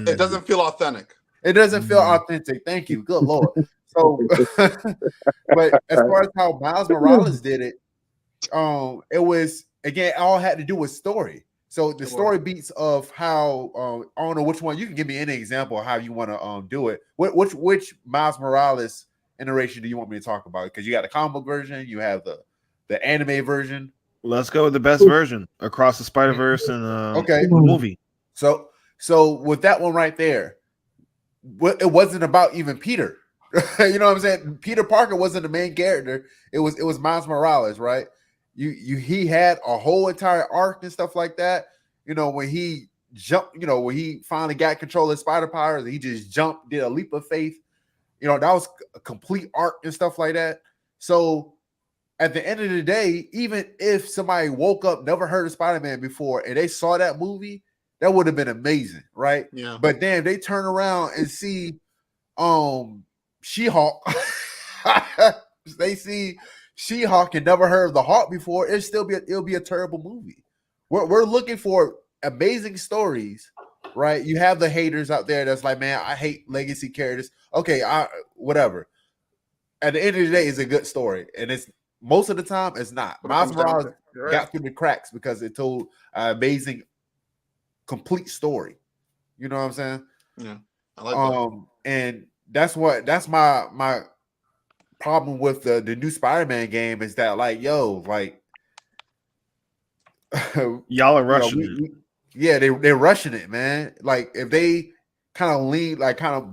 It doesn't feel authentic. It doesn't feel authentic. Thank you. Good Lord. So, but as far as how Miles Morales did it, it was, again, all had to do with story. So the story beats of how I don't know which one. You can give me any example of how you want to do it. Which Miles Morales iteration do you want me to talk about? Because you got the comic book version, you have the anime version. Let's go with the best version, Across the Spider-Verse and the movie. So with that one right there, it wasn't about even Peter. You know what I'm saying? Peter Parker wasn't the main character. It was Miles Morales, right? He had a whole entire arc and stuff like that. You know, when he jumped, you know, when he finally got control of spider powers, he just jumped, did a leap of faith. You know, that was a complete arc and stuff like that. So at the end of the day, even if somebody woke up, never heard of Spider-Man before, and they saw that movie, that would have been amazing, right? Yeah. But then they turn around and see She-Hulk. They see She-Hulk and never heard of the Hulk before. It'll be a terrible movie. We're looking for amazing stories, right? You have the haters out there that's like, man, I hate legacy characters. Okay, whatever. At the end of the day, it's a good story, and it's most of the time it's not. Miles Morales got through the cracks because it told an amazing, complete story. You know what I'm saying? Yeah, I like that. And that's my problem with the new Spider-Man game is that, like, yo, like y'all are rushing it. They're rushing it, man. Like if they kind of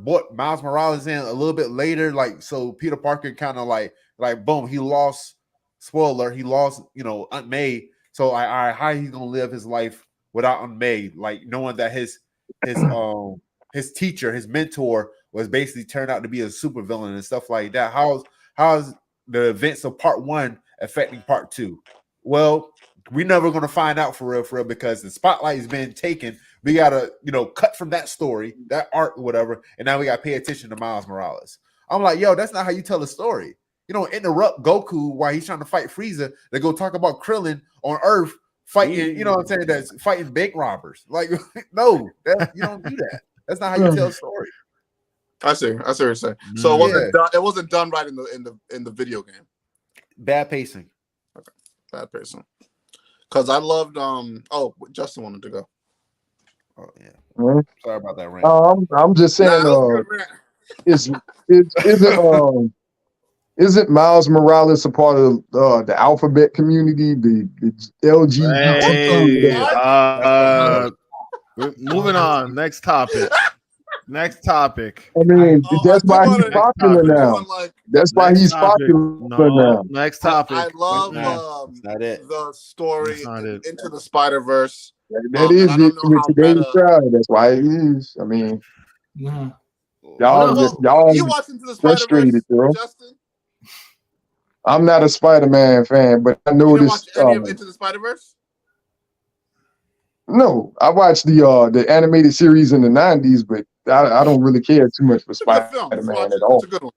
brought Miles Morales in a little bit later, like so Peter Parker kind of like boom, he lost. Spoiler, he lost, you know, Aunt May. So how he's gonna live his life without Aunt May, like knowing that his teacher, his mentor, was basically turned out to be a supervillain and stuff like that. How's the events of part 1 affecting part 2? Well, we're never gonna find out for real, because the spotlight has been taken. We gotta, you know, cut from that story, that arc, whatever, and now we gotta pay attention to Miles Morales. I'm like, yo, that's not how you tell a story. You don't interrupt Goku while he's trying to fight Frieza to go talk about Krillin on Earth fighting, you know what I'm saying, that's fighting bank robbers. Like, no, you don't do that. That's not how you tell a story. I see what you're saying. So it wasn't done right in the video game. Bad pacing. Okay, bad pacing. Because I loved Justin wanted to go. Oh yeah. Mm-hmm. Sorry about that rant. I'm just saying isn't Miles Morales a part of the alphabet community, the LGBT? Moving on. Next topic. I mean, that's why he's popular now. That's why he's popular now. Next topic. I love the story Into the Spider-Verse. That is it with today's crowd. That's why it is. I mean, y'all you watch Into the Spider-Verse, Justin? I'm not a Spider-Man fan, but I know this. Watch any of Into the Spider-Verse? No, I watched the animated series in the 90s, but I don't really care too much for Spider-Man at all. It's a good one.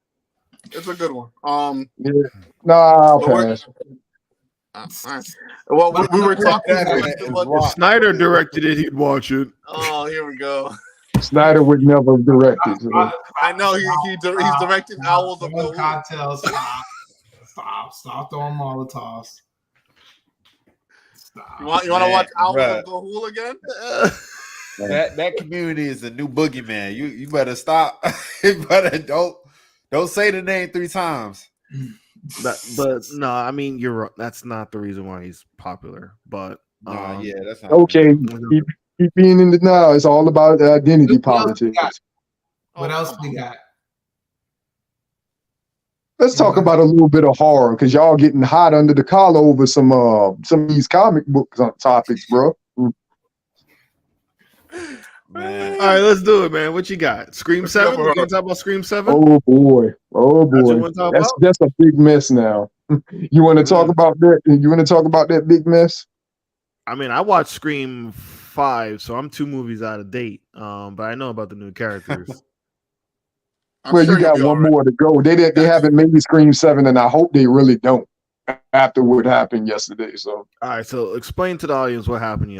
It's a good one. Yeah. Nah, I'll pass. Well, we were talking. If Snyder directed it, he'd watch it. Oh, here we go. Snyder would never have directed. So. I know he's directing Owls of the Cocktails. Stop throwing Molotovs. Stop. You want to watch Owls of Gahul again? That community is a new boogeyman. You better stop. You better don't Don't say the name 3 times. But no, I mean that's not the reason why he's popular. But yeah, that's not okay. Keep being in the now. It's all about identity politics. What else we got? Let's talk about a little bit of horror because y'all getting hot under the collar over some of these comic book topics, bro. Man. All right, let's do it, man. What you got? Scream 7? You want to talk about Scream 7? Oh boy. That's a big mess now. You want to talk about that? You want to talk about that big mess? I mean, I watched Scream 5, so I'm 2 movies out of date. But I know about the new characters. Well, you got one more to go. They haven't made Scream 7, and I hope they really don't after what happened yesterday. So all right, so explain to the audience what happened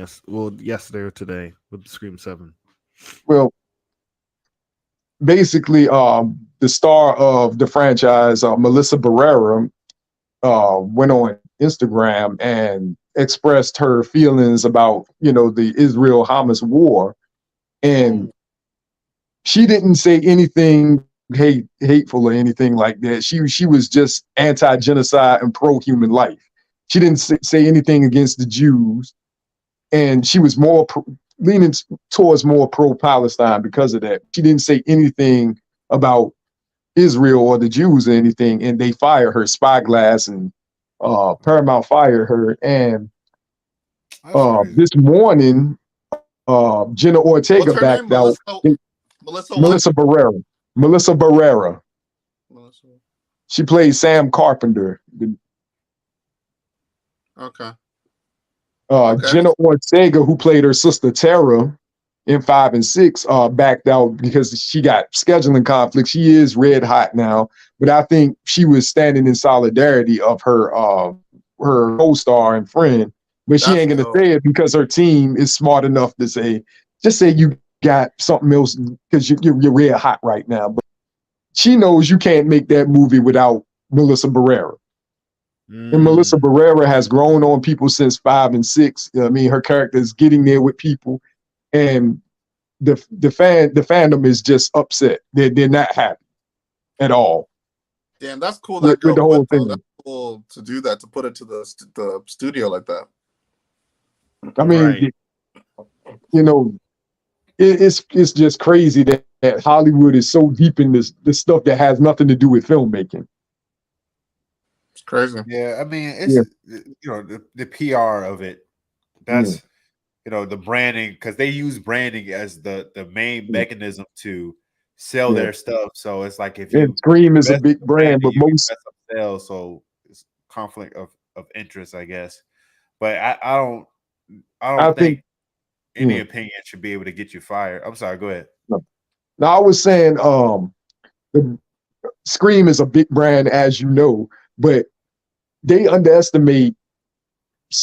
yesterday or today with Scream 7. Well, basically, the star of the franchise, Melissa Barrera, went on Instagram and expressed her feelings about, the Israel-Hamas war. And she didn't say anything hateful or anything like that. She was just anti-genocide and pro-human life. She didn't say anything against the Jews. And she was more leaning towards more pro-Palestine because of that. She didn't say anything about Israel or the Jews or anything, and they fired her. Spyglass and Paramount fired her. And this morning, Jenna Ortega backed out. Melissa Barrera. Melissa Barrera. She plays Sam Carpenter. Okay. Jenna Ortega, who played her sister Tara in 5 and 6, backed out because she got scheduling conflicts. She is red hot now, but I think she was standing in solidarity of her co-star and friend. But she ain't gonna say it because her team is smart enough to say, just say you got something else because you're red hot right now. But she knows you can't make that movie without Melissa Barrera. And Melissa Barrera has grown on people since 5 and 6. I mean, her character is getting there with people, and the fandom is just upset. They're not happy at all. Damn, that's cool. That girl with the whole thing. That's cool to do that, to put it to the studio like that. I mean, it's just crazy that Hollywood is so deep in this stuff that has nothing to do with filmmaking. Crazy. Yeah, I mean, it's the PR of it. That's the branding, because they use branding as the main mechanism to sell their stuff. So it's like if you Scream is a big brand, but most sales, so it's conflict of interest, I guess. But I don't think any opinion should be able to get you fired. I'm sorry, go ahead. No, I was saying the Scream is a big brand, as you know, but they underestimate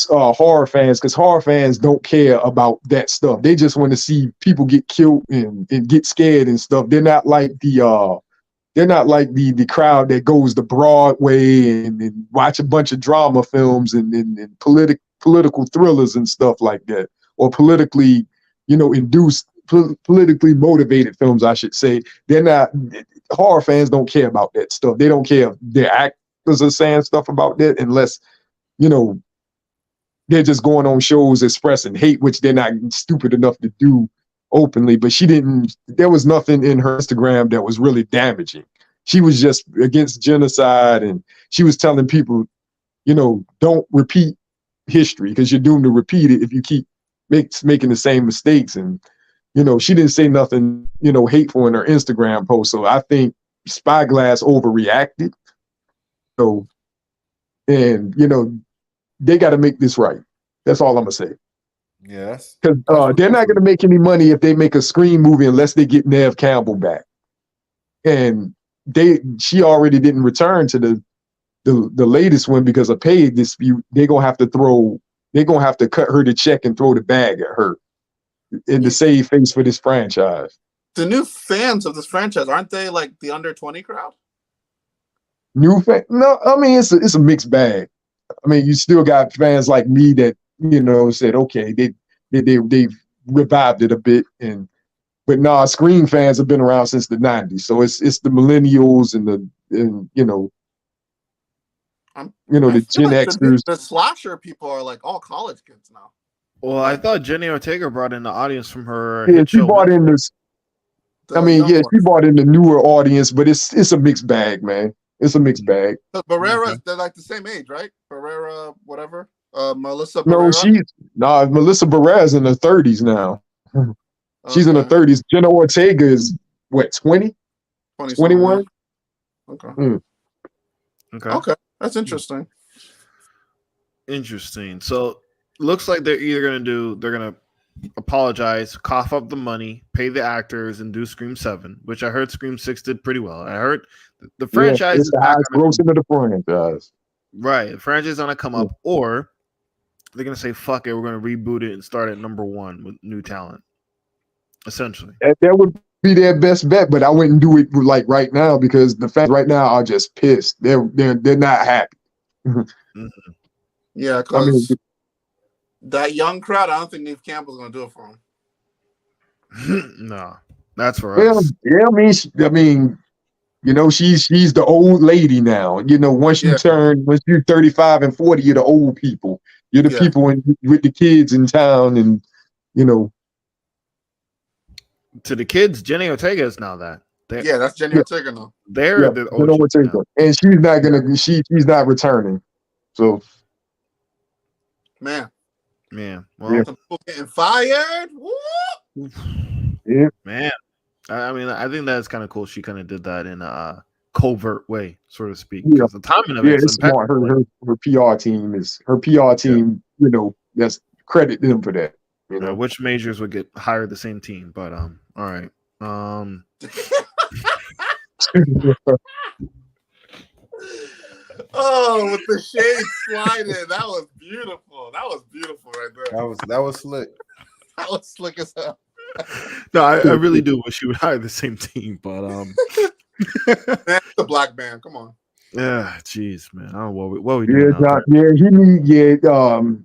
horror fans because horror fans don't care about that stuff. They just want to see people get killed and get scared and stuff. They're not like the crowd that goes to Broadway and watch a bunch of drama films and political thrillers and stuff like that, or politically induced, politically motivated films, I should say. They're not. Horror fans don't care about that stuff. They don't care if their actors are saying stuff about that unless they're just going on shows expressing hate, which they're not stupid enough to do openly. But there was nothing in her Instagram that was really damaging. She was just against genocide, and she was telling people, don't repeat history because you're doomed to repeat it if you keep making the same mistakes. And she didn't say nothing hateful in her Instagram post. So I think Spyglass overreacted. So, and they got to make this right. That's all I'm gonna say. Yes, because they're not gonna make any money if they make a Scream movie unless they get Neve Campbell back. And she already didn't return to the latest one because of pay dispute. They're gonna have to cut her the check and throw the bag at her and to save face for this franchise. The new fans of this franchise, aren't they like the under 20 crowd? No, I mean it's a mixed bag. I mean, you still got fans like me that said, okay, they revived it a bit, and But nah, Scream fans have been around since the 90s. So it's the millennials and I the feel Gen like Xers. the slasher people are like all college kids now. Well, I thought Jenny Ortega brought in the audience from her Yeah, hit she show. brought in this. The I mean, young yeah, ones. she brought in the newer audience, but it's a mixed bag, man. It's a mixed bag. But Barrera, they're like the same age, right? Barrera, whatever. Melissa No, Barrera. Melissa Barrera's in her 30s now. She's in her 30s. Jenna Ortega is what, 20? 21? Okay. Okay. That's interesting. Interesting. So looks like they're either gonna apologize, cough up the money, pay the actors, and do Scream 7, which I heard Scream 6 did pretty well. I heard the franchise it's is the not highest gonna grossing of the franchise. right. The franchise is gonna come up, or they're gonna say fuck it, we're gonna reboot it and start at number 1 with new talent. Essentially, that would be their best bet, but I wouldn't do it like right now because the fans right now are just pissed. They're not happy. mm-hmm. Yeah, because that young crowd, I don't think Neve Campbell's gonna do it for him. No, that's for us. Yeah, I mean, she's the old lady now. Once you're 35 and 40, you're the old people. You're the people with the kids in town, and to the kids, Jenny Ortega is now that. That's Jenny Ortega now. They're the OG and she's not gonna. She's not returning. So, man. Well, some people getting fired. Woo! Yeah, man. I mean, I think that's kind of cool. She kind of did that in a covert way, so to speak. Because the timing of it's smart. Her PR team is that's credit them for that. Which majors would get hired the same team, but all right. Oh, with the shade sliding, that was beautiful. That was beautiful right there. That was slick. That was slick as hell. No, I really do wish you would hire the same team, but That's the black man. Come on. Yeah, jeez, man. I don't know what we doing.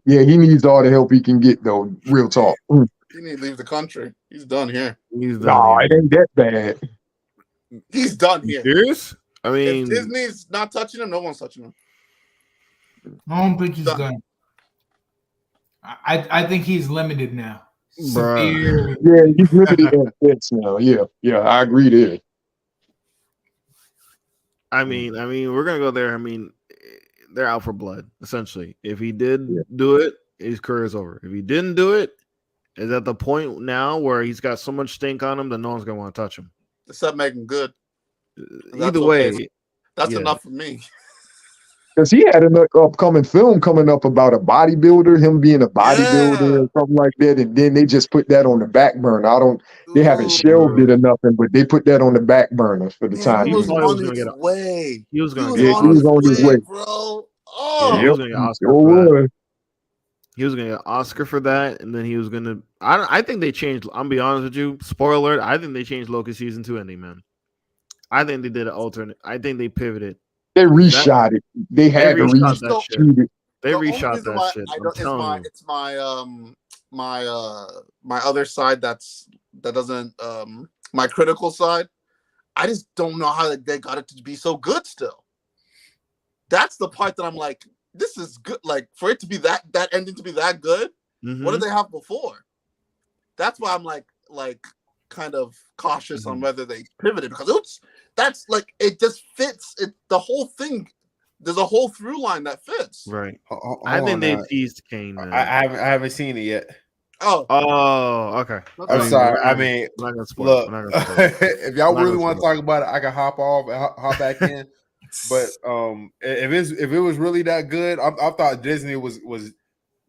He needs all the help he can get though. Real talk. He needs to leave the country. He's done here. It ain't that bad. He's done here. Serious? I mean, if Disney's not touching him, no one's touching him. I don't think he's done. I think he's limited now. Severe. Yeah, he's limited in fits now. Yeah, I agree there. I mean, we're gonna go there. I mean, they're out for blood, essentially. If he did do it, his career is over. If he didn't do it, is at the point now where he's got so much stink on him that no one's gonna want to touch him. Except making good. Either way, that's enough for me. Because he had an upcoming film coming up about a bodybuilder, him being a bodybuilder or something like that, and then they just put that on the back burner. They haven't shelved it or nothing, but they put that on the back burner for the time. He was on his way. He was on his way, bro. He was going to get Oscar for that. He was going to get Oscar for that, and then he was going to. I think they changed. I'm gonna be honest with you. Spoiler alert. I think they changed Loki season 2 ending, man. I think they did an alternate. I think they pivoted. They reshot it. They had to reshoot that shit. They reshot that shit. It's my other side that doesn't my critical side. I just don't know how they got it to be so good still. That's the part that I'm like, this is good. Like for it to be that ending to be that good, what did they have before? That's why I'm like kind of cautious on whether they pivoted because that's like it just fits the whole thing. There's a whole through line that fits. Right. I think they teased Kane. Man. I haven't seen it yet. Oh, okay. I'm sorry. I mean, look, if y'all really want to talk about it, I can hop off and hop back in. But if it was really that good, I thought Disney was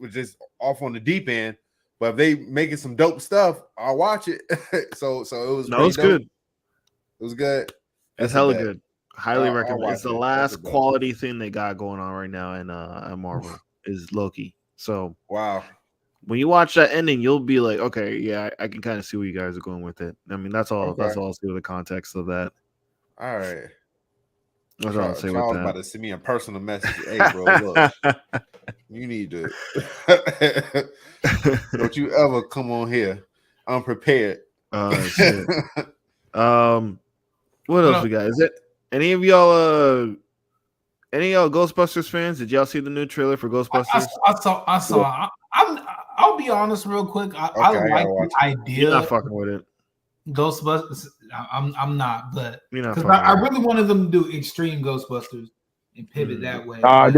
just off on the deep end. But if they making some dope stuff, I'll watch it. so it was. No, it's good. It was good. It's hella good. Highly recommend. It's the last quality thing they got going on right now in Marvel is Loki. So wow, when you watch that ending, you'll be like, okay, yeah, I can kind of see where you guys are going with it. I mean, that's all. Okay. That's all I'll see with the context of that. All right. That's all I'll say with that. About to send me a personal message. Hey, bro, look, you need to. Don't you ever come on here unprepared Shit. What else we got? Is it any of y'all Ghostbusters fans? Did y'all see the new trailer for Ghostbusters? I saw. I'll be honest real quick. I like the idea. You're not fucking with it. Ghostbusters. I'm not, but because I really wanted them to do extreme Ghostbusters and pivot that way. I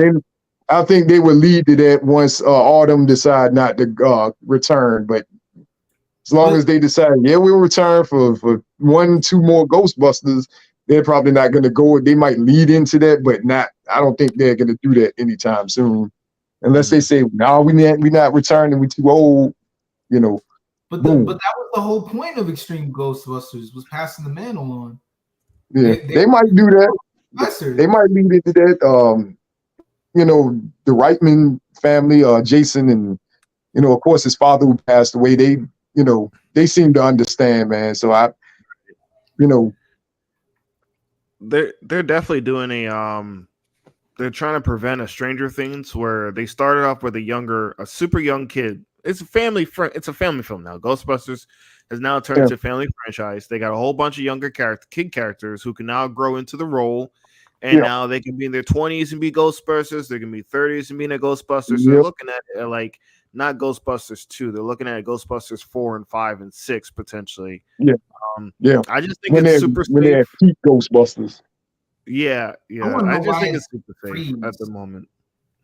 think they would lead to that once all them decide not to return. But as long as they decide, yeah, we'll return for 1-2 more Ghostbusters, they're probably not going to go. They might lead into that, but not. I don't think they're going to do that anytime soon, unless they say, "No, we not returning. We too old." You know. But that was the whole point of Extreme Ghostbusters, was passing the mantle on. Yeah, they might do that. They might lead into that. You know, the Reitman family, Jason, and of course his father who passed away. They seem to understand, man. So they're definitely doing they're trying to prevent a Stranger Things where they started off with a super young kid. It's a family film now. Ghostbusters has now turned into a family franchise. They got a whole bunch of younger kid characters who can now grow into the role, and now they can be in their 20s and be Ghostbusters. They can be 30s and be in a Ghostbusters. So they're looking at it like not Ghostbusters 2. They're looking at Ghostbusters 4 and 5 and 6 potentially. I just think it's super safe. When they're peak Ghostbusters. Yeah. I just think it's super safe at the moment.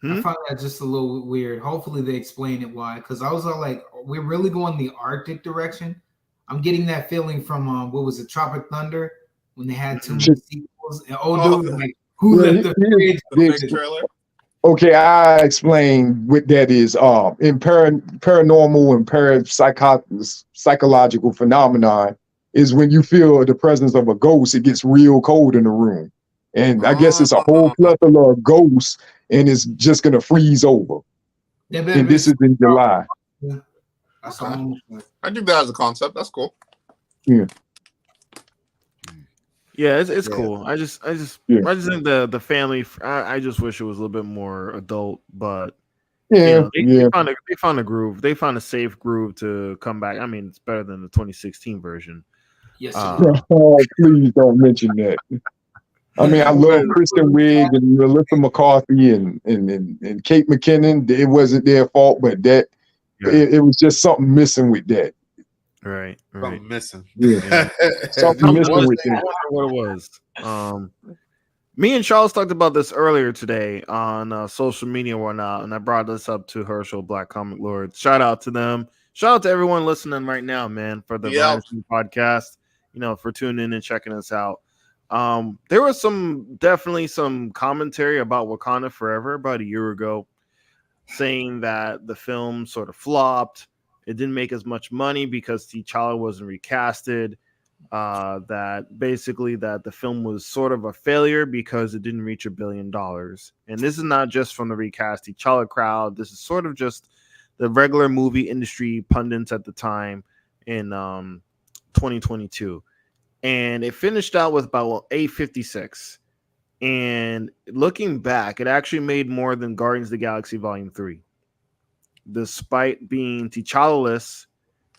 I find that just a little weird. Hopefully they explain it why. Because I was all like, we're really going the Arctic direction. I'm getting that feeling from what was it, Tropic Thunder, when they had too many sequels. And dude, like, who let the trailer? Okay, I explain what that is. In paranormal and psychological phenomenon is when you feel the presence of a ghost, it gets real cold in the room. And I guess it's a whole plethora of ghosts, and it's just gonna freeze over. And this is in July. I think that as a concept. That's cool. Yeah. Yeah, it's cool. I just think the family. I just wish it was a little bit more adult, but they found a groove. They found a safe groove to come back. I mean, it's better than the 2016 version. Yes. Please don't mention that. I mean, I love Kristen Wiig and Melissa McCarthy and Kate McKinnon. It wasn't their fault, but it was just something missing with that. Right. Something missing. Yeah. Something missing with that. I wonder what it was. Me and Charles talked about this earlier today on social media and whatnot, and I brought this up to Herschel, Black Comic Lord. Shout out to them. Shout out to everyone listening right now, man, for the podcast. For tuning in and checking us out. There was definitely some commentary about Wakanda Forever about a year ago, saying that the film sort of flopped. It didn't make as much money because T'Challa wasn't recasted. That the film was sort of a failure because it didn't reach $1 billion. And this is not just from the recast T'Challa crowd. This is sort of just the regular movie industry pundits at the time in 2022. And it finished out with about 856. And looking back, it actually made more than Guardians of the Galaxy Volume 3. Despite being T'Challa-less,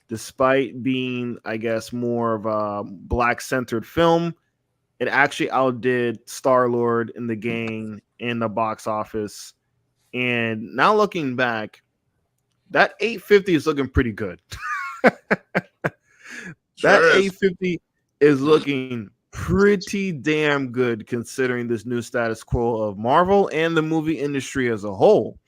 despite being, I guess, more of a black-centered film, it actually outdid Star-Lord and the gang in the box office. And now looking back, that 850 is looking pretty good. That 850 is looking pretty damn good considering this new status quo of Marvel and the movie industry as a whole.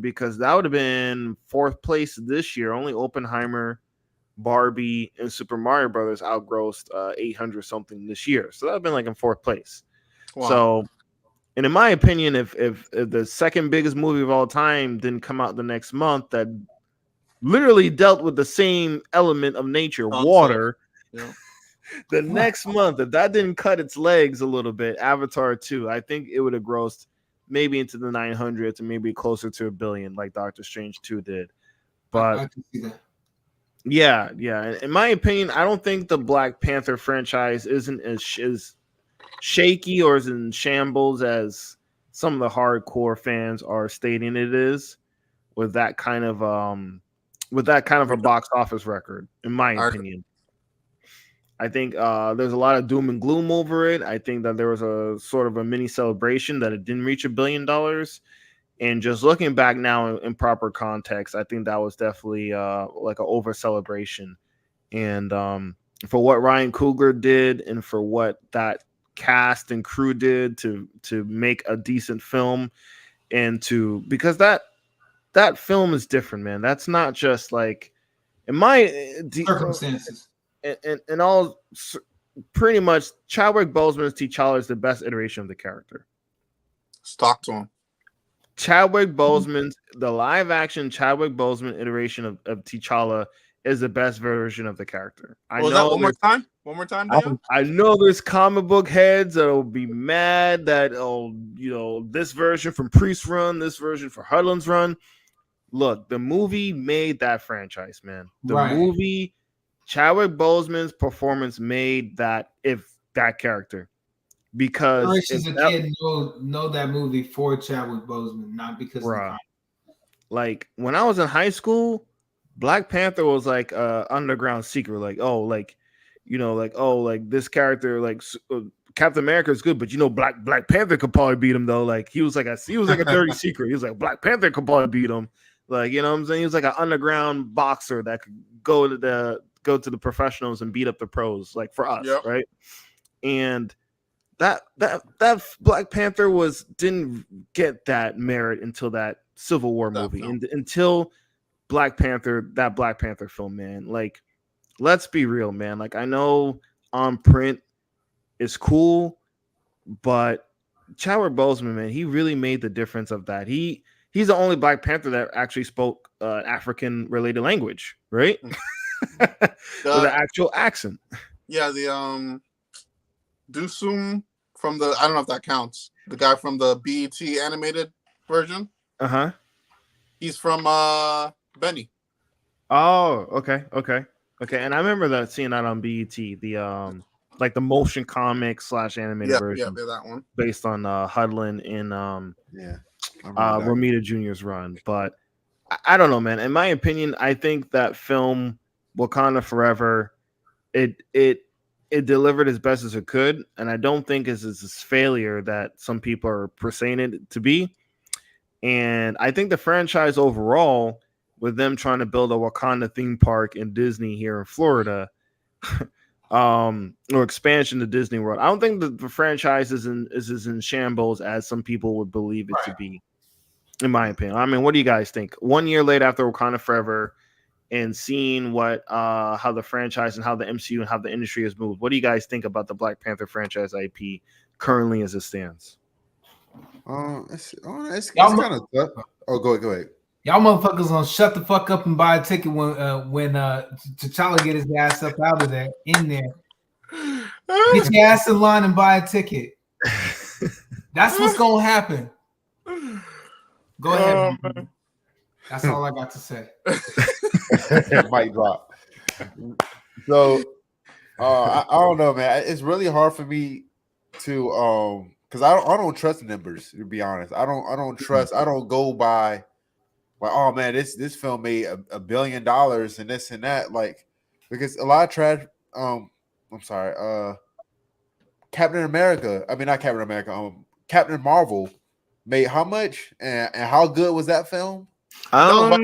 Because that would have been 4th place this year. Only Oppenheimer, Barbie, and Super Mario Brothers outgrossed 800 something this year. So that would have been like in 4th place. Wow. So, and in my opinion, if the second biggest movie of all time didn't come out the next month that literally dealt with the same element of nature, water, the next month, if that didn't cut its legs a little bit, Avatar 2, I think it would have grossed maybe into the 900s and maybe closer to $1 billion like Doctor Strange 2 did. But I can see that. Yeah. In my opinion, I don't think the Black Panther franchise isn't as shaky or as in shambles as some of the hardcore fans are stating it is, with that kind of with that kind of a box office record, in my opinion. I think there's a lot of doom and gloom over it. I think that there was a sort of a mini celebration that it didn't reach $1 billion. And just looking back now in proper context, I think that was definitely like an over celebration. And for what Ryan Coogler did and for what that cast and crew did to make a decent film, and because that film is different, man. That's not just like in my circumstances. And all pretty much Chadwick Boseman's T'Challa is the best iteration of the character. Stock to him. Chadwick Boseman's the live action Chadwick Boseman iteration of T'Challa is the best version of the character. I know that one more time? One more time, Dale? I know there's comic book heads that'll be mad that this version from Priest's run, this version for Hudlin's run. Look, the movie made that franchise, man. The movie, Chadwick Boseman's performance made that character. Because as a kid know that movie for Chadwick Boseman, not because of like when I was in high school, Black Panther was like underground secret, like this character, like Captain America is good, but Black Panther could probably beat him though. Like he was like a dirty secret. He was like Black Panther could probably beat him. Like, you know what I'm saying? He was like an underground boxer that could go to the professionals and beat up the pros, like for us, right? And that Black Panther didn't get that merit until that Civil War movie, and until Black Panther film, man. Like, let's be real, man. Like, I know on print is cool, but Chadwick Boseman, man, he really made the difference of that. He's the only Black Panther that actually spoke African related language, right? With an actual accent. Yeah, the Dusum from the, I don't know if that counts. The guy from the BET animated version. Uh-huh. He's from Benny. Oh, okay. And I remember seeing that on BET, the like the motion comic / animated version. Yeah, that one. Based on Hudlin and Romita Jr.'s run. But I don't know, man. In my opinion, I think that film Wakanda Forever, it delivered as best as it could, and I don't think it's this failure that some people are portraying it to be. And I think the franchise overall, with them trying to build a Wakanda theme park in Disney here in Florida, or expansion to Disney World, I don't think the franchise is as in shambles as some people would believe it to be, in my opinion. I mean, what do you guys think? 1 year later after Wakanda Forever, and seeing how the franchise and how the MCU and how the industry has moved, what do you guys think about the Black Panther franchise IP currently as it stands? It's kind of tough. Oh, go ahead. Y'all motherfuckers gonna shut the fuck up and buy a ticket when T'Challa get his ass up out of there, in there. Get your ass in line and buy a ticket. That's what's gonna happen. Go ahead. That's all I got to say. Mic drop. So I don't know, man. It's really hard for me to because I don't trust numbers, to be honest. I don't trust. I don't go by like, oh man, this film made $1 billion and this and that, like, because a lot of trash. I'm sorry. Captain America. I mean, not Captain America. Captain Marvel made how much and how good was that film? Dude,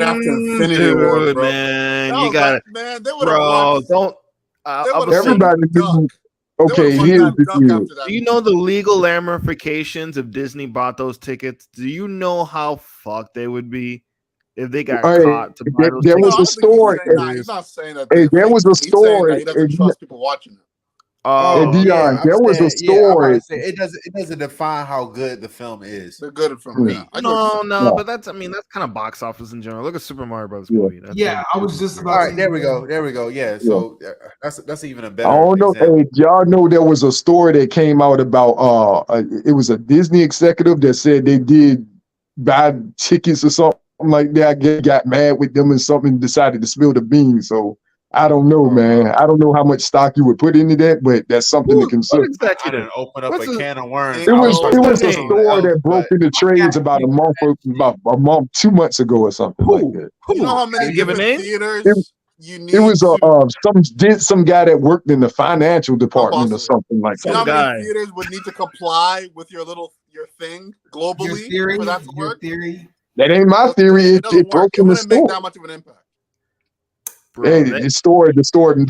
man, you got it, man. Bro, don't. Everybody knew. Okay, here's the deal. Do you know the legal ramifications if Disney bought those tickets? Do you know how fucked they would be if they got caught? There was a story. He's not saying that. There was a story. He doesn't trust people watching it. Dion, there was a story. It doesn't define how good the film is. They're good for me. No, but that's kind of box office in general. Look at Super Mario Brothers movie. I was just about. All right, there we go. Yeah, so that's even a better. I don't know. example. Hey, y'all know there was a story that came out about it was a Disney executive that said they did buy tickets or something like that. I guess got mad with them and something, decided to spill the beans. So I don't know, man. I don't know how much stock you would put into that, but that's something to What consider. I executive? didn't open up What's a the- can of worms. It was What's it the was a name? store that broke into trades about a month, 2 months ago or something like Who? that. Who? You know how Can many you give a different name? theaters you need It was to some guy that worked in the financial department or possible. something like You know Some how that. many guy. theaters would need to comply with your thing Your globally theory, for that to your work? theory. That ain't my It, theory. it It doesn't work. broke It in the wouldn't make store. that much of an impact. Bro, Hey, the store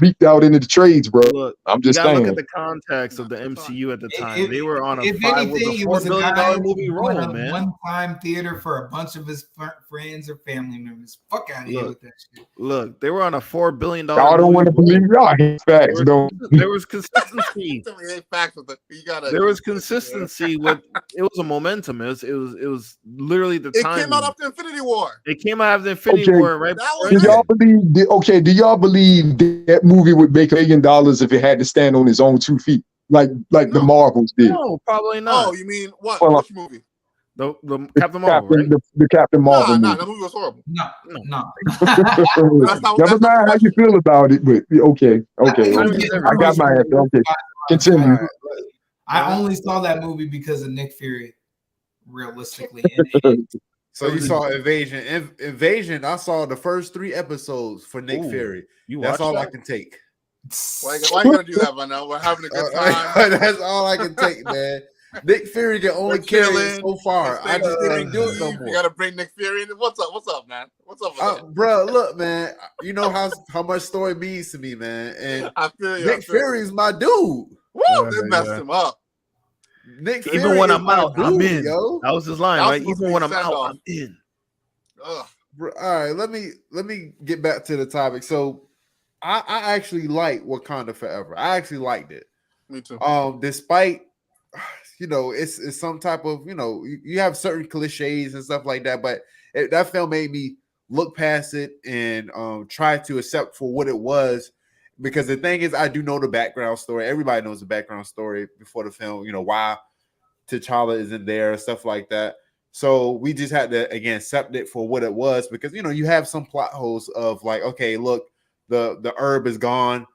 leaked out into the trades, bro. look, I'm you just gotta look saying. at the context of the MCU at the time. If, They were on a if anything, it $4 was a billion guy movie doing roll, a man. one-time theater for a bunch of his friends or family members. Fuck out of here with that shit. Look, they were on a $4 billion Y'all don't want to movie believe roll. y'all hate facts, though. There was consistency. Tell me, hey, facts with it. You gotta. There was consistency with it was a momentum. It was literally the It time. came out after Infinity War. It came out after Infinity Okay. War, right? That was Do it. y'all believe? Okay, do y'all believe that movie would make $1 billion if it had to stand on its own 2 feet, like the No. Marvels did? No, probably not. Oh, you mean what? Well, Which movie? The The Captain Marvel, right? the Captain Marvel Nah, movie. that movie was horrible. No. That's not Never mind how you question. feel about it, but okay. I got my answer. Okay, continue. I only saw that movie because of Nick Fury, realistically. So you saw Invasion. Invasion, I saw the first 3 episodes for Nick Fury. That's all I can take. Why are you gonna do that, Vanel? We're having a good time. That's all I can take, man. Nick Fury can only carry it so far. I just can't do it no more. You gotta bring Nick Fury in. What's up, man? What's up with that? Bro, look, man. You know how much story means to me, man. And I feel you. Nick Fury's my dude. Woo! They messed him up. Nick Fury Even when is I'm my out, dude, I'm in. yo. That was his line, That was right? supposed to Even be when a I'm out, send-off. I'm in. Ugh. All right, let me get back to the topic. So I actually like Wakanda Forever. I actually liked it. Me too. Despite it's some type of you have certain cliches and stuff like that, but that film made me look past it and try to accept for what it was. Because the thing is, I do know the background story. Everybody knows the background story before the film. You know why T'Challa isn't there, stuff like that. So we just had to again accept it for what it was, because you have some plot holes of like, okay, look, the herb is gone,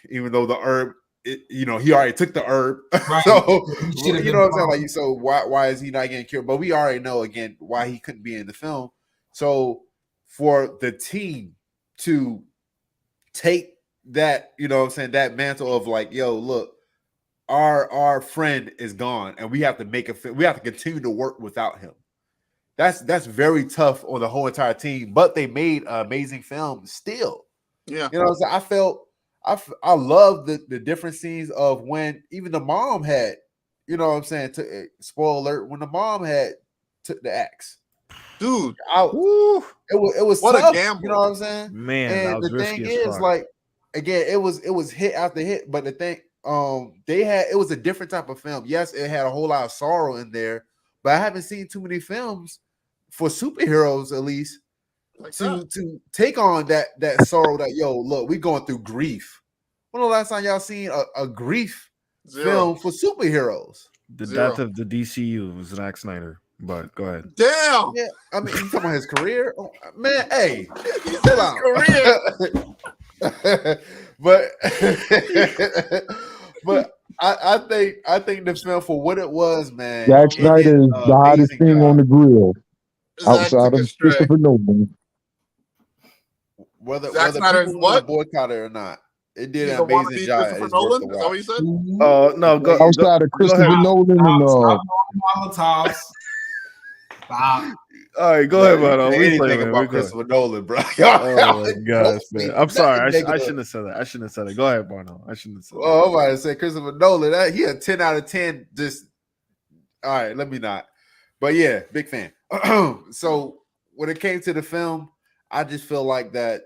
even though the herb, he already took the herb, Right. so you know what I'm saying. Like, so why is he not getting killed? But we already know again why he couldn't be in the film. So for the team to take that, what I'm saying, that mantle of like, yo, look, our friend is gone, and we have to we have to continue to work without him. That's very tough on the whole entire team, but they made an amazing film still. Yeah. I felt I love the different scenes of when even the mom had, spoiler alert, when the mom had took the axe. Dude, it was what tough, a gamble. you know what I'm saying? Man, and that was the risky thing as is, fuck. like, again, it was hit after hit, but the thing, it was a different type of film. Yes, it had a whole lot of sorrow in there, but I haven't seen too many films for superheroes, at least, like to take on that sorrow. That, yo, look, we going through grief. When the last time y'all seen a grief film for superheroes? The death of the DCU was Zack Snyder. But go ahead. Damn. Yeah, I mean, you talking about his career? Oh, man, hey, He said his career. but I think the film, for what it was, man, Zack Snyder is the hottest thing on the grill outside of Christopher Nolan. Whether Snyder is people what? want to boycott it or not, it did an He's amazing job. Christopher Nolan? Is that what you said? No, go outside of Christopher Nolan and Molotovs. Stop. All right, go ahead, man. Anything about Christopher Nolan, bro? Oh my gosh, man! I'm sorry. I shouldn't have said that. I shouldn't have said it. Go ahead, Barno. I shouldn't have said that. Oh, I'm about to say Christopher Nolan. He a 10 out of 10. Just all right. Let me not. But yeah, big fan. So when it came to the film, I just feel like that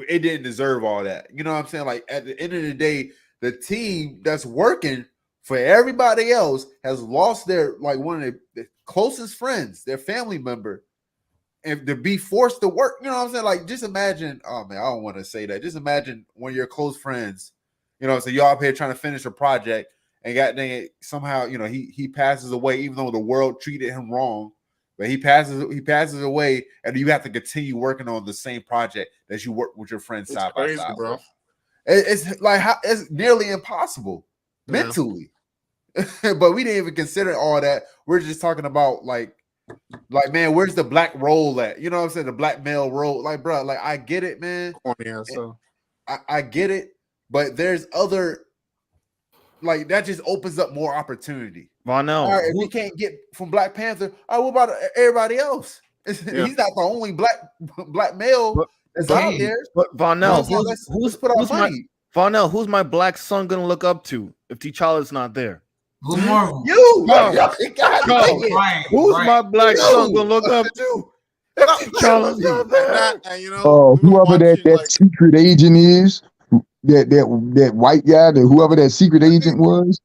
it didn't deserve all that. You know what I'm saying? Like, at the end of the day, the team that's working for everybody else has lost their, like, one of the closest friends, their family member, and to be forced to work. You know what I'm saying? Like, just imagine. Oh man, I don't want to say that. Just imagine one of your close friends. You know, so y'all up here trying to finish a project, and goddamn it, somehow, he passes away, even though the world treated him wrong. But he passes away, and you have to continue working on the same project that you work with your friends side by side, bro. It's like it's nearly impossible mentally. But we didn't even consider all that. We're just talking about like man, where's the black role at? You know what I'm saying? The black male role. Like, bro, like I get it, man. I get it, but there's other like that just opens up more opportunity. Vonell, all right, if we can't get from Black Panther, all right, what about everybody else? He's not the only black male that's out there. But Vonell, who's my black son gonna look up to if T'Challa's not there? Blue Marvel. You, who's my black son gonna look up to? T'Challa's not there. And you know, whoever that secret agent is, that white guy, whoever that secret agent was,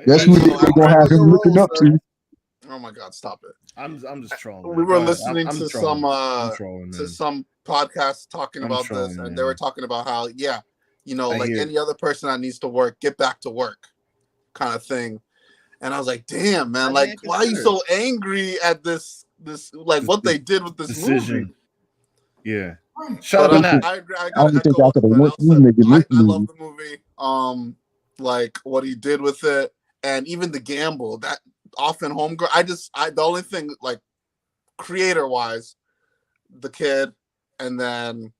that's who they're gonna have him looking up to. Oh my God, stop it! I'm just trolling. We were listening to some podcasts talking about this, and they were talking about how like any other person that needs to work, get back to work, kind of thing. And I was like, damn, man, like why are you so angry at this like what they did with this decision? Movie? Yeah. Shut up. I love the movie. Like what he did with it, and even the gamble that often homegirl. The only thing like creator wise, the kid, and then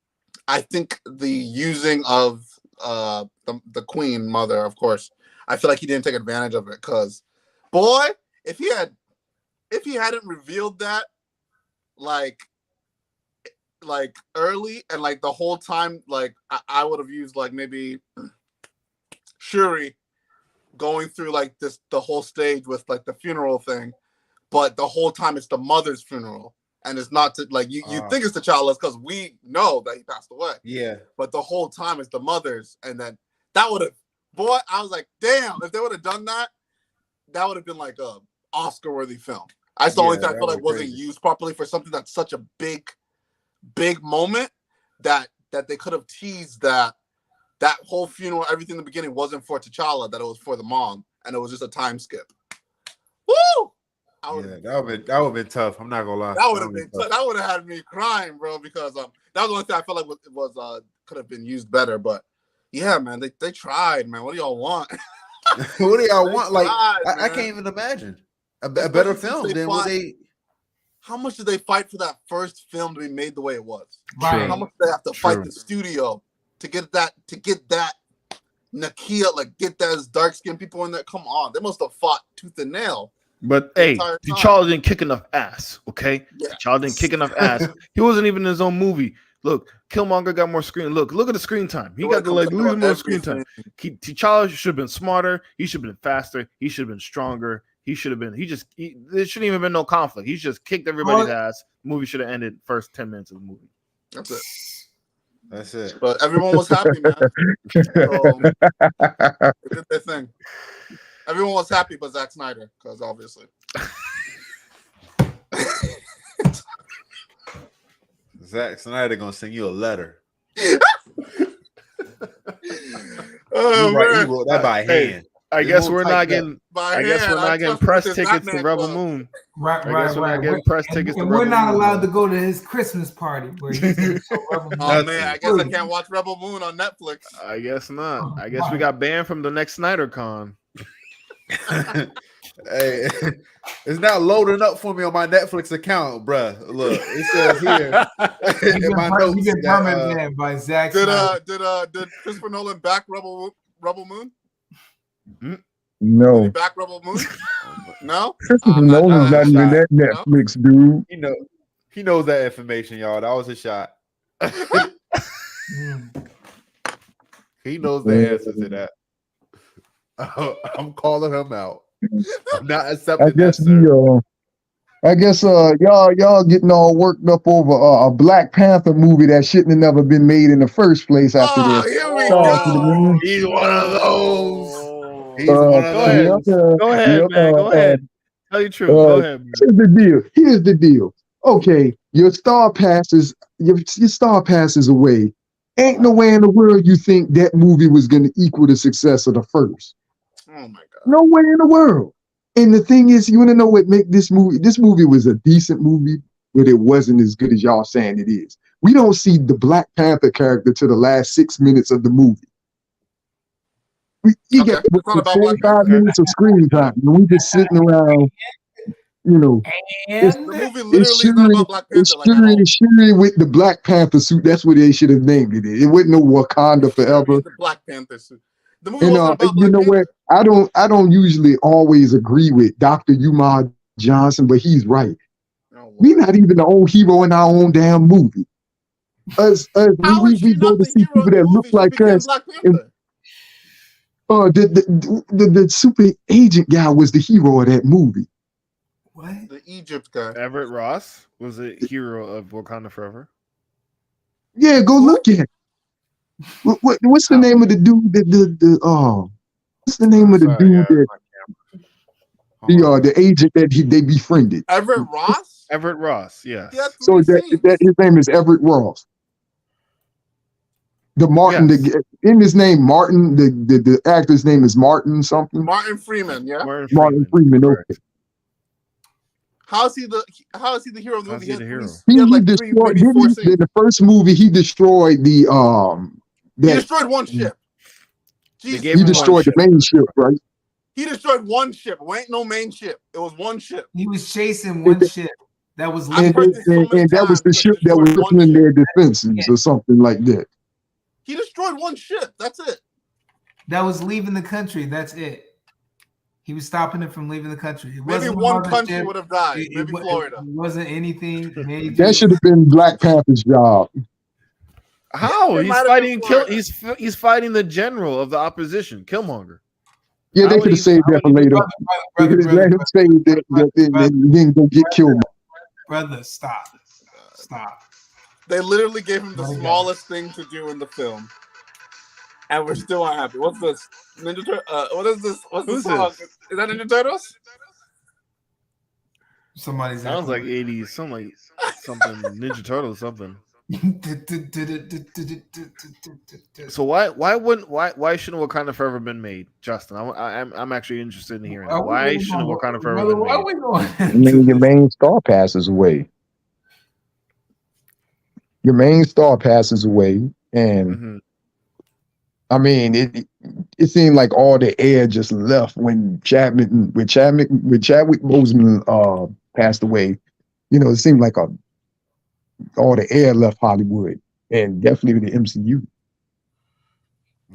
I think the using of the queen mother, of course. I feel like he didn't take advantage of it because, boy, if he hadn't revealed that, like early and like the whole time, like I would have used like maybe Shuri going through like the whole stage with like the funeral thing, but the whole time it's the mother's funeral and it's not to like you think it's T'Challa's because we know that he passed away. Yeah, but the whole time it's the mother's, and then that would have, boy, I was like, damn, if they would have done that, that would have been like a Oscar-worthy film. That's the only thing I feel like wasn't used properly for something that's such a big moment that they could have teased that whole funeral, everything in the beginning wasn't for T'Challa, that it was for the mom, and it was just a time skip. Woo! That would have been tough. I'm not gonna lie. That would have been tough. That would have had me crying, bro, because that was the only thing I felt like was could have been used better. But yeah, man, they tried, man. What do y'all want? What do y'all want? Like I can't even imagine a better film than what they. How much did they fight for that first film to be made the way it was? Right. How much did they have to fight the studio to get that Nakia, like get those dark skinned people in there? Come on, they must have fought tooth and nail. But hey, T'Challa didn't kick enough ass. Okay, T'Challa didn't kick enough ass. He wasn't even in his own movie. Look, Killmonger got more screen. Look at the screen time. He got more screen time. T'Challa should have been smarter. He should have been faster. He should have been stronger. There shouldn't even been no conflict. He's just kicked everybody's ass. The movie should have ended first 10 minutes of the movie. That's it. But everyone was happy, man. So, they did their thing. Everyone was happy but Zack Snyder, because obviously. Zack Snyder gonna send you a letter. Oh, man. He wrote that by hand. I guess we're not getting press tickets to Rebel Moon. Right. We're not getting press tickets to Rebel Moon. We're not allowed to go to his Christmas party. Where he's Rebel Moon. Oh man, I guess I can't watch Rebel Moon on Netflix. I guess not. I guess we got banned from the next Snyder Con. Hey, it's not loading up for me on my Netflix account, bruh. Look, it says here in my notes. You get permanent by Zack Snyder. Did Christopher Nolan back Rebel Moon? No. Did he back Rebel Moon? No. Christopher Nolan's not even that Netflix, dude. He knows that information, y'all. That was a shot. He knows the answer to that. I'm calling him out. I'm not accepting that. I guess y'all getting all worked up over a Black Panther movie that shouldn't have never been made in the first place after this. Here we go. He's one of those. Go ahead, man. Go ahead. Tell you the truth. Go ahead. Man. Here's the deal. Okay, your star passes away. Ain't no way in the world you think that movie was going to equal the success of the first. Oh my God. No way in the world. And the thing is, you want to know what make this movie? This movie was a decent movie, but it wasn't as good as y'all saying it is. We don't see the Black Panther character to the last 6 minutes of the movie. He Okay, got it's not about Black 45 Panther. minutes of screen time, and we just sitting around, you know. It's, And The movie it's literally is not about Black Panther, like at all. Shuri with the Black Panther suit. That's what they should have named it. It wasn't no Wakanda forever. The Black Panther suit. The movie And wasn't about you Black know Panther. what? I don't usually always agree with Dr. Umar Johnson, but he's right. Oh, We're Lord. not even the own hero in our own damn movie. How is she We go not to the see hero people in the that look movie? She like became us. Black And Panther. the super agent guy was the hero of that movie. what? The Egypt guy. Everett Ross was a hero of Wakanda Forever. Yeah, go look at it. What's the name of the dude what's the name of the dude that the agent that they befriended? Everett Ross? Everett Ross, yes. He had So 3 that scenes. his name is Everett Ross. The Martin, Yes. in his name, Martin, the actor's name is Martin something. Martin Freeman, yeah. Martin Freeman, okay. How is he the hero of the How's movie? he the hero? He had like 3, destroyed, maybe 4 scenes. in the first movie, he destroyed He destroyed one ship. gave he him destroyed the main ship, right? He destroyed one ship. It ain't no main ship. It was one ship. He was chasing one ship that was I've heard this so many And that was times. the ship that was opening their defenses or something like that. He destroyed one ship. That's it. that was leaving the country. That's it. He was stopping it from leaving the country. It Maybe wasn't one a country ship. would have died. Maybe It Florida. wasn't anything major. That should have been Black Panther's job. How? It He's might have fighting been Florida. he's fighting the general of the opposition, Killmonger. Yeah, How they would could have he- saved how that would for he- later. They could have let him say that and then go get killed. Brother, stop. They literally gave him the My God. smallest thing to do in the film, and we're still unhappy. What's this? Ninja Turtle? What is this? What's Who's the song? this? Is that Ninja Turtles? Somebody's Sounds like 80s, something Ninja Turtles, something. So why shouldn't Wakanda Forever been made, Justin? I'm actually interested in hearing that. Why shouldn't Wakanda Forever been made? I mean, your main star passes away. Your main star passes away, and Mm-hmm. I mean, it seemed like all the air just left when Chadwick Boseman passed away. You know, it seemed like all the air left Hollywood, and definitely the MCU.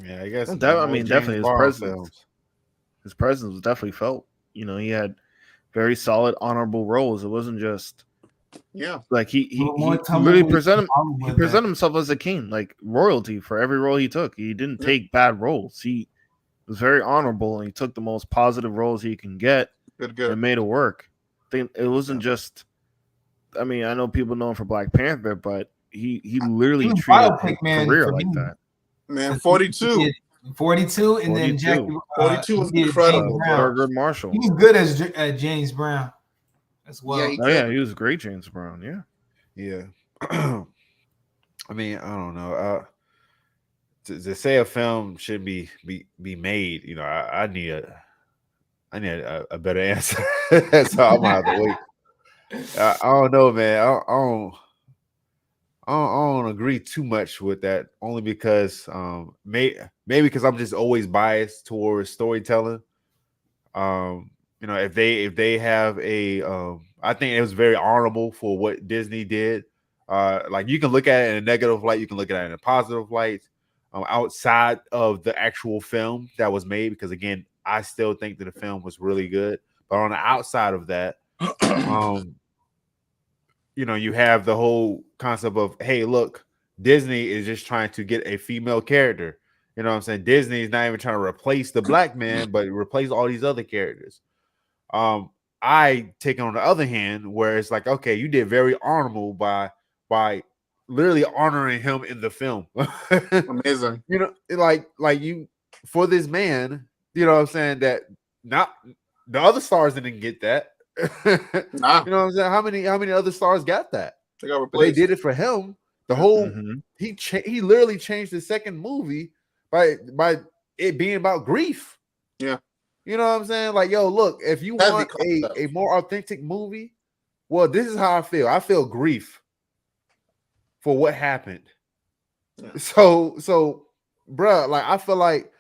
Yeah, I guess. Definitely his presence. His presence was definitely felt. You know, he had very solid, honorable roles. It wasn't just like he literally presented himself as a king, like royalty for every role he took. He didn't take bad roles. He was very honorable, and he took the most positive roles he can get and made it work. It wasn't just. I mean, I know people know him for Black Panther, but he literally treated his career like that. Man, 42. 42, and then Jackie. 42 was incredible. Thurgood Marshall. He was good as James Brown as well. Yeah, he was great, James Brown. Yeah. I mean, I don't know. To say a film should be made, you know, I need a better answer. So I'm gonna have to wait. I don't know, man. I don't agree too much with that. Only because maybe because I'm just always biased towards storytelling. You know, if they have a, I think it was very honorable for what Disney did. Like you can look at it in a negative light, you can look at it in a positive light. Outside of the actual film that was made, because again, I still think that the film was really good. But on the outside of that, you know, you have the whole concept of, hey, look, Disney is just trying to get a female character. You know what I'm saying? Disney is not even trying to replace the black man, but replace all these other characters. I take it on the other hand, where it's like, okay, you did very honorable by literally honoring him in the film. Amazing. You know, like you, for this man, you know what I'm saying, that not the other stars didn't get that. Nah. You know what I'm saying? How many other stars got that? They got But they replaced. did it for him. The whole he literally changed the second movie by it being about grief. Yeah. You know what I'm saying? Like, yo, look, if you Heavy want concept. a more authentic movie, well, this is how I feel. I feel grief for what happened. Yeah. So, bruh, like I feel like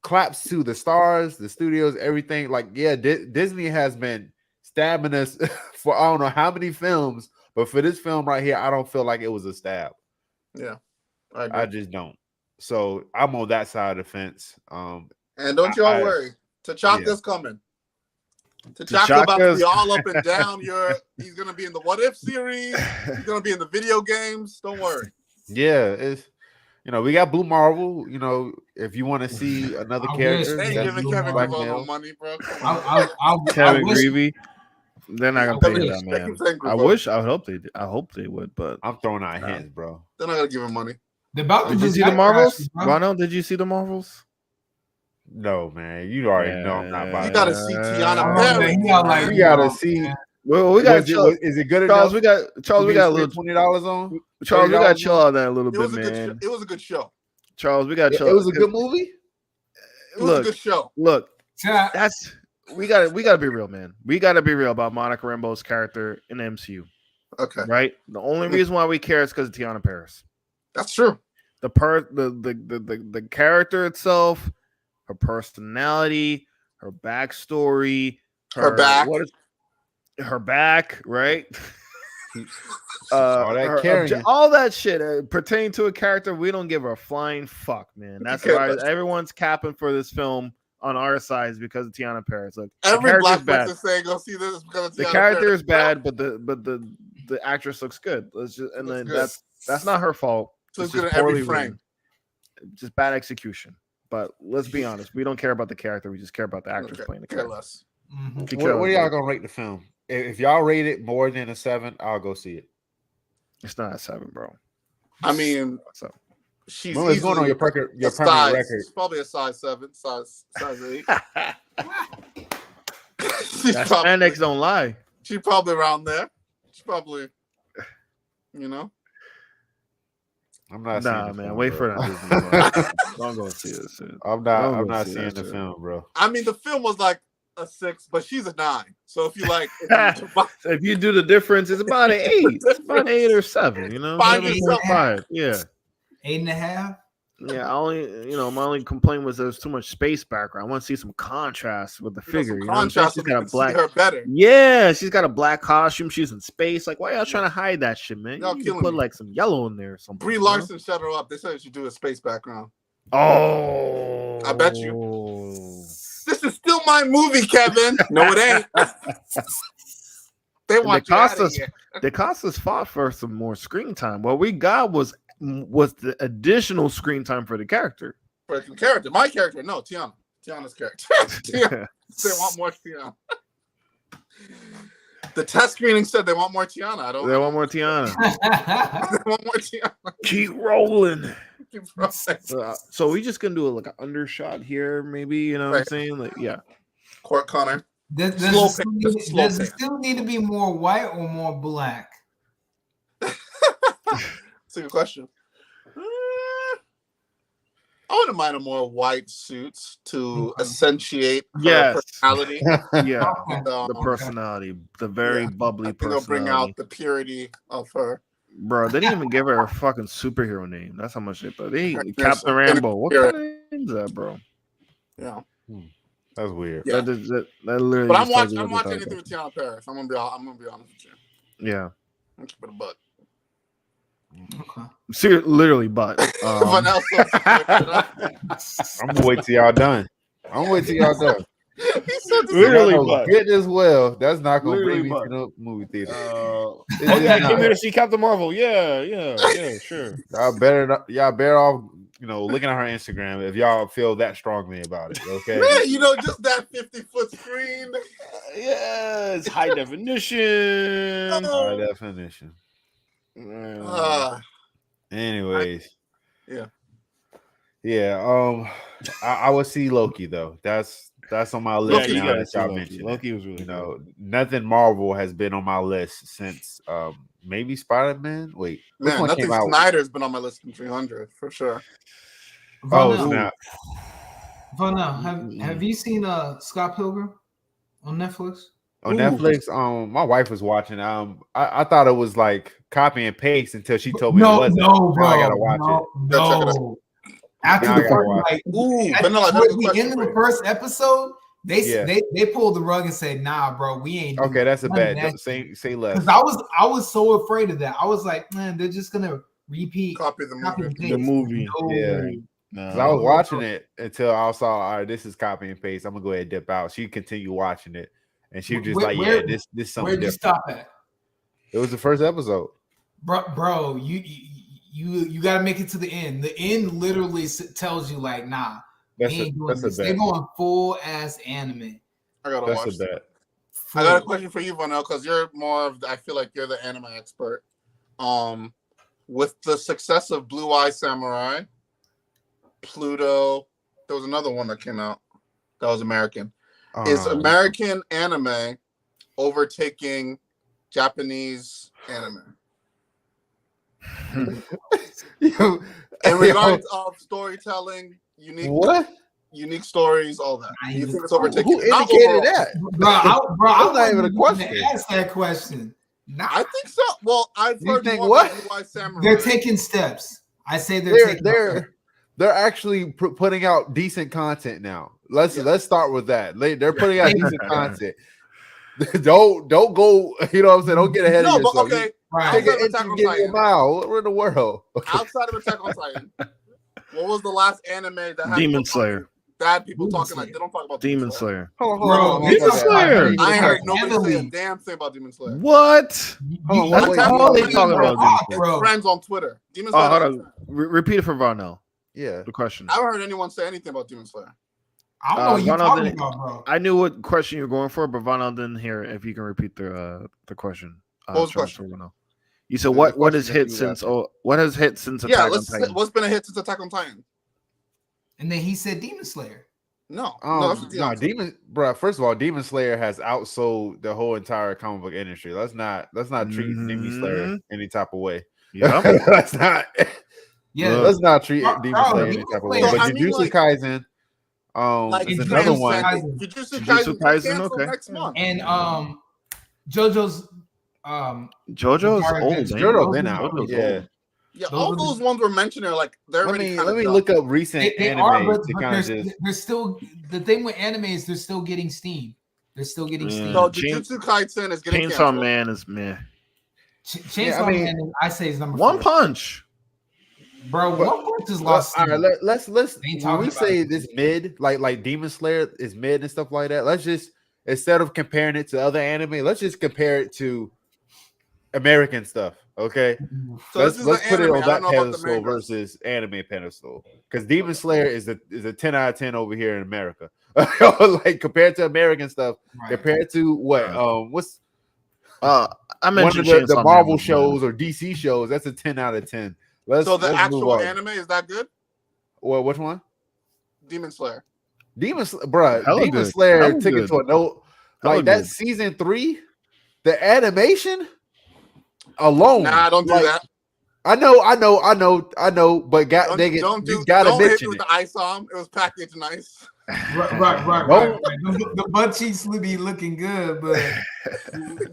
claps to the stars, the studios, everything. Like, yeah, Disney has been stabbing us for I don't know how many films, but for this film right here, I don't feel like it was a stab. Yeah, I just don't. So I'm on that side of the fence. And don't you all worry, T'Chaka's coming. T'Chaka about to be all up and down. He's gonna be in the What If series. He's gonna be in the video games. Don't worry. Yeah, it's we got Blue Marvel. If you want to see another character, they ain't giving Kevin Greville no money, bro. Kevin Greavy. They're not gonna pay him that, man. I hope they would, but I'm throwing out hints, bro. They're not gonna give him money. Did you see the Marvels? Ronald, did you see the Marvels? No, man. You already know I'm not about it. You gotta see Tiana Perry. You gotta see. Well, we got is it good Charles? enough? We got a little $20 on. Charles, we got to chill on that a little bit, man. It was a good show. Charles, we got to chill. It was a good movie. It was a good show. Look, we got to be real, man. We got to be real about Monica Rambeau's character in the MCU. Okay, right. The only reason why we care is because of Tiana Paris. That's true. The character itself, her personality, her backstory, her back. Her back, right? all that shit pertaining to a character, we don't give a flying fuck, man. That's why everyone's capping for this film on our side is because of Tiana Paris. Look, every black person saying go see this because of Tiana the character Paris. Is bad, but the actress looks good. That's not her fault. So it's good in every frame. Just bad execution. But let's be honest, we don't care about the character. We just care about the actors playing the character. Less. Mm-hmm. What are y'all gonna rate the film? If y'all rate it more than a 7, I'll go see it. It's not a 7, bro. I mean, so she's going on your permanent record. It's probably a size 7, size 8. Spandex don't lie. She's probably around there. She's probably, I'm not. Nah, man. Wait for that. Don't go see this. I'm not seeing the film, bro. I mean, the film was like a 6, but she's a 9. So if you like, if you do the difference, it's about an 8. It's about an 8 or 7. 7.5. Yeah, 8.5. Yeah, my only complaint was there's too much space background. I want to see some contrast with the figure. Contrast. She's got a black. Her better. Yeah, she's got a black costume. She's in space. Like, why y'all trying to hide that shit, man? Y'all you put like some yellow in there or something. Brie Larson shut her up. They said she do a space background. Oh, I bet you. This is still my movie, Kevin. No, it ain't. They want the Costas fought for some more screen time. What we got was the additional screen time for the character. For the character, my character, no, Tiana's character. Tiana. They want more Tiana. The test screening said they want more Tiana. They want more Tiana. They want more Tiana. Keep rolling. So we just gonna do like an undershot here, maybe. You know what I'm saying? Like, yeah. Court Connor. Does it still need to be more white or more black? That's a good question. I wouldn't mind a more white suits to accentuate her personality. Yeah, the personality, the very bubbly personality. They'll bring out the purity of her. Bro, they didn't even give her a fucking superhero name. That's how much they thought. Captain Rambo. What kind of name is that, bro? Yeah. That's weird. Yeah. That literally. But I'm watching anything with Tiana Paris. I'm gonna be honest with you. Yeah. I'm keeping a butt. Okay. Literally, but I'm gonna wait till y'all done. Literally, but get this well. That's not gonna bring me to the movie theater. I came here to see Captain Marvel. Yeah, sure. Y'all better off, looking at her Instagram if y'all feel that strongly about it. Okay, man, just that 50-foot screen. Yeah, it's high definition. High definition. Anyways, I would see Loki though. That's on my list now that y'all mentioned. Loki was really nothing Marvel has been on my list since maybe Spider-Man. Wait, man, nothing Snyder's been on my list in 300 for sure. Oh snap! But now, have you seen Scott Pilgrim on Netflix? On Netflix, my wife was watching. I thought it was like copy and paste until she told me it wasn't. No, bro. Now I gotta watch it. No. After the end of the first episode, they pulled the rug and said, "Nah, bro, we ain't." Okay, that's a bad. Say less. Because I was so afraid of that. I was like, man, they're just gonna copy the movie. No. Yeah. No. I was watching it until I saw, all right, this is copy and paste. I'm gonna go ahead and dip out. She continued watching it, and she was just this something. Where'd you stop at? It was the first episode, bro. You got to make it to the end. The end literally tells you like, nah, that's a bet. They're going full ass anime. I gotta that's watch a bet. I got a question for you, Vonell, because you're more of. I feel like you're the anime expert. With the success of Blue Eye Samurai, Pluto, there was another one that came out that was American. Is American anime overtaking Japanese anime? In regards of storytelling, unique stories, all that. You think it's overtaking? Who indicated that? Bro, I'm not even a question. Ask that question. Nah. I think so. Well, I've heard more about Blue Eye Samurai. They're taking steps. I say they're actually putting out decent content now. Let's start with that. They're putting out decent content. Don't go. You know what I'm saying? Don't get ahead of yourself. But okay. Take an inch and give you a mile. We're in the world. Outside of Attack on Titan, what was the last anime that had Demon Slayer? That people talking like they don't talk about Demon Slayer. Bro, Demon Slayer. I ain't heard nobody say a damn thing about Demon Slayer. What? That's all they talking about. It's friends on Twitter. Demon Slayer. Hold on. Repeat it for Varnell. Yeah. The question. I haven't heard anyone say anything about Demon Slayer. I don't know what you're talking about, bro. I knew what question you're going for, but Vonell didn't hear it. If you can repeat the question. What was the question? You said what has hit since Attack on Titan? What's been a hit since Attack on Titan? And then he said Demon Slayer. No, Demon, bro. First of all, Demon Slayer has outsold the whole entire comic book industry. Let's not treat Demon Slayer any type of way. Yeah, let's not. Yeah, let's not treat Demon Slayer any type of way. But Jujutsu Kaisen, is another one. Jujutsu Kaisen, okay. Next month. And JoJo's JoJo's old. JoJo's been out. Yeah. Yeah, all those ones were mentioned are like they're let me look up recent anime to kind of just. They're still the thing with anime is they're still getting steam. They're still getting steam. So Jujutsu Kaisen is getting Chainsaw Man is meh. Chainsaw Man, I say is number One 4. Punch. Bro, One Punch is lost. All right, let's when we say this mid, like Demon Slayer is mid and stuff like that. Let's just instead of comparing it to other anime, let's just compare it to American stuff. Okay, so let's put it on that pedestal versus anime pedestal because Demon Slayer is a 10 out of 10 over here in America. Like compared to American stuff, compared to what's I mentioned one of the Marvel shows or DC shows. That's a 10 out of 10. So the actual anime is that good? Well, which one? Demon Slayer. Demon Slayer took it to a note. Like that season 3, the animation alone. Nah, don't do that. I know. But don't hit me with the ice on. It was packaged nice. Right. The butt cheeks would be looking good, but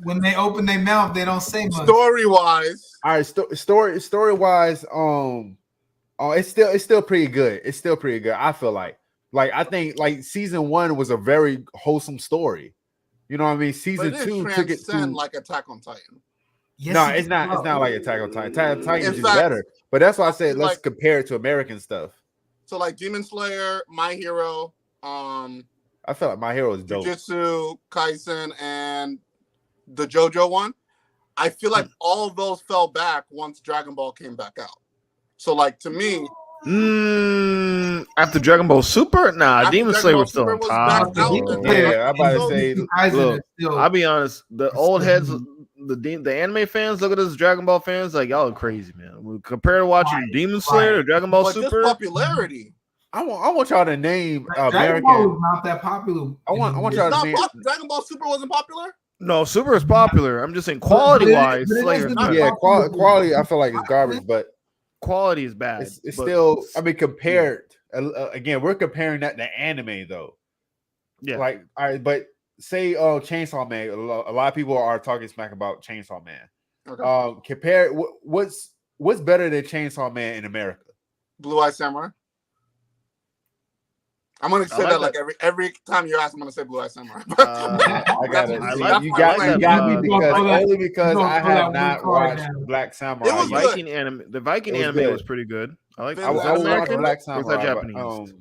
when they open their mouth, they don't say much. Story wise, all right. Story wise, it's still pretty good. It's still pretty good. I feel like I think like season 1 was a very wholesome story. You know what I mean? Season 2 took it to like Attack on Titan. Yes, no, it's not. It's not like Attack on Titan. Attack on Titan is better, but that's why I said let's compare it to American stuff. So like Demon Slayer, My Hero, I feel like My Hero is dope. Jujutsu Kaisen, and the JoJo one. I feel like all of those fell back once Dragon Ball came back out. So like to me, after Dragon Ball Super, Demon Slayer was still on top. Yeah, I'm about to say. Look, I'll be honest. The old heads. The anime fans look at us Dragon Ball fans like y'all are crazy, man. Compared to watching Demon Slayer or Dragon Ball Super, popularity. I want y'all to name Dragon Ball was not that popular. I want y'all to name. Dragon Ball Super wasn't popular. No, Super is popular. I'm just saying quality wise, Slayer. Yeah, quality. I feel like it's garbage, but quality is bad. It's still. I mean, compared again, we're comparing that to anime though. Yeah. Like, all right, but say Chainsaw Man. A lot of people are talking smack about Chainsaw Man. Okay. Compare what's better than Chainsaw Man in America? Blue Eye Samurai. I'm gonna say that like every time you ask, I'm gonna say Blue Eye Samurai. I got it. You got me because I have not watched Black Samurai. It was Viking anime. The Viking anime was pretty good. I like. I will watch Black Samurai. Or was that Japanese?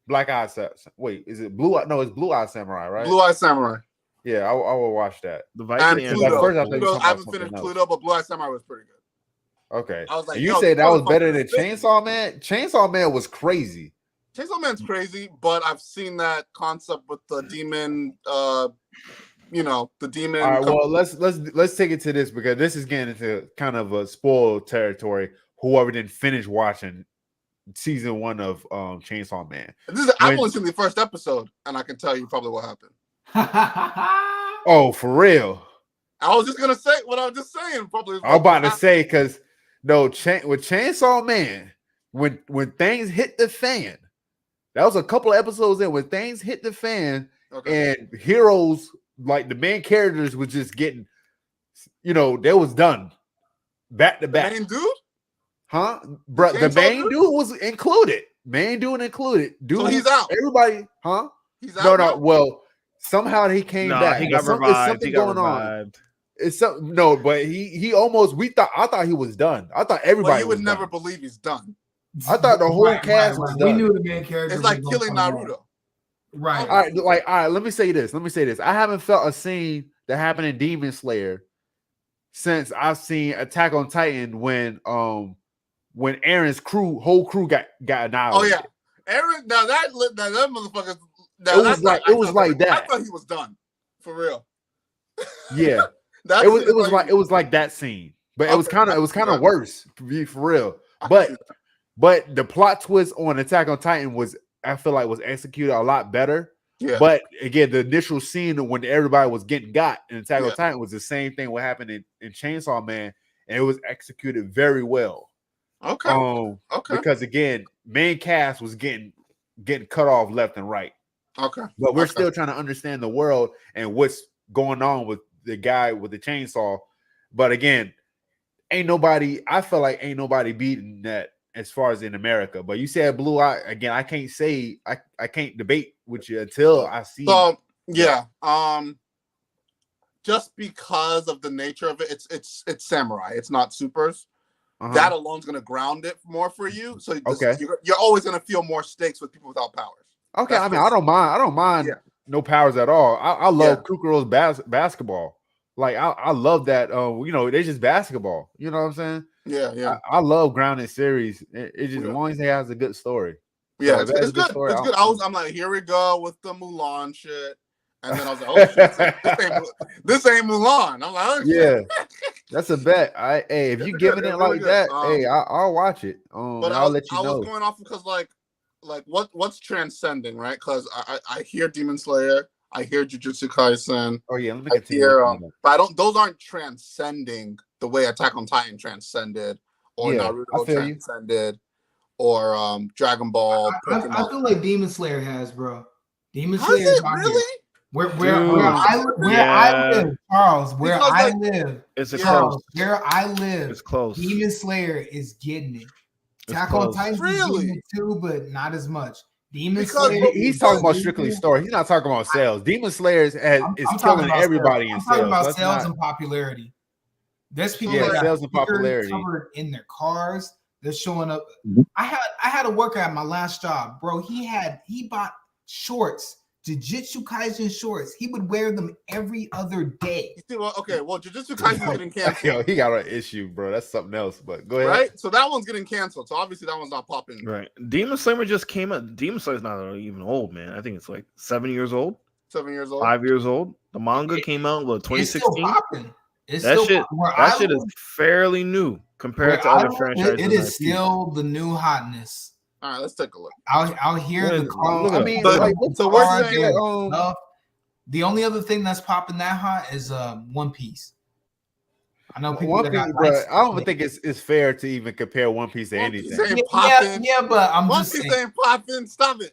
Black Eye Samurai. Wait, is it Blue Eye? No, it's Blue Eye Samurai, right? Blue Eye Samurai. Yeah, I will watch that. The Viking and Pluto, I haven't finished Pluto, but Blue Eye Samurai was pretty good. Okay. I was like, and you said that was better than Chainsaw Man? Chainsaw Man was crazy. Chainsaw Man's crazy, but I've seen that concept with the demon, the demon. All right, well, let's take it to this because this is getting into kind of a spoiled territory. Whoever didn't finish watching season 1 of Chainsaw Man. I've only seen the first episode, and I can tell you probably what happened. Oh, for real? I was just gonna say what I was just saying. Probably. I'm about to say because with Chainsaw Man, when things hit the fan. That was a couple of episodes in when things hit the fan and heroes, like the main characters, was just getting, they was done back to back. The main dude? Huh? Bro, the main dude was included. Main dude included. Dude, so he's out. Everybody, huh? He's out. No. Well, somehow he came back. He got revived. He got revived. It's something. No, but he almost. I thought he was done. I thought everybody. Well, you would never believe he's done. I thought the whole cast was done. We knew the main character. It's like killing Naruto. Right. All right. Let me say this. I haven't felt a scene that happened in Demon Slayer since I've seen Attack on Titan when Aaron's whole crew got annihilated. Oh yeah, Aaron. Now that motherfucker. It was like that. I thought he was done for real. Yeah. It was like that scene, but it was kind of worse for real. But the plot twist on Attack on Titan was executed a lot better. Yeah. But again, the initial scene when everybody was getting got in Attack on Titan was the same thing what happened in Chainsaw Man, and it was executed very well. Okay. Okay. Because again, main cast was getting cut off left and right. Okay. But we're still trying to understand the world and what's going on with the guy with the chainsaw. But again, I feel like ain't nobody beating that as far as in America. But you said Blue Eye again. I can't say I can't debate with you until I see. So yeah, just because of the nature of it, it's samurai. It's not supers. That alone is going to ground it more for you. So you're always going to feel more stakes with people without powers. Okay, I mean I don't mind no powers at all. I love Kukuro's basketball. Like I love that. They just basketball. You know what I'm saying? Yeah. I love grounded series. It just as long as it has a good story. Yeah, so it's good. Story, it's good. I'm like, here we go with the Mulan shit, and then I was like, oh shit, this ain't Mulan. I'm like, oh, shit. That's a bet. If you giving it like that, I'll watch it. But I'll let you know. I was going off because like what's transcending, right? Because I hear Demon Slayer. I hear Jujutsu Kaisen. Oh yeah, let me continue. But those aren't transcending the way Attack on Titan transcended, or Naruto transcended, or Dragon Ball. I feel like Demon Slayer has, bro. Demon Has Slayer it really? Where I live, Charles. Where I live, it's close. Where I live, it's close. Demon Slayer is getting it. Attack on Titan is getting it too, but not as much. Demon Slayer. He's talking about strictly story. He's not talking about sales. Demon Slayer is killing everybody in sales. I'm talking about sales and popularity. There's people that sales and popularity covered in their cars. They're showing up. I had a worker at my last job, bro. He bought shorts, Jujutsu Kaisen shorts. He would wear them every other day. Jujutsu Kaisen getting canceled. Yo, he got an issue, bro. That's something else. But go ahead. Right, so that one's getting canceled. So obviously that one's not popping. Right. Demon Slayer just came out. Demon Slayer's not even old, man. I think it's like 7 years old. 7 years old. 5 years old. The manga came out in 2016. That shit is fairly new compared to other franchises. It is still the new hotness. All right, let's take a look. I'll hear the call. So the only other thing that's popping that hot is One Piece. I know people One that Piece, got bro. likes. I don't even think it's fair to even compare One Piece to One Piece anything. ain't popping. Yeah, but I'm One just Piece saying. ain't popping. Stop it.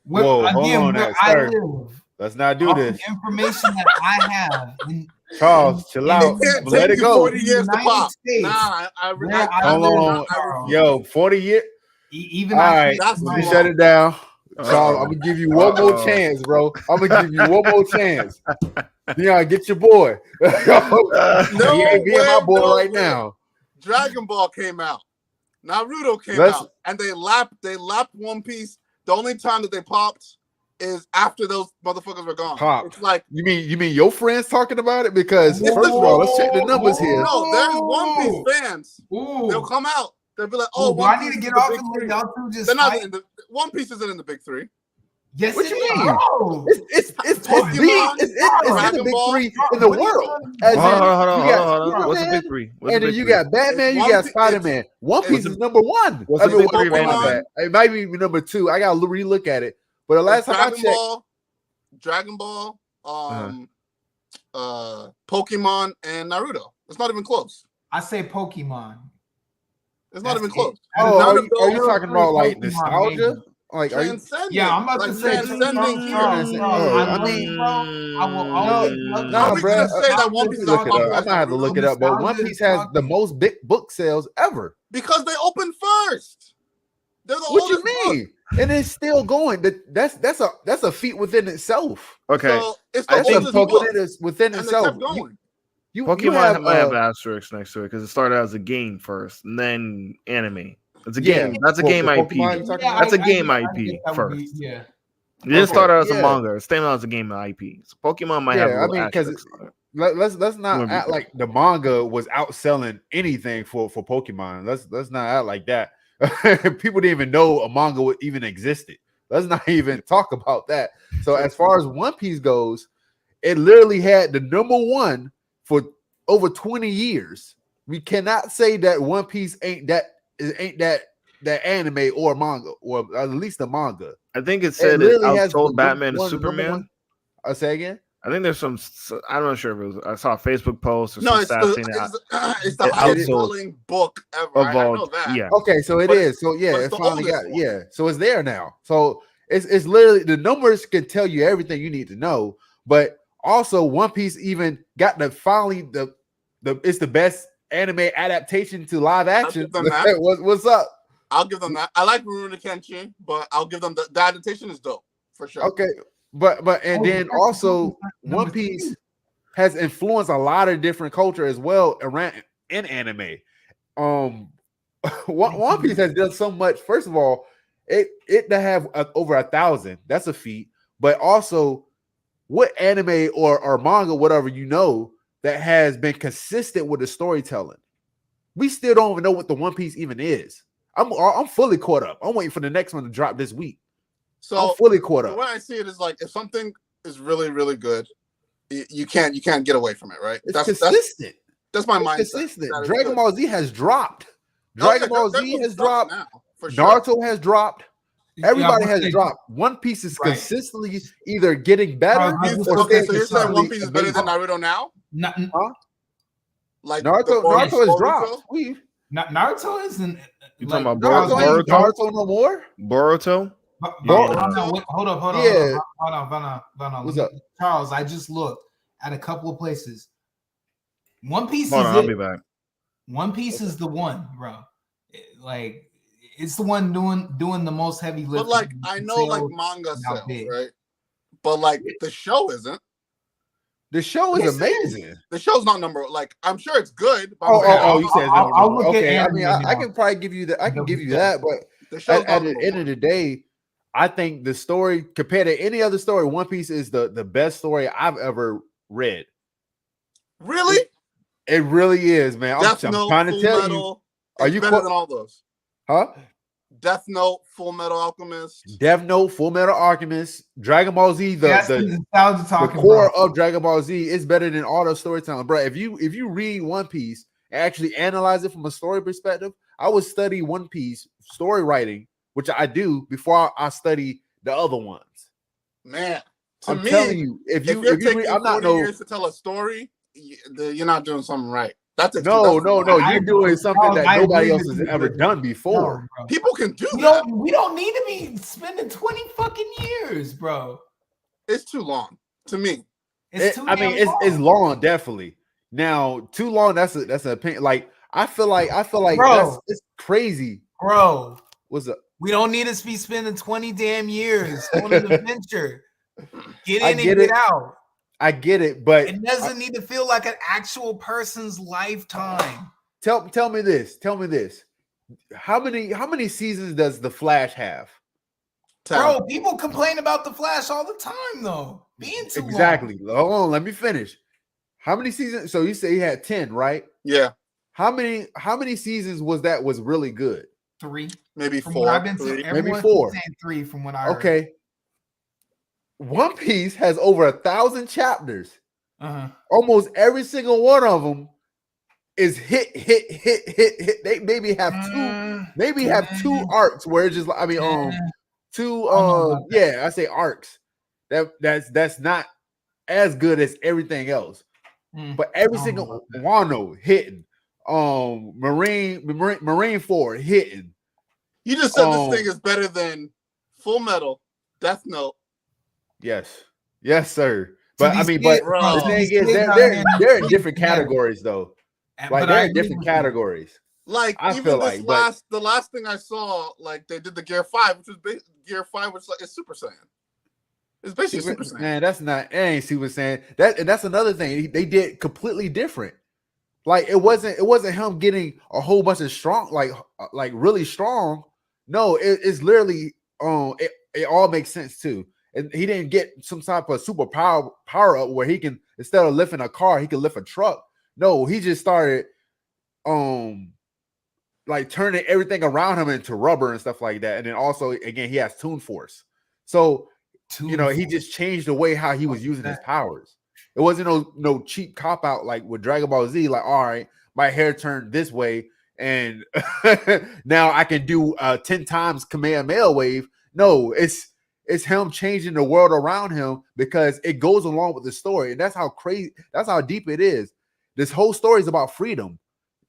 Whoa, hold on Where now, I sir. live, Let's not do all this. the information that I have Charles, chill out. It can't Let take it you go. 40 years to United pop. States, Nah, Hold on. refuse. Yo, 40 years. even All I right, That's let too me long. shut it down. Charles, Uh-oh. I'm gonna give you one more chance, bro. I'm gonna give you one more chance. Dion, get your boy. He ain't being my boy right now. Dragon Ball came out. Naruto came Let's- out, and they lapped One Piece. The only time that they popped is after those motherfuckers were gone. Pop. It's like You mean your friends talking about it? Because It's first the- of all, let's check the numbers here. no, there's One Piece fans. Ooh. They'll come out. They'll be like, Oh, "Oh, do One I Piece need to is get the off big and three." let y'all two just They're not fight? in the One Piece isn't in the big three. Yes, What it you is. mean? Bro. It's Pokemon, it's in Dragon the big Ball. three in the What are you world. doing? As in, Hold you on. got What's the Superman, big three? and then you got Batman, you One got Piece- Spider-Man. One it's- Piece is number one. What's I the mean, big three, my Pokemon? bad. It might be number two. I gotta relook at it. But the last time I Dragon checked, Dragon Ball, Pokemon, and Naruto. It's not even close. I say Pokemon. It's not That's even close. it. oh, None are of you those talking about like Pokemon, nostalgia? maybe. Like, are you? transcending. Yeah, I'm about like to say transcending here. Charles, Oh, I I love mean, you, bro. I will always love you. Nah, Are we bro. gonna say that One Piece is Look as it up. popular I as might have to Naruto? look it up. But One Nostalgia Piece has is the most big book sales ever. Because they opened first. They're the What you oldest book. mean? And it's still going. That's a feat within itself. Okay. So it's the I think oldest book, Within and they itself. kept going. You Pokemon might have asterisks next to it because it started as a game first, and then anime. It's a game. That's a game IP. That's a game IP first. Yeah. It didn't start out as a yeah. manga. It started out as a game IP. So Pokemon might have a little asterisk on it. Let's not act like the manga was outselling anything for Pokemon. Let's not act like that. People didn't even know a manga even existed. Let's not even talk about that. So as far as One Piece goes, it literally had the number one for over 20 years. We cannot say that One Piece ain't that anime or manga, or at least the manga. I think it said it outsold Batman and one, Superman. I'll say again. I think there's some. I'm not sure if it was. I saw a Facebook post or No, some stats saying that it's the highest selling book ever. I know that. Yeah. Okay, so it is. So yeah, it finally got it. Yeah. So it's there now. So it's literally the numbers can tell you everything you need to know. But also One Piece even got the it's the best anime adaptation to live action. What's up? I'll give them that. I like Rurouni Kenshin, but I'll give them the adaptation is dope for sure. Okay. But then also One Piece has influenced a lot of different culture as well around in anime. One Piece has done so much. First of all, it to have over 1,000, that's a feat. But also, what anime or manga, whatever that has been consistent with the storytelling? We still don't even know what the One Piece even is. I'm fully caught up. I'm waiting for the next one to drop this week. So I'm fully caught up. The way I see it is like if something is really, really good, you can't get away from it, right? It's consistent. That's my mindset. Consistent. Dragon Ball Z has dropped. Dragon Ball Z has dropped. Now, for sure. Naruto has dropped. Everybody has dropped. One Piece is consistently either getting better or so you're saying One Piece is better than Naruto now? Huh? Like Naruto has dropped. Naruto isn't. You talking about Boruto? Naruto no more? Boruto? Hold up. Yeah. Hold on. What's up? Charles, I just looked at a couple of places. One Piece I'll be back. One Piece is the one, bro. Like it's the one doing the most heavy lifting. But like I know like manga sales, right? But like the show isn't. The show is amazing. The show's not like I'm sure it's good. But you said no. Okay, I mean I can probably give you that. I can give you that, but at the end of the day, I think the story compared to any other story, One Piece is the best story I've ever read. Really? It really is, man. I'm trying to tell you. Are you better than all those? Huh? Death Note, Full Metal Alchemist. Death Note, Full Metal Alchemist, Dragon Ball Z, the core of Dragon Ball Z is better than all the storytelling. Bro, if you read One Piece and actually analyze it from a story perspective, I would study One Piece story writing, which I do before I study the other ones. Man, I'm telling you, if you're taking 40 years to tell a story, you're not doing something right. That's a no. You're doing something that I nobody agree else with has you, ever but- done before. No, bro. People can do We that. don't need to be spending 20 fucking years, bro. It's too long to me. It's It's long, definitely. Now, too long. That's an opinion. Like I feel like Bro. it's crazy. Bro. What's up? We don't need to be spending 20 damn years on an adventure. Get I in get and get it. out. I get it, but It doesn't need to feel like an actual person's lifetime. tell me this. Tell me this. How many seasons does the Flash have? Bro, people complain about the Flash all the time, though. Being too Exactly. long. Hold on, let me finish. How many seasons? So you say he had 10, right? Yeah. How many seasons was really good? 3. Maybe From 4. what I've been Three. to, Maybe 4. saying 3 from what I heard. Okay. One Piece has over 1,000 chapters. Uh-huh. Almost every single one of them is hit. They maybe have two arcs where it's just I say arcs. That's not as good as everything else. But every single Wano hitting. Marine 4 hitting. You just said this thing is better than Full Metal, Death Note. Yes, sir. But the thing is, they're in different categories, though. Like they're in different categories. Like I even feel this like, the last thing I saw, like they did the Gear 5, which was Gear 5, which is Super Saiyan. It's basically Super Saiyan. Man, that ain't Super Saiyan. That's another thing. They did completely different. Like it wasn't him getting a whole bunch of strong, like really strong. No, it's literally it all makes sense too. And he didn't get some type of super power up where he can, instead of lifting a car, he can lift a truck. No, he just started like turning everything around him into rubber and stuff like that. And then also again, he has Toon Force. So he just changed the way how he was using his powers. It wasn't no cheap cop out like with Dragon Ball Z, like, all right, my hair turned this way and now I can do 10 times Kamehameha wave. No, it's him changing the world around him because it goes along with the story. And that's how deep it is. This whole story is about freedom.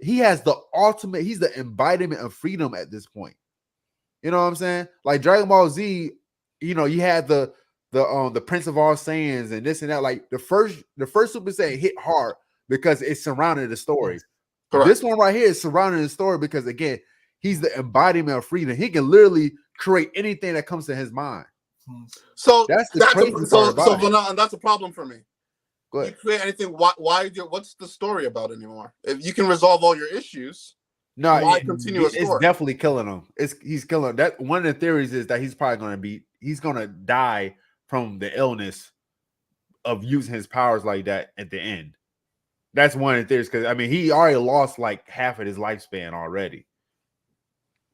He has he's the embodiment of freedom at this point. You know what I'm saying? Like Dragon Ball Z, you had the Prince of All Saiyans and this and that. Like the first Super Saiyan hit hard because it surrounded the story. Correct. This one right here is surrounding the story because again, he's the embodiment of freedom. He can literally create anything that comes to his mind. So that's crazy part about it. And that's a problem for me. Go ahead. You create anything. What's the story about anymore? If you can resolve all your issues, why continue a story? It's definitely killing him. He's killing that. One of the theories is that he's probably he's gonna die from the illness of using his powers like that at the end. That's one of the theories because he already lost like half of his lifespan already.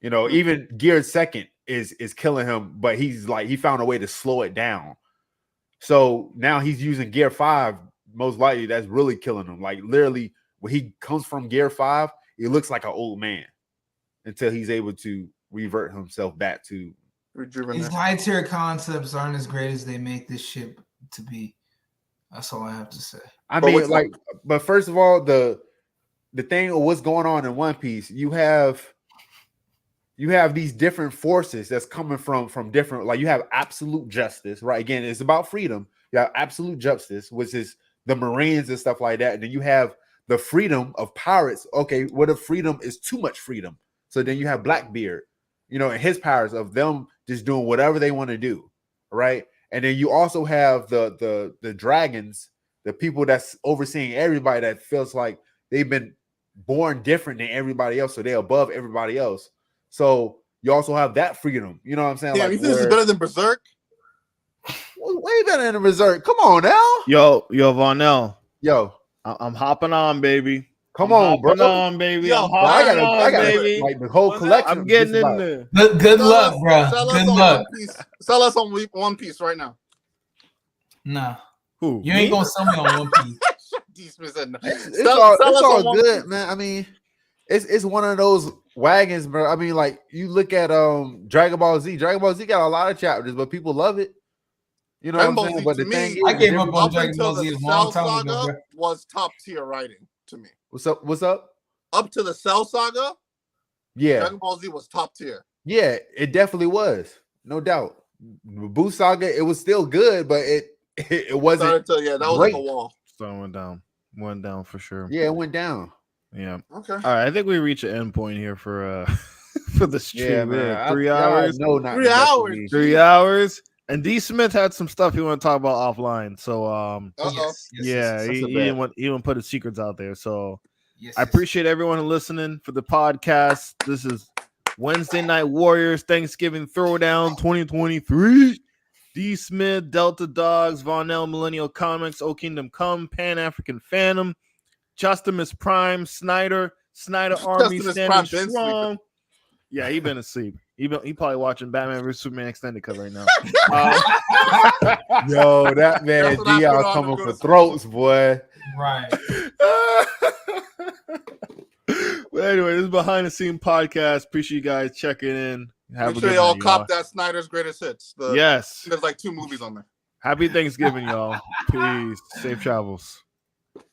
Even Gear 2 is killing him, but he's like he found a way to slow it down. So now he's using Gear 5. Most likely, that's really killing him. Like literally, when he comes from Gear 5, he looks like an old man until he's able to revert himself back to rejuvenate. These high tier concepts aren't as great as they make this ship to be. That's all I have to say. But first of all, the thing of what's going on in One Piece, you have these different forces that's coming from different, like you have absolute justice, right? Again, it's about freedom. You have absolute justice, which is the Marines and stuff like that. And then you have the freedom of pirates. Okay, what if freedom is too much freedom? So then you have Blackbeard, and his powers of them just doing whatever they want to do, right? And then you also have the dragons, the people that's overseeing everybody that feels like they've been born different than everybody else, so they're above everybody else. So you also have that freedom. You know what I'm saying? Yeah, you think this is better than Berserk? Way better than Berserk. Come on now. Yo, Vonell. Yo. I'm hopping on, baby. Come on, bro. On, baby. Yo, I got baby. Like the whole collection. I'm getting in there. Good luck, bro. Good luck. Sell us on One Piece right now. Nah. Who? You ain't gonna sell me on One Piece. It's all good, man. It's one of those wagons, bro. Like you look at Dragon Ball Z. Dragon Ball Z got a lot of chapters, but people love it. You know what I'm saying? But the thing is, I gave up on Dragon Ball Z a long time ago. Was top tier writing to me. What's up? What's up? Up to the Cell Saga, Yeah, Dragon Ball Z was top tier. yeah, it definitely was, no doubt. Boo Saga, it was still good, but it wasn't. That was great. like a wall. So went down for sure. Yeah, it went down. Yeah. Okay. All right, I think we reach an end point here for for the stream. Yeah, We're man. at 3 hours. No, not 3 hours. 3 hours. And D Smith had some stuff he want to talk about offline. So Yes, he didn't put his secrets out there. So yes, I appreciate everyone listening for the podcast. This is Wednesday Night Warriors Thanksgiving Throwdown 2023. D Smith, Delta Dogs, Von L, Millennial Comics, O Kingdom Come, Pan African Phantom, Justimus Prime, Snyder Army Justimus standing Prime been strong. Yeah, he been asleep. He probably watching Batman vs Superman Extended Cut right now. Yo, that man That's what I Dion put on coming to go for to throats, boy. Right. But anyway, this is Behind the Scene podcast. Appreciate you guys checking in. Have Make a sure good y'all night, cop that Snyder's Greatest Hits. Yes. There's like 2 movies on there. Happy Thanksgiving, y'all. Peace. Safe travels.